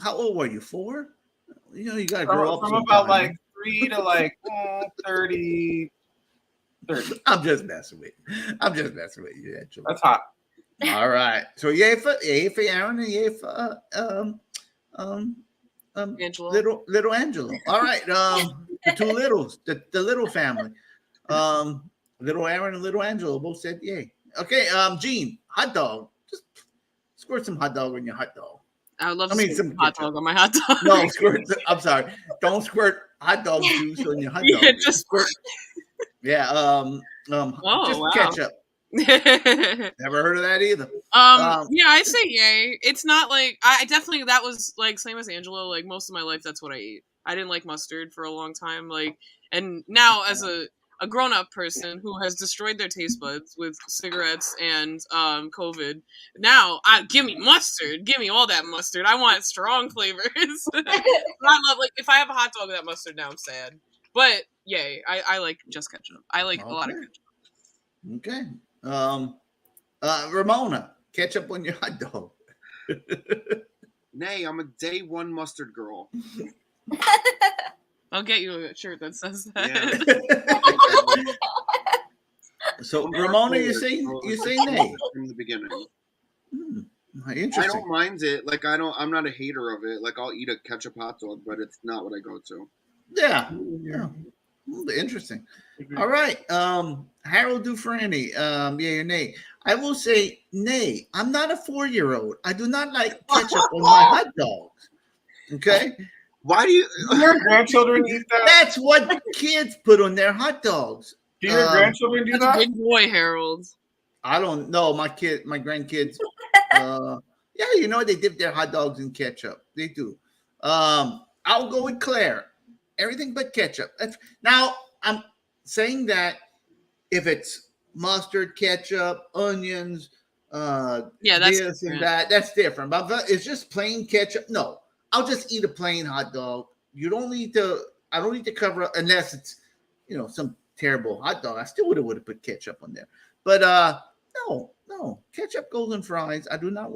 how old were you? 4? You know, you gotta grow up. From sometime, about man. like 3 to like 30. I'm just messing with you. Angelo. That's hot. All right. So yay for Aaron and yay for Angelo. little Angelo. All right. The two littles, the little family. Little Aaron and little Angelo both said yay. Okay. Gene, hot dog. Just squirt some hot dog on your hot dog. I would love to I mean, see some hot ketchup. dog on my hot dog. No, squirt. I'm sorry. Don't squirt hot dog juice on your hot dog. Yeah, just squirt. Yeah. Just wow. ketchup. yeah, Never heard of that either. I'd say yay. It's not like I definitely that was like same as Angelo. Like most of my life, that's what I ate. I didn't like mustard for a long time. Like, and now as a grown up person who has destroyed their taste buds with cigarettes and COVID, now give me mustard. Give me all that mustard. I want strong flavors. I love like if I have a hot dog with that mustard now, I'm sad. But yay, I like just ketchup. I like a lot of ketchup. Okay. Ramona, ketchup on your hot dog. Nay, I'm a day one mustard girl. I'll get you a shirt that says that. Yeah. So Ramona, you say nay. From the beginning. I Interesting. don't mind it. Like I'm not a hater of it. Like I'll eat a ketchup hot dog, but it's not what I go to. Yeah. Interesting. All right. Harold Dufrene, yay or nay? I will say nay. I'm not a 4-year-old. I do not like ketchup on my hot dogs. Okay. Why do you? Do your grandchildren eat that? That's what kids put on their hot dogs. Do your grandchildren do That's a that? big boy, Harold. I don't know. My grandkids, Yeah, you know they dip their hot dogs in ketchup. They do. I'll go with Claire. Everything but ketchup. Now I'm saying that if it's mustard, ketchup, onions, Yeah, that's this and different. that, that's different. But if it's just plain ketchup, no. I'll just eat a plain hot dog. You don't need to. I don't need to cover up unless it's, some terrible hot dog. I still would have put ketchup on there. But no, ketchup goes in fries. I do not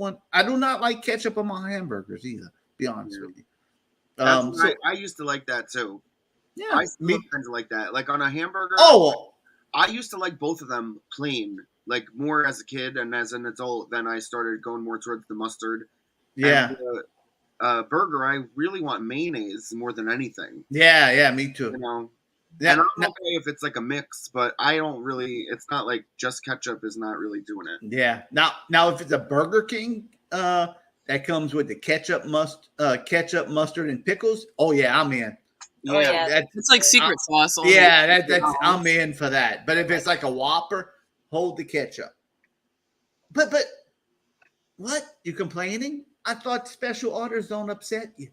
like ketchup on my hamburgers either. Be honest with you. I used to like that too. Yeah, I still kind of like that. Like on a hamburger. Oh, I used to like both of them plain, like more as a kid, and as an adult, then I started going more towards the mustard. yeah. And burger, I really want mayonnaise more than anything. Yeah, me too. Yeah, and I'm okay if it's like a mix, but I don't really. It's not like just ketchup is not really doing it. Yeah. Now, if it's a Burger King, that comes with the ketchup, mustard, and pickles. Oh yeah, I'm in. Oh, yeah. It's like secret sauce. Almost. Yeah, that's I'm in for that. But if it's like a Whopper, hold the ketchup. But what? You complaining? I thought special orders don't upset you.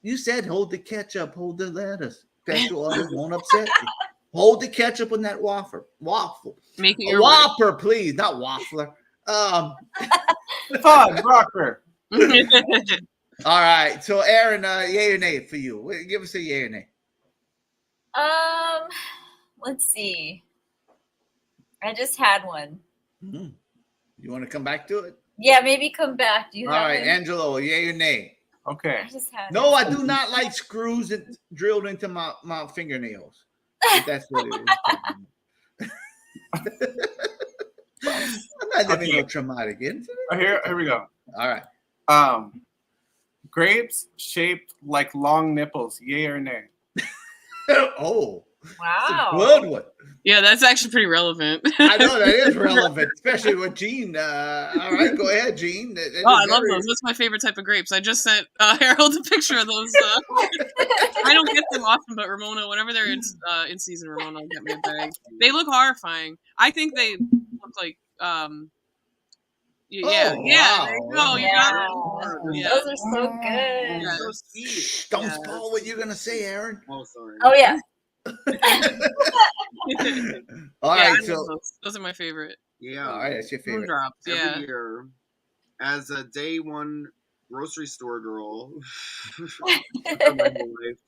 You said hold the ketchup, hold the lettuce. Special orders won't upset you. Hold the ketchup on that waffle. Make it your Whopper, please, not waffler. Fun rocker. All right. So Aaron, yay or nay for you? Give us a yay or nay. Let's see. I just had one. Mm-hmm. You want to come back to it? Yeah, maybe come back. Do you All have right, one? Angelo, yay or nay? Okay. I just had No, I do not like screws drilled into my fingernails. If that's what it is. I'm not living no traumatic incident. Here we go. All right. Grapes shaped like long nipples. Yay or nay? Oh, Wow. good one. Yeah, that's actually pretty relevant. I know that is relevant, especially with Gene. All right, go ahead, Gene. I love those. That's my favorite type of grapes. I just sent Harold a picture of those. I don't get them often, but Ramona, whenever they're in season, Ramona will get me a bag. They look horrifying. I think they look like wow. There you go. You got it. Yeah. Those are so good. Yeah. So sweet. Shh, don't spoil what you're gonna say, Aaron. Oh, sorry. Oh yeah. All Yeah, right, I so love those are my favorite. Yeah. all right, that's your favorite. Moondrops. Yeah. Every year, as a day one grocery store girl, my whole life,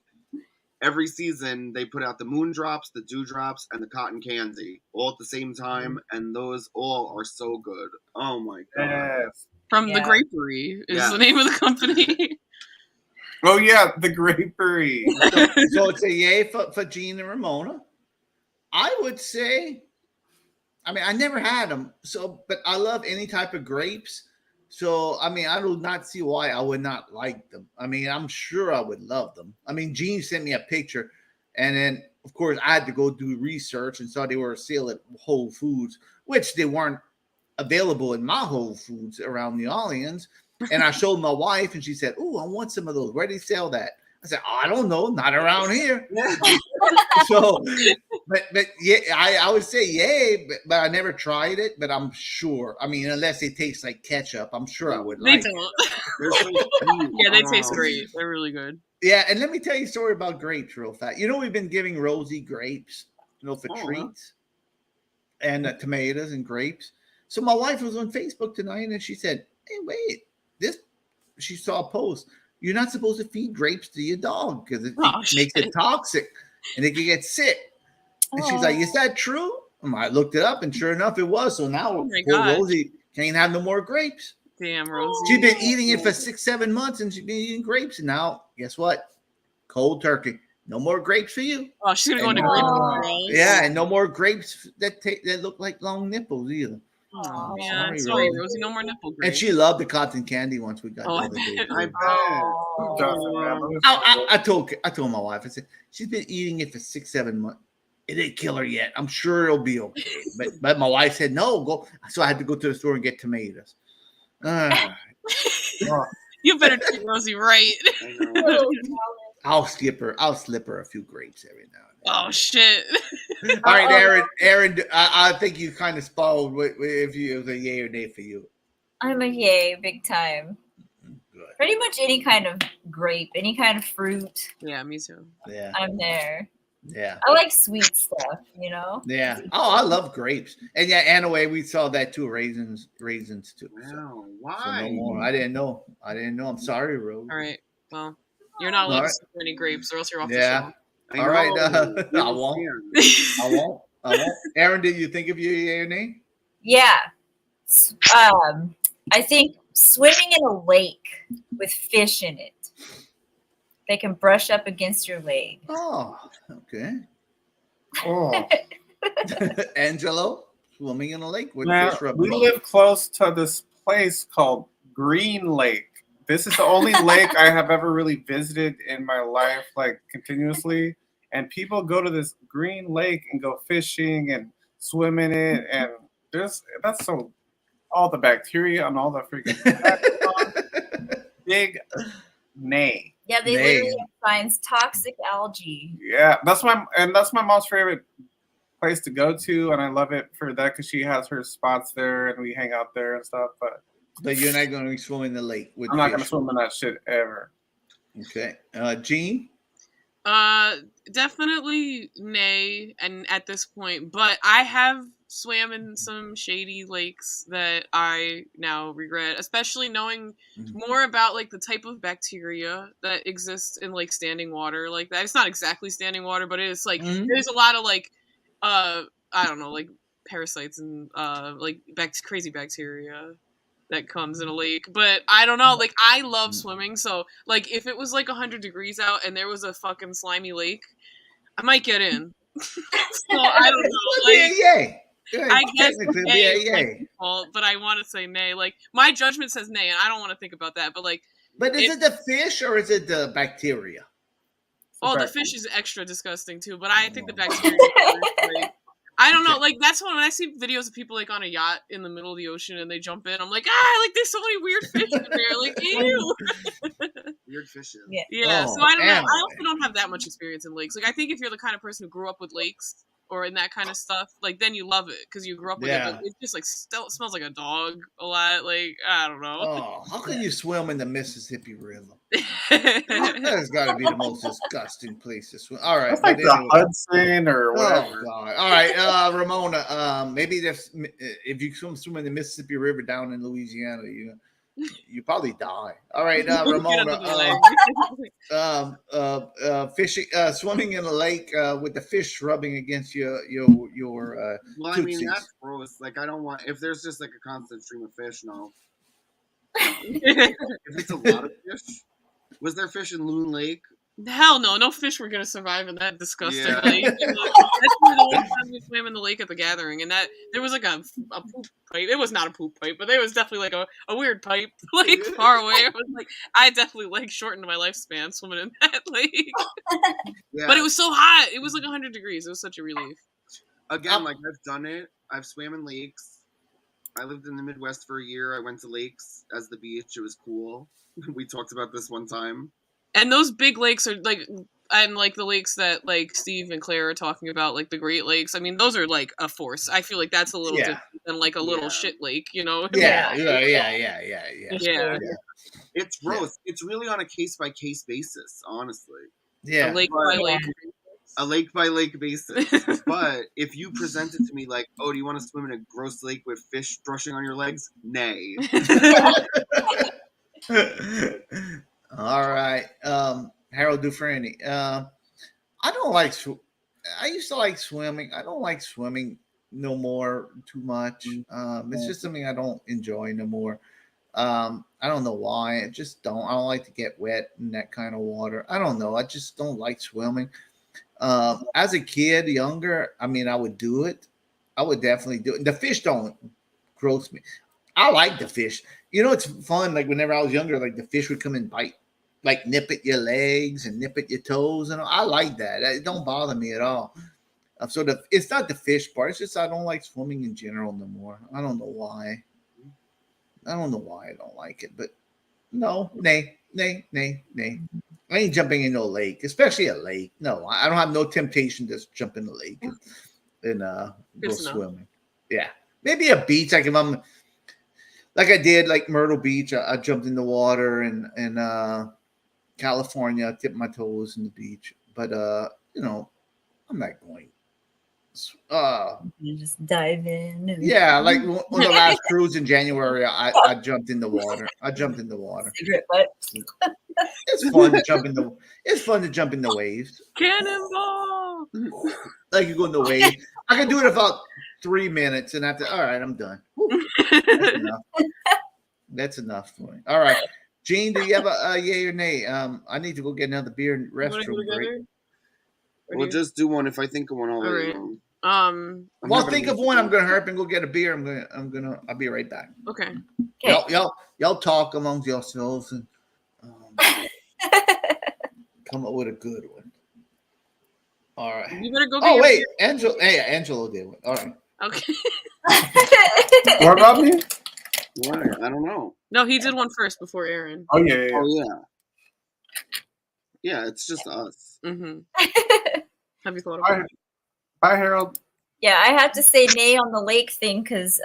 every season they put out the moondrops, the dewdrops, and the cotton candy all at the same time, and those all are so good. Oh my god! Yes. From the Yeah. Grapery is Yeah. the name of the company. Oh yeah, the grapery. So it's a yay for Gene and Ramona. I would say, I mean, I never had them, but I love any type of grapes. So, I mean, I do not see why I would not like them. I mean, I'm sure I would love them. I mean, Gene sent me a picture, and then, of course, I had to go do research and saw they were sale at Whole Foods, which they weren't available in my Whole Foods around New Orleans. And I showed my wife, and she said, "Oh, I want some of those. Where do they sell that?" I said, "I don't know, not around here." So, but yeah, I would say yay, but I never tried it. But I'm sure. I mean, unless it tastes like ketchup, I'm sure I would They like it. don't. They're so sweet. Yeah, they taste great. They're really good. Yeah, and let me tell you a story about grapes real fast. You know, we've been giving Rosie grapes, for Oh, treats, and tomatoes and grapes. So my wife was on Facebook tonight, and she said, "Hey, wait, she saw a post. You're not supposed to feed grapes to your dog because it makes it toxic and it can get sick." And she's like, "Is that true?" And I looked it up, and sure enough, it was. So now poor Rosie can't have no more grapes. Damn, Rosie. She's been eating it for 6-7 months, and she's been eating grapes. And now, guess what? Cold turkey. No more grapes for you. Oh, she's gonna go into grape girls. Yeah, and no more grapes that look like long nipples either. Oh, Sorry, man. Sorry, Rosie. Rosie. No more nipple grapes. And she loved the cotton candy once we got Oh, the other day. I bet. Who doesn't, man? I told my wife, I said, she's been eating it for 6-7 months. It didn't kill her yet. I'm sure it'll be okay. But my wife said, no, go. So I had to go to the store and get tomatoes. You better treat Rosie right. I know. I'll slip her a few grapes every now and then. Oh shit. All right, Aaron, I think you kind of spoiled if it was a yay or nay for you. I'm a yay, big time. Good. Pretty much any kind of grape, any kind of fruit, Yeah, me too. Yeah. I'm there. Yeah. I like sweet stuff, you know? Yeah. Oh, I love grapes. And yeah, anyway, we saw that too. Raisins too. Wow, So why? no more. I didn't know. I'm sorry, Rose. All right. Well, you're not allowed All to right. sip any grapes, or else you're off Yeah. I All right. know. We I won't. understand. I won't. I won't. Aaron, did you think of your yay or nay? Yeah. I think swimming in a lake with fish in it. They can brush up against your leg. Oh, okay. Oh, Angelo, swimming in a lake with now fish rubbing. we live close to this place called Green Lake. This is the only lake I have ever really visited in my life, like continuously. And people go to this Green Lake and go fishing and swim in it, and that's so all the bacteria and all the freaking big nay. Yeah, they Nay. literally finds toxic algae. Yeah, that's my mom's favorite place to go to, and I love it for that because she has her spots there and we hang out there and stuff. But But you're not going to swim in the lake with I'm not gonna fish. swim in that shit ever. Okay. Gene? Definitely nay, and at this point, but I have swam in some shady lakes that I now regret, especially knowing more about like the type of bacteria that exists in like standing water like that. It's not exactly standing water, but it's like there's a lot of like I don't know, like parasites and like crazy bacteria that comes in a lake. But I don't know, like I love swimming, so like if it was like 100 degrees out and there was a fucking slimy lake, I might get in. So I don't know, like yay. I guess Technically, nay is my yay. default, but I want to say nay. Like my judgment says nay, and I don't want to think about that. But like, But is it the fish or is it the bacteria? oh, the fish is extra disgusting too. But I think the bacteria. Is like, I don't know. Like that's when I see videos of people like on a yacht in the middle of the ocean and they jump in. I'm like, like there's so many weird fish in there. Like ew. Weird fishes. Yeah. Oh, So I don't know. I anyway. also don't have that much experience in lakes. Like I think if you're the kind of person who grew up with lakes or in that kind of stuff, like then you love it because you grew up with it. Yeah. But it just like smells like a dog a lot. Like I don't know. Oh, how can you swim in the Mississippi River? That's got to be the most disgusting place to swim. All right. It's like but the anyway. Hudson or Oh, whatever. God. All right, Ramona. Maybe if you swim in the Mississippi River down in Louisiana, you probably die. All right, Ramona. Fishing, swimming in a lake with the fish rubbing against your Well, I mean tootsies. that's gross. Like I don't want if there's just like a constant stream of fish. No. If it's a lot of fish, was there fish in Loon Lake? Hell no fish were gonna survive in that disgusting Yeah. lake. That's the only time we swam in the lake at the gathering, and that there was like a poop pipe. It was not a poop pipe, but there was definitely like a weird pipe like far away. It was like I definitely like shortened my lifespan swimming in that lake. Yeah. But it was so hot. It was like 100 degrees. It was such a relief. Again, like I've done it. I've swam in lakes. I lived in the Midwest for a year. I went to lakes as the beach. It was cool. We talked about this one time. And those big lakes are like, and like the lakes that like Steve and Claire are talking about, like the Great Lakes. I mean, those are like a force. I feel like that's a little different than like a little shit lake, you know? Yeah. It's gross. It's really on a case by case basis, honestly. Yeah. A lake by lake. A lake by lake basis. But if you present it to me like, oh, do you want to swim in a gross lake with fish brushing on your legs? Nay. All right, Harold Dufrene. I don't like. I used to like swimming. I don't like swimming no more too much. It's just something I don't enjoy no more. I don't know why. I just don't. I don't like to get wet in that kind of water. I don't know. I just don't like swimming. As a kid, younger, I mean, I would do it. I would definitely do it. The fish don't gross me. I like the fish. You know, it's fun. Like whenever I was younger, like the fish would come and bite, like nip at your legs and nip at your toes, and I like that. It don't bother me at all. So it's not the fish part. It's just I don't like swimming in general no more. I don't know why. I don't know why I don't like it, but no, nay. I ain't jumping in no lake, especially a lake. No, I don't have no temptation to jump in the lake and go swimming. Yeah, maybe a beach. Like if I'm like I did, like Myrtle Beach. I jumped in the water in California. I dipped my toes in the beach, but you know, I'm not going. You just dive in. And Yeah, like on the last cruise in January, I jumped in the water. I jumped in the water. cigarette butt. It's fun to jump in the. It's fun to jump in the waves. Cannonball. Like you go in the waves. I can do it about 3 minutes, and after, all right, I'm done. Whew, that's enough. That's enough for me. All right, Gene, do you have a yay or nay? I need to go get another beer in the You wanna go restroom break. together? Or do We'll you- just do one if I think of one. I'll All let you right. know. Um. Well, think of one. I'm gonna hurry up and go get a beer. I'll be right back. Okay. Okay. Y'all talk amongst yourselves and come up with a good one. All right. You better go get Oh your wait, Angelo. Hey, Angelo did one. All right. Okay. What about me? Why? I don't know. No, he did one first before Aaron. Oh yeah, yeah, yeah. Oh yeah. Yeah, it's just us. Mm-hmm. Have you thought Hi, about it? hi, Harold. Yeah, I have to say nay on the lake thing because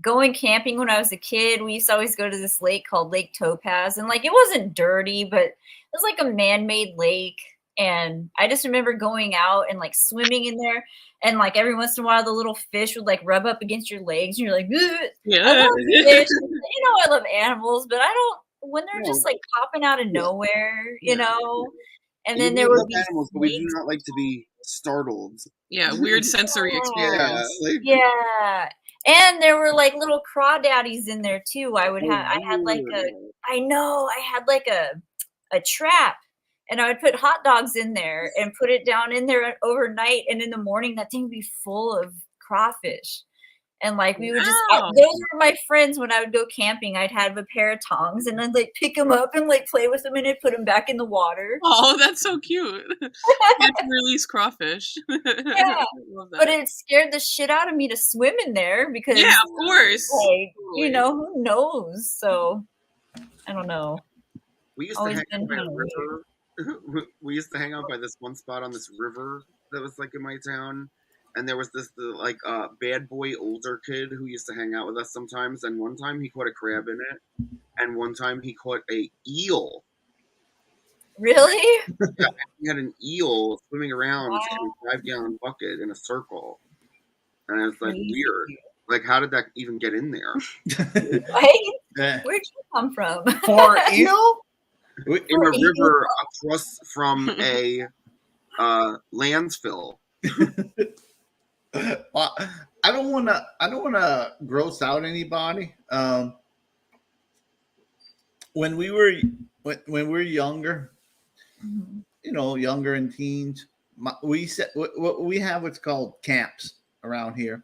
going camping when I was a kid, we used to always go to this lake called Lake Topaz, and like it wasn't dirty, but it was like a man-made lake. And I just remember going out and like swimming in there, and like every once in a while the little fish would like rub up against your legs, and you're like, "Ugh." I Yeah. love fish. You know, I love animals, but I don't when they're No. just like popping out of nowhere, you know. And then We there love would be animals, but we do snakes. not like to be startled. Yeah. Weird sensory Yeah, experience. like Yeah. And there were like little crawdaddies in there too. I had like I had like a trap, and I would put hot dogs in there and put it down in there overnight, and in the morning that thing would be full of crawfish. And like we would just Wow. those were my friends when I would go camping. I'd have a pair of tongs and I'd like pick them up and like play with them and I'd put them back in the water. Oh, that's so cute. Can't release crawfish. Yeah. Love that. But it scared the shit out of me to swim in there because Yeah, of course. like, Totally. you know, who knows? So I don't know. we used to Always hang been out by a kinda river. We used to hang out by this one spot on this river that was like in my town. And there was this bad boy older kid who used to hang out with us sometimes. And one time he caught a crab in it, and one time he caught a eel. Really? He had an eel swimming around Wow. in a 5-gallon bucket in a circle, and it was like Crazy. weird. Like, how did that even get in there? Right? Yeah. Where'd you come from? For eel? In a river across from a landfill. Well, I don't want to gross out anybody. When we were younger, you know, younger and teens, we have what's called camps around here.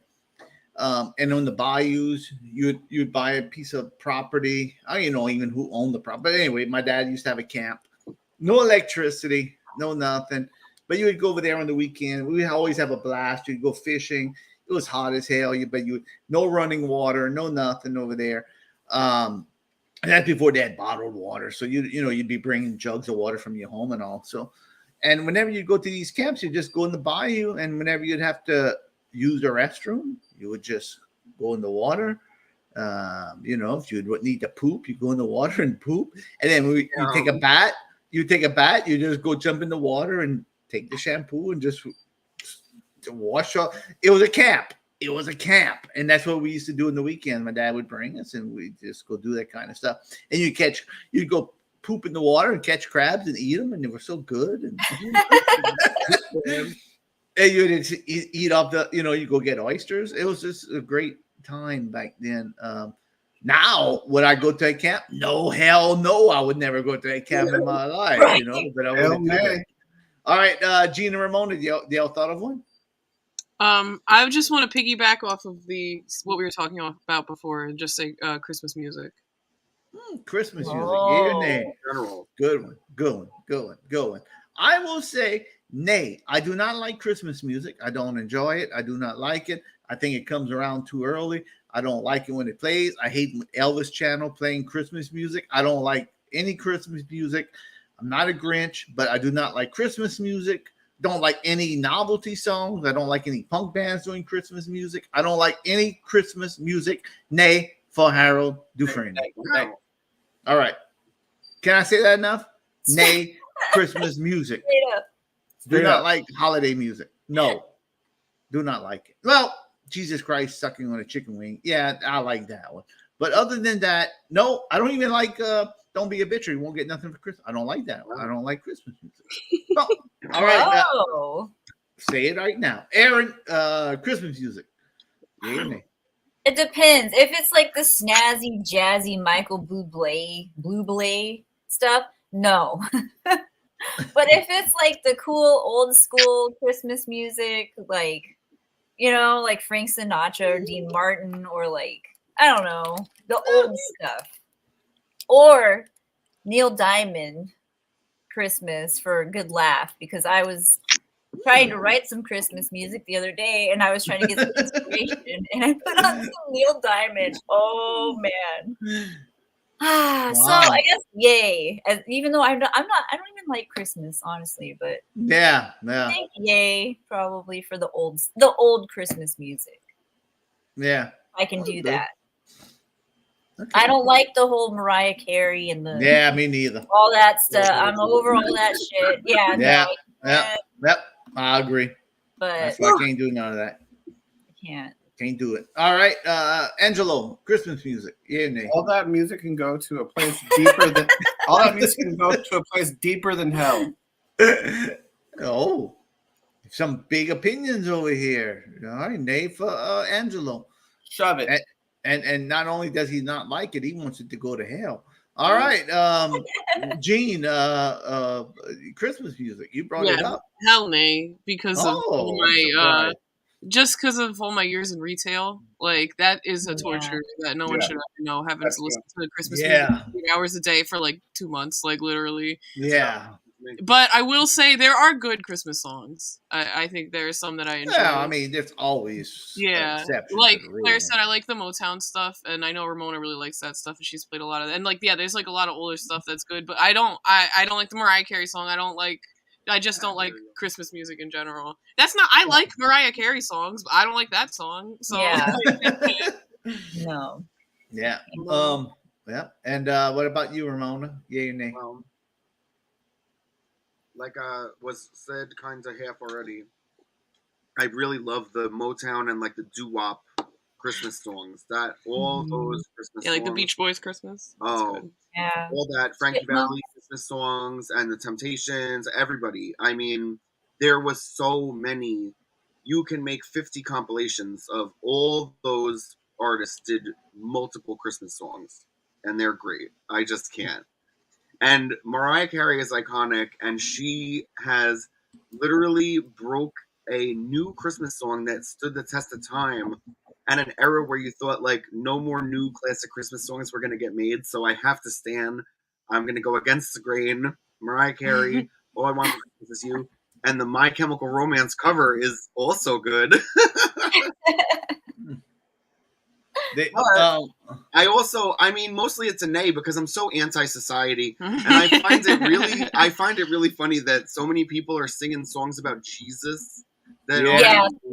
And on the bayous, you'd buy a piece of property. I don't know even who owned the property. But anyway, my dad used to have a camp. No electricity, no nothing. But you would go over there on the weekend. We would always have a blast. You'd go fishing. It was hot as hell. No running water, no nothing over there. And that's before they had bottled water. So you'd be bringing jugs of water from your home and all. So, and whenever you go to these camps, you just go in the bayou. And whenever you'd have to use the restroom, you would just go in the water. If you need to poop, you go in the water and poop. And then you take a bat. You just go jump in the water and take the shampoo and just to wash off. It was a camp. And that's what we used to do in the weekend. My dad would bring us and we'd just go do that kind of stuff. And you'd go poop in the water and catch crabs and eat them. And they were so good. And, and you'd eat off you go get oysters. It was just a great time back then. Now, would I go to a camp? No, hell no. I would never go to a camp in my life, but I Hell would do no. that. All right, Gina Ramona, do y'all thought of one? I just want to piggyback off of what we were talking about before and just say Christmas music. Christmas music. Oh. Yeah, nay. General. Good one. I will say nay. I do not like Christmas music. I don't enjoy it. I do not like it. I think it comes around too early. I don't like it when it plays. I hate Elvis Channel playing Christmas music. I don't like any Christmas music. I'm not a Grinch, but I do not like Christmas music. don't like any novelty songs. I don't like any punk bands doing Christmas music. I don't like any Christmas music. Nay for Harold Dufrene. Wow. All right. Can I say that enough? Nay, Christmas music. Straight up. Do Straight not up. like holiday music. No, do not like it. Well, Jesus Christ sucking on a chicken wing. Yeah, I like that one. But other than that, no, I don't even like Don't Be a Bitch or You Won't Get Nothing for Christmas. I don't like that one. I don't like Christmas music. Well, all right. Oh. Say it right now. Aaron, Christmas music. Yeah, or nay? It depends. If it's like the snazzy, jazzy Michael Bublé stuff, no. But if it's like the cool old school Christmas music, like, you know, like Frank Sinatra or Dean Martin or like, I don't know, the old stuff. Or Neil Diamond Christmas for a good laugh, because I was trying to write some Christmas music the other day and I was trying to get some inspiration and I put on some Neil Diamond. Oh man. So I guess yay. Even though I don't even like Christmas, honestly, but Yeah. I think yay probably for the old Christmas music. Yeah. I can do Okay. that. Okay. I don't like the whole Mariah Carey and the Yeah, me neither. all that stuff. I'm over all that shit. Yeah, Yeah. no, Yep. I agree. but That's why I can't do none of that. I can't. Can't do it. All right. Angelo, Christmas music. Yeah, nay. All that music can go to a place deeper than all that music can go to a place deeper than hell. Oh, some big opinions over here. All right, nay for Angelo. Shove it. And not only does he not like it, he wants it to go to hell. All right, Gene, Christmas music. You brought it up. Hell nay, because of all I'm my surprised. just because of all my years in retail. Like that is a torture that no one should ever know. Having That's to listen to Christmas Yeah. music 8 hours a day for like 2 months, like literally. Yeah. But I will say there are good Christmas songs. I think there are some that I enjoy. Yeah, I mean, there's always exceptions like to the rule. Claire said, I like the Motown stuff, and I know Ramona really likes that stuff, and she's played a lot of it. And like, yeah, there's like a lot of older stuff that's good, but I don't like the Mariah Carey song. I just don't like Christmas music in general. That's not. I like Mariah Carey songs, but I don't like that song. So Yeah. No. Yeah. Yeah. And what about you, Ramona? Yay or nay? Like was said kind of half already. I really love the Motown and like the doo-wop Christmas songs. That all those Christmas yeah, like the songs. Beach Boys Christmas. That's good. Yeah. All that Frankie Yeah, no. Valli Christmas songs and the Temptations, everybody. I mean, there was so many. You can make 50 compilations of all those artists did multiple Christmas songs, and they're great. I just can't. And Mariah Carey is iconic, and she has literally broke a new Christmas song that stood the test of time at an era where you thought like no more new classic Christmas songs were going to get made. So I have to stand. I'm going to go against the grain. Mariah Carey, All I Want for Christmas Is You. And the My Chemical Romance cover is also good. I mean, mostly it's a nay because I'm so anti-society, and I find it really funny that so many people are singing songs about Jesus. That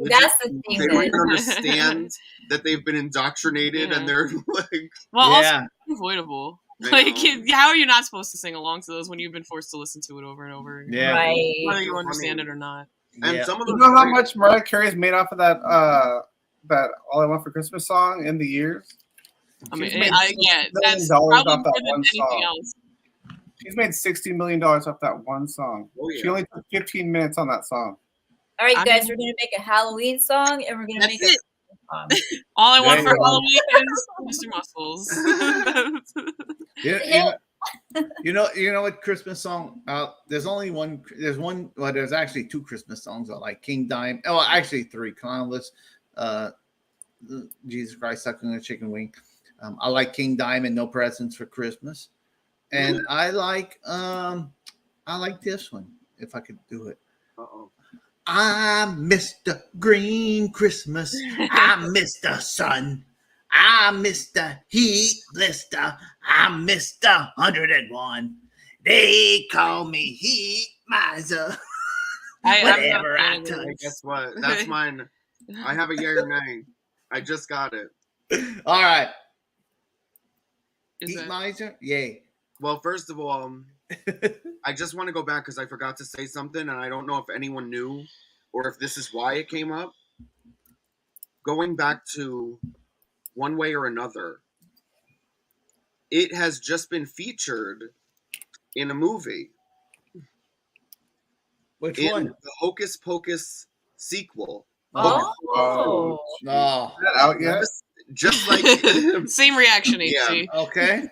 that's the thing. They don't even understand that they've been indoctrinated, and they're like, also unavoidable. Like, how are you not supposed to sing along to those when you've been forced to listen to it over and over again? Yeah, right. Whether you understand it or not. And some of you know how much Mariah Carey's made off of that that All I Want for Christmas song in the years? I mean, that's that's probably off that more than one anything song. else. She's made $60 million off that one song. Oh, yeah. She only took 15 minutes on that song. All right, guys, we're gonna make a Halloween song, and we're gonna make a song. All I want There for you go. Halloween is Mr. Muscles. You know what Christmas song? There's only one. There's one. Well, there's actually two Christmas songs I like. King Diamond. Oh, actually three. Clownless. Jesus Christ sucking a chicken wing. I like King Diamond. No Presents for Christmas. And I like this one. If I could do it. I'm Mr. Green Christmas. I'm Mr. Sun. I'm Mr. Heat Blister. I'm Mr. 101. They call me Heat Miser. Whatever I I'm touch. Hey, guess what? That's mine. I have a yay or nay. I just got it. All right. Is Heat that- miser? Yay. Well, first of all, I just want to go back because I forgot to say something, and I don't know if anyone knew or if this is why it came up. Going back to One Way or Another, it has just been featured in a movie. Which In one? the Hocus Pocus sequel. Oh. No. Is that out yet? Just like Same reaction, Yeah. HC. Okay.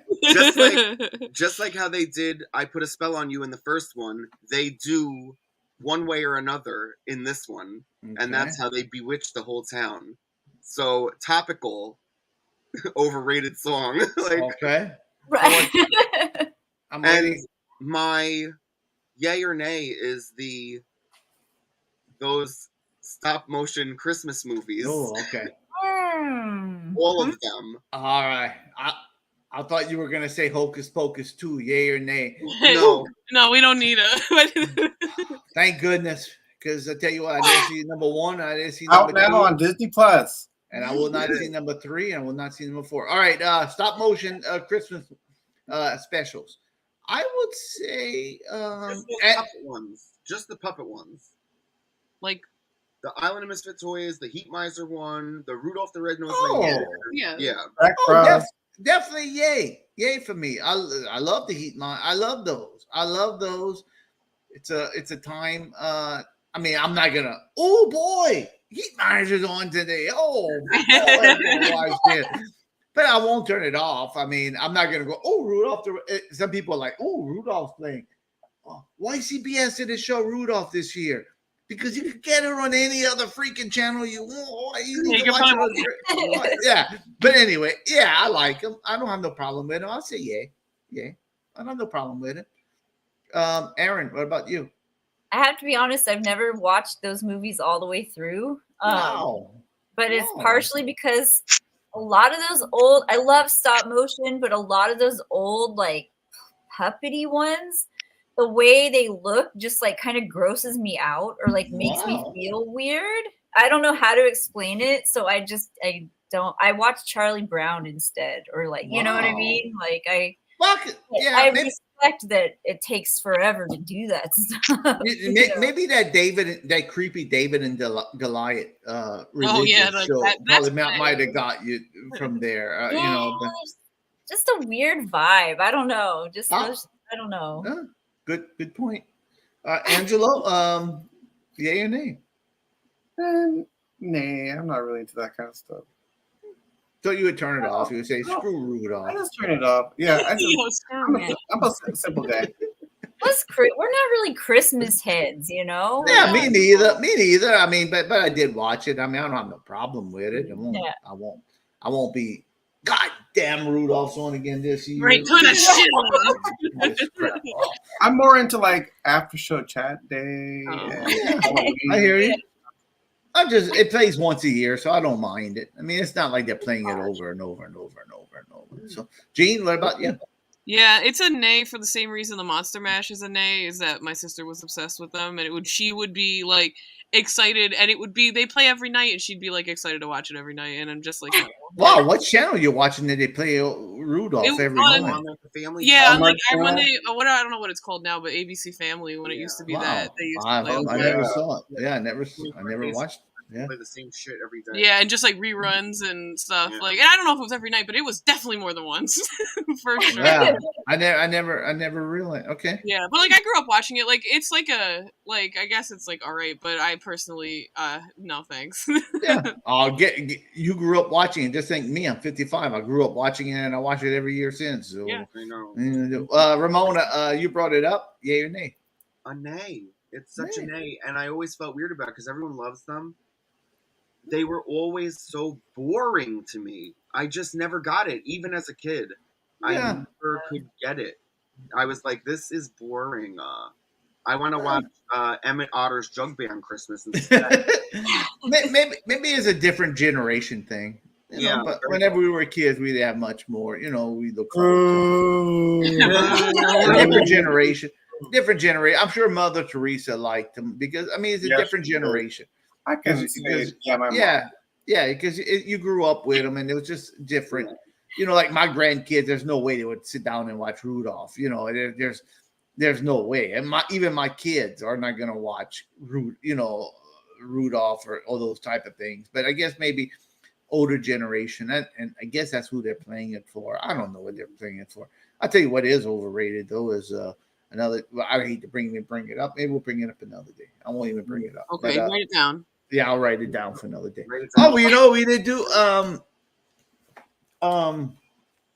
just like how they did I Put a Spell on You in the first one, they do One Way or Another in this one, and that's how they bewitch the whole town. So topical, overrated song. Okay. Right. I'm And waiting. my yay or nay is those stop motion Christmas movies. Oh, okay. All of them. All right. I thought you were gonna say Hocus Pocus 2, yay or nay. No. No, we don't need a. Thank goodness, because I tell you what, I didn't see number 1, I didn't see Out number now 2, on Disney Plus. and I will not see number 3, and I will not see number 4. All right, stop motion Christmas specials. I would say Just the puppet ones. Just the puppet ones. Like, The Island of Misfit Toys, the Heat Miser one, the Rudolph the Red-Nosed Oh. Reindeer. yeah. Yeah. Back Oh, Frost. definitely yay for me. I love the Heat Mine. I love those. It's a time. I mean, I'm not gonna. Oh boy, Heat Miser's on today. Oh, boy, I'm gonna watch this. But I won't turn it off. I mean, I'm not gonna go. Oh, Rudolph. Some people are like, oh, Rudolph's playing. Oh, why CBS didn't show Rudolph this year? Because you can get her on any other freaking channel you want. You need to watch it on, yeah. But anyway, yeah, I like him. I don't have no problem with him. I'll say yay. I don't have no problem with it. Aaron, what about you? I have to be honest, I've never watched those movies all the way through. Wow. But it's Wow. partially because a lot of those old, I love stop motion, but a lot of those old, like, puppety ones, the way they look just like kind of grosses me out or like makes me feel weird. I don't know how to explain it. So I watch Charlie Brown instead, or like, you know what I mean? Like I respect that it takes forever to do that stuff. Maybe that creepy David and Goliath religious show probably might have got you from there. You know, but just a weird vibe. I don't know. I don't know. Good point. Angelo, yay or nay? Nay, I'm not really into that kind of stuff. So you would turn it off. You would say, screw Rudolph. I just turn it off. Yeah, I'm a simple guy. We're not really Christmas heads, you know? Yeah, me neither. I mean, but I did watch it. I mean, I don't have no problem with it. I won't be, goddamn, Rudolph's on again this year. Right, kind of shit. I'm more into like after show chat day. I hear you. It plays once a year, so I don't mind it. I mean, it's not like they're playing it over and over and over and over and over. So, Gene, what about you? Yeah, it's a nay for the same reason the Monster Mash is a nay, is that my sister was obsessed with them, and she would be like excited, and they play every night, and she'd be like excited to watch it every night, and I'm just like, no. Wow, what channel you watching that they play Rudolph every night? Yeah, like I don't know what it's called now, but ABC Family, when it used to be that they used to play. I never saw it. Yeah, I never watched. Yeah, play the same shit every day. Yeah, and just like reruns and stuff. Yeah. Like, and I don't know if it was every night, but it was definitely more than once for sure. Yeah, I never realized. Okay. Yeah, but like I grew up watching it. Like it's like I guess it's like all right, but I personally, no thanks. Yeah, you grew up watching it. Just think me. I'm 55. I grew up watching it, and I watch it every year since. So. Yeah, I know. Ramona, you brought it up. Yay or nay? A nay. It's such a nay, and I always felt weird about it because everyone loves them. They were always so boring to me. I just never got it, even as a kid. I never could get it. I was like, this is boring. I want to watch Emmett Otter's Jug Band Christmas instead. maybe it's a different generation thing. You know, but whenever we were kids, we didn't have much more. You know, we look forward to different generation. different generation. I'm sure Mother Teresa liked them because I mean it's a Yes, different she did. generation. I can Because- say, because- yeah, my mom. Yeah, because you grew up with them and it was just different. You know, like my grandkids, there's no way they would sit down and watch Rudolph. You know, there's no way, and even my kids are not gonna watch Rudolph or all those type of things. But I guess maybe older generation, and I guess that's who they're playing it for. I don't know what they're playing it for. I'll tell you what is overrated though is another. Well, I hate to bring it up. Maybe we'll bring it up another day. I won't even bring it up. Okay, But, write it down. yeah, I'll write it down for another day. Write it Oh, down. well, you know, we did do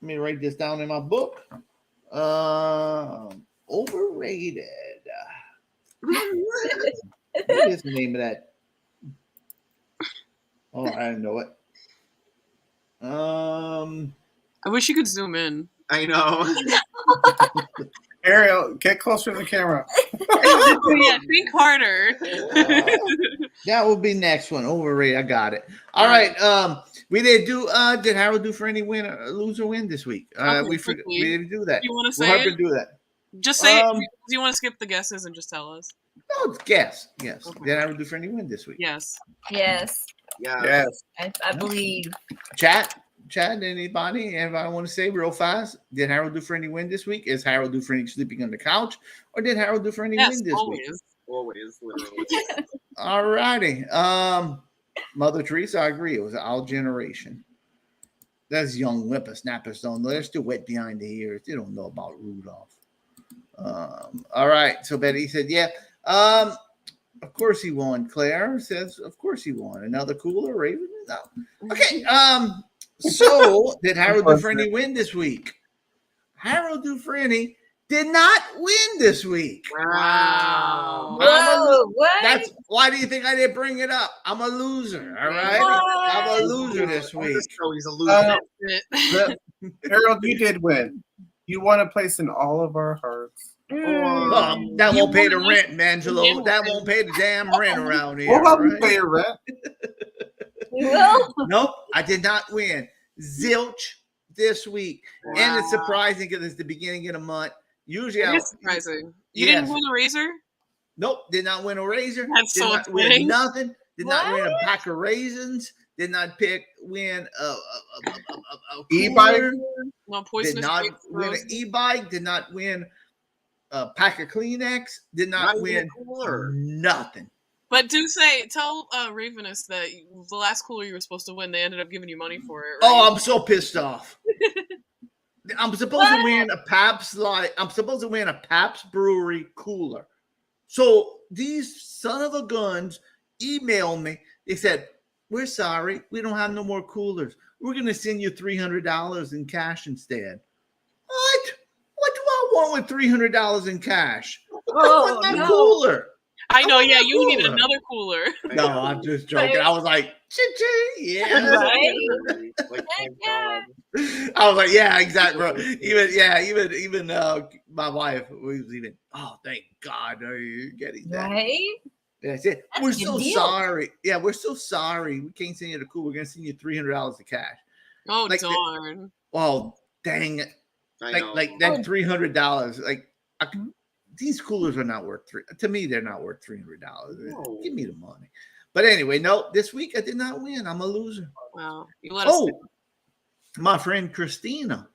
let me write this down in my book. Overrated. What is the name of that? Oh, I don't know it. I wish you could zoom in. I know. Ariel, get closer to the camera. Yeah, think harder. That will be next one. Overrated. I got it. All right. We did Harold Dufrene win or lose or win this week? Okay, We quickly. didn't do that. You want to We'll say have it? to do that. Just say it. Um, Do you want to skip the guesses and just tell us? No, it's guess. Yes. Okay. Did Harold Dufrene win this week? Yes. Yes, Yeah. Yes. I believe. Chat, anybody want to say real fast? Did Harold Dufrene win this week? Is Harold Dufrene sleeping on the couch, or did Harold Dufrene Yes, win this week? always. Always, literally. All righty. Mother Teresa, I agree. It was our generation. That's young whippersnappers don't know. They're still wet behind the ears. They don't know about Rudolph. All right. So Betty said, yeah. Of course he won. Claire says, of course he won. Another cooler, Raven? No. Okay. So did Harold Dufrene win this week? Harold Dufrene did not win this week. Wow. Whoa, what? That's why do you think I didn't bring it up? I'm a loser. All right. What? I'm a loser this On week. this show, he's a loser. Harold, you did win. You won a place in all of our hearts. That You won't pay the won. rent, Mangelo. That won't pay the damn rent around here. We'll help you right? pay your rent. You will? Nope, I did not win. Zilch this week. And it's Wow. surprising because it's the beginning of the month. Usually It I is surprising. You Yes. didn't win a razor? Nope, did not win a razor. That's did so not win exciting. nothing. Did not win a What? pack of raisins. Did not win a E-bike? cooler. No Did poisonous not grapes win an rose. e-bike. Did not win a pack of Kleenex. Did not Not even win cooler. nothing. But tell Ravenous that the last cooler you were supposed to win, they ended up giving you money for it. Right? Oh, I'm so pissed off. I'm supposed to What? win a Pabst I'm supposed to win a Pabst Brewery cooler. So these son of a guns emailed me. They said, "We're sorry, we don't have no more coolers. We're going to send you $300 in cash instead." What? What do I want with $300 in cash? I Oh, want that no. cooler. I know, want yeah, that you need cooler. another cooler. No, I'm just joking. I was like, ching, yeah. Right? Like, Heck thank yeah. God. I was like, yeah, exactly, bro. Even my wife was even. Oh, thank God, are you getting that? Right? Yeah, I said, That's we're a good so deal. sorry. Yeah, we're so sorry. We can't send you the cool. We're gonna send you $300 in cash. Oh, Like the- darn. Oh, dang it! I Like know. like that $300. Like these coolers are not worth to me. They're not worth $300. No. Give me the money. But anyway, no. This week I did not win. I'm a loser. Wow. You let us Oh, my friend Christina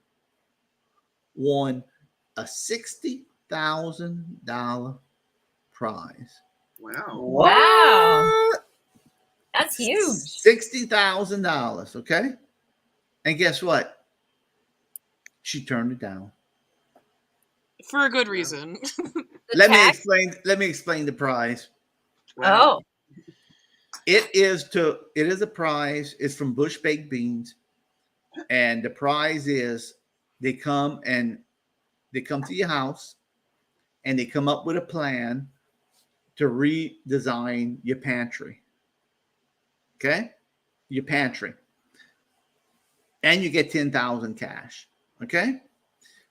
won a $60,000 prize. Wow. Wow. That's huge. $60,000. Okay. And guess what? She turned it down. for a good reason. The Let tax? me explain the prize. Oh, It is a prize. It's from Bush Baked Beans. And the prize is they come to your house and they come up with a plan to redesign your pantry. Okay? Your pantry. And you get $10,000 cash. Okay?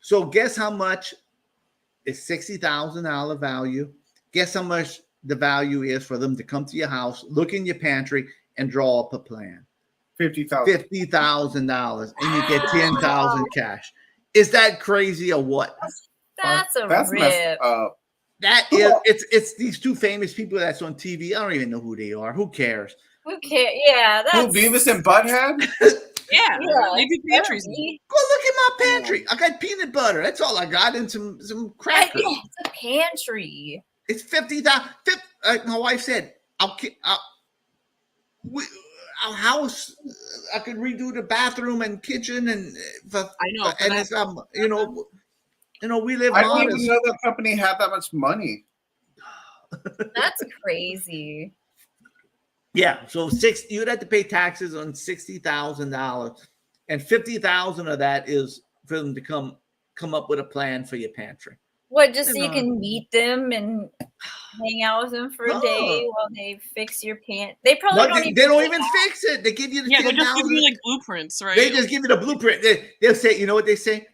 So guess how much is $60,000 value? Guess how much the value is for them to come to your house, look in your pantry, and draw up a plan. $50,000. $50,000, and you get $10,000 cash. Is that crazy or what? that's a That's messed rip. up. That is, it's these two famous people that's on TV. I don't even know who they are. Who cares? Who cares? Yeah, Who, that's Beavis and Butthead? Yeah, yeah. they do pantries. Go look at my pantry. I got peanut butter. That's all I got, and some crackers. Yeah, it's a pantry. It's 50,000. Like my wife said, our house. I could redo the bathroom and kitchen, and I know, but and it's we live I didn't even modest. know that company had that much money. That's crazy. Yeah, so you'd have to pay taxes on $60,000, and 50,000 of that is for them to come up with a plan for your pantry. What, just so you can meet them and hang out with them for a day while they fix your pant? They probably don't even fix it. They give you the they just give you like blueprints, right? They just give you the blueprint. They'll say, you know what they say?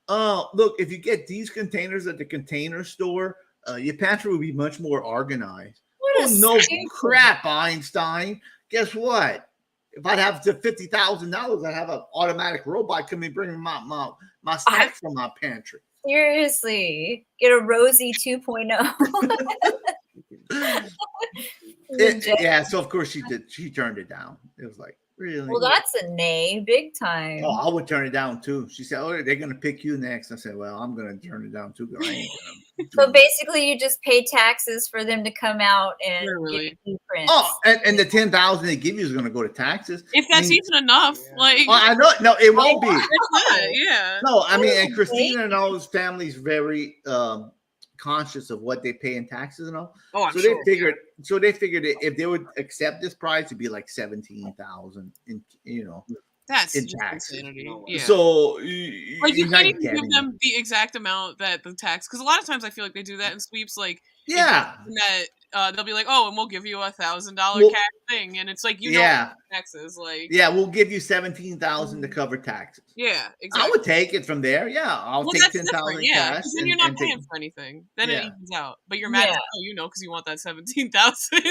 Oh, look, if you get these containers at the Container Store, your pantry will be much more organized. No crap, Einstein. Guess what? If I'd have the $50,000, I'd have an automatic robot come and bring my snacks from my pantry. Seriously, get a Rosie 2.0. Yeah, so of course she did. She turned it down. It was like, really? Well, that's a nay, big time. Oh, I would turn it down too. She said, "Oh, they're gonna pick you next." I said, "Well, I'm gonna turn it down too." I ain't gonna so basically, you just pay taxes for them to come out and get blueprints. Oh, and the $10,000 they give you is gonna go to taxes. If that's even enough, like I know, no, it won't be. It's not, yeah. No, I mean, and Christina knows family's very conscious of what they pay in taxes and all. Oh, I'm so sure. They figured if they would accept this price, it'd be like 17,000 in That's in just taxes. insanity. Yeah. So you can't even give them the exact amount that the tax, because a lot of times I feel like they do that in sweeps, like that they'll be like, oh, and we'll give you $1,000 cash thing, and it's like taxes, like we'll give you 17,000 to cover taxes. Yeah, exactly. I would take it from there. Yeah, I'll take 10,000 cash. Because then you're not paying for anything. Then it evens out. But you're mad because you want that 17,000.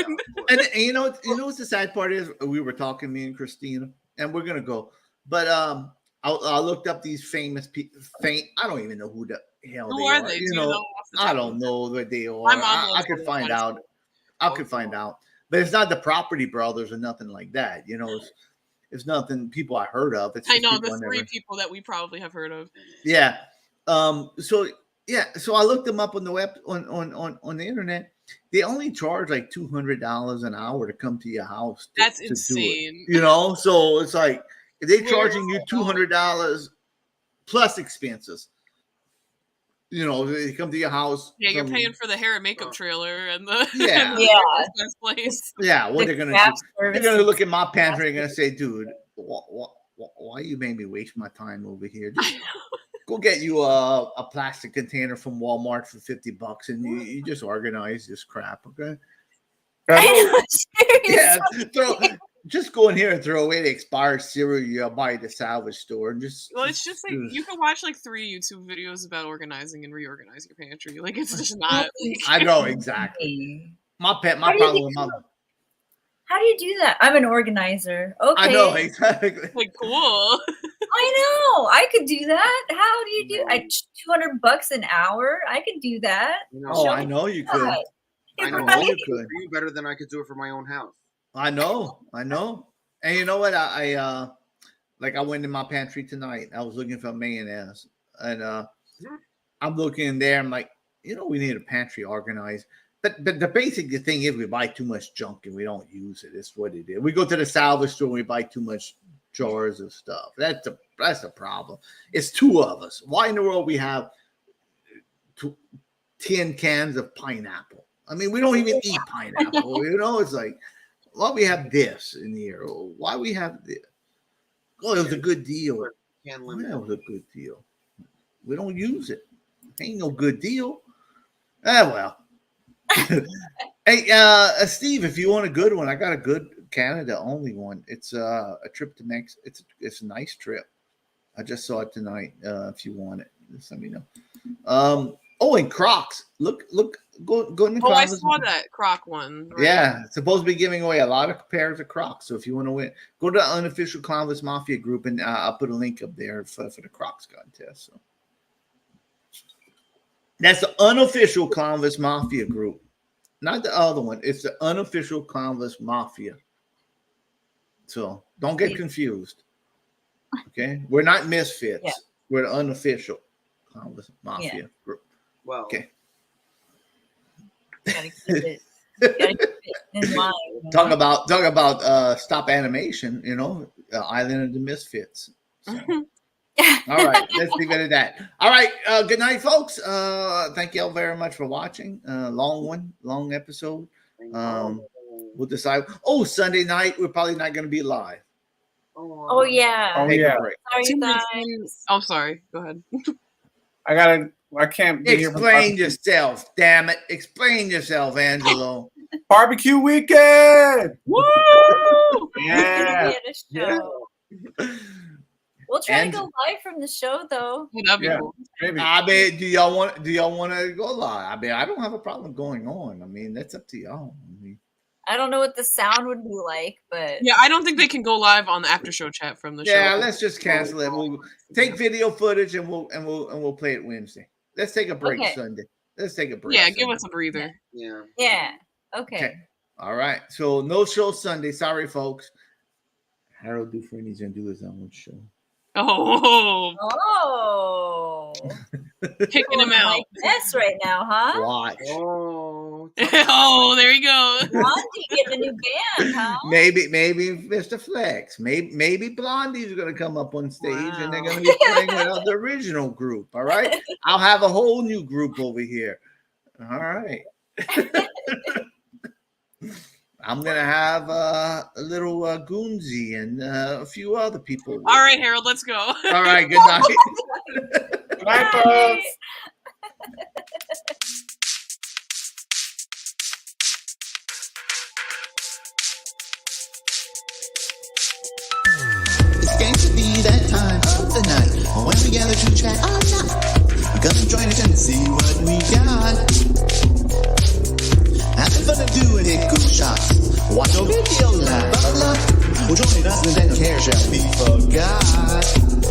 And you know what the sad part is? We were talking, me and Christina, and we're gonna go. But I looked up these famous people. I don't even know who the hell who they are are. they? I don't know what they are. My mom I could find out. I could find out. But it's not the Property Brothers or nothing like that. It's nothing people I heard of. It's I know the three people that we probably have heard of. Yeah. So I looked them up on the web on the internet. They only charge like $200 an hour to come to your house. That's insane. So it's like they're charging you $200 plus expenses. They come to your house. Yeah, you're paying for the hair and makar trailer and the place. Yeah, what they're gonna do? They're gonna look at my pantry and gonna say, "Dude, why you made me waste my time over here? Just go get you a plastic container from Walmart for $50, and you just organize this crap, okay?" Just go in here and throw away the expired cereal you buy at the salvage store, and just. Well, it's just like you can watch like 3 YouTube videos about organizing and reorganizing your pantry. Like it's just not. I know exactly. My problem with How do you do that? I'm an organizer. Okay. I know exactly. Like cool. I know. I could do that. How do you do? $200 an hour. I could do that. I know you could. I know you could. You better than I could do it for my own house. I know. And you know what? I went in my pantry tonight. I was looking for mayonnaise, and I'm looking in there. I'm like, we need a pantry organized. But the basic thing is we buy too much junk and we don't use it. It's what it is. We go to the salvage store and we buy too much jars of stuff. That's the problem. It's 2 of us. Why in the world we have 10 cans of pineapple? I mean, we don't even eat pineapple. It's like, why we have this in here? Why we have this? Oh, it was a good deal. Yeah, it was a good deal. We don't use it. Ain't no good deal. Well. Hey, Steve, if you want a good one, I got a good Canada only one. It's a trip to Mexico. It's a nice trip. I just saw it tonight. If you want it, just let me know. And Crocs. Look, go in the Crocs. I saw that Croc one. Right? Yeah, it's supposed to be giving away a lot of pairs of Crocs. So if you want to win, go to the unofficial Clownvis Mafia group, and I'll put a link up there for the Crocs contest. So. That's the unofficial Converse Mafia group. Not the other one. It's the unofficial Converse Mafia. So don't get confused. Okay? We're not misfits. Yeah. We're the unofficial Converse Mafia group. Well, Okay. Gotta keep it, gotta keep it in line. Talk about stop animation, Island of the Misfits. So. All right, let's leave it at that. All right, good night, folks. Thank you all very much for watching. Long episode. We'll decide. Oh, Sunday night, we're probably not going to be live. Oh yeah. Take a break. Sorry, guys. Oh, sorry. Go ahead. I can't be here. Explain yourself, damn it. Explain yourself, Angelo. Barbecue weekend. Woo! Yeah. Yeah. We'll try to go live from the show, though. That'd be cool. Maybe. I mean, do y'all want to go live? I mean, I don't have a problem going on. I mean, that's up to y'all. I don't know what the sound would be like, but Yeah, I don't think they can go live on the after show chat from the show. Yeah, let's just cancel it. We'll take video footage and we'll play it Wednesday. Let's take a break Sunday. Let's take a break. Yeah, Sunday. give us a breather. Yeah. yeah. Okay. All right. So no show Sunday. Sorry, folks. Harold Dufrene is gonna do his own show. Oh, Kicking him out. like this right now, huh? Watch. Oh. Oh, there you go. Blondie getting a new band, huh? Maybe Mr. Flex. Maybe Blondie's gonna come up on stage and they're gonna be playing with the original group. All right. I'll have a whole new group over here. All right. I'm gonna have a little Goonsy and a few other people. All right, Harold, let's go. All right. Good night. Good night, folks. It's going to be that time of the night when we gather to chat all night. Come join us and see what we got. Having fun and doing it, cool shots. Watch a video live, blah, blah. Well, join us and then care shall be forgot.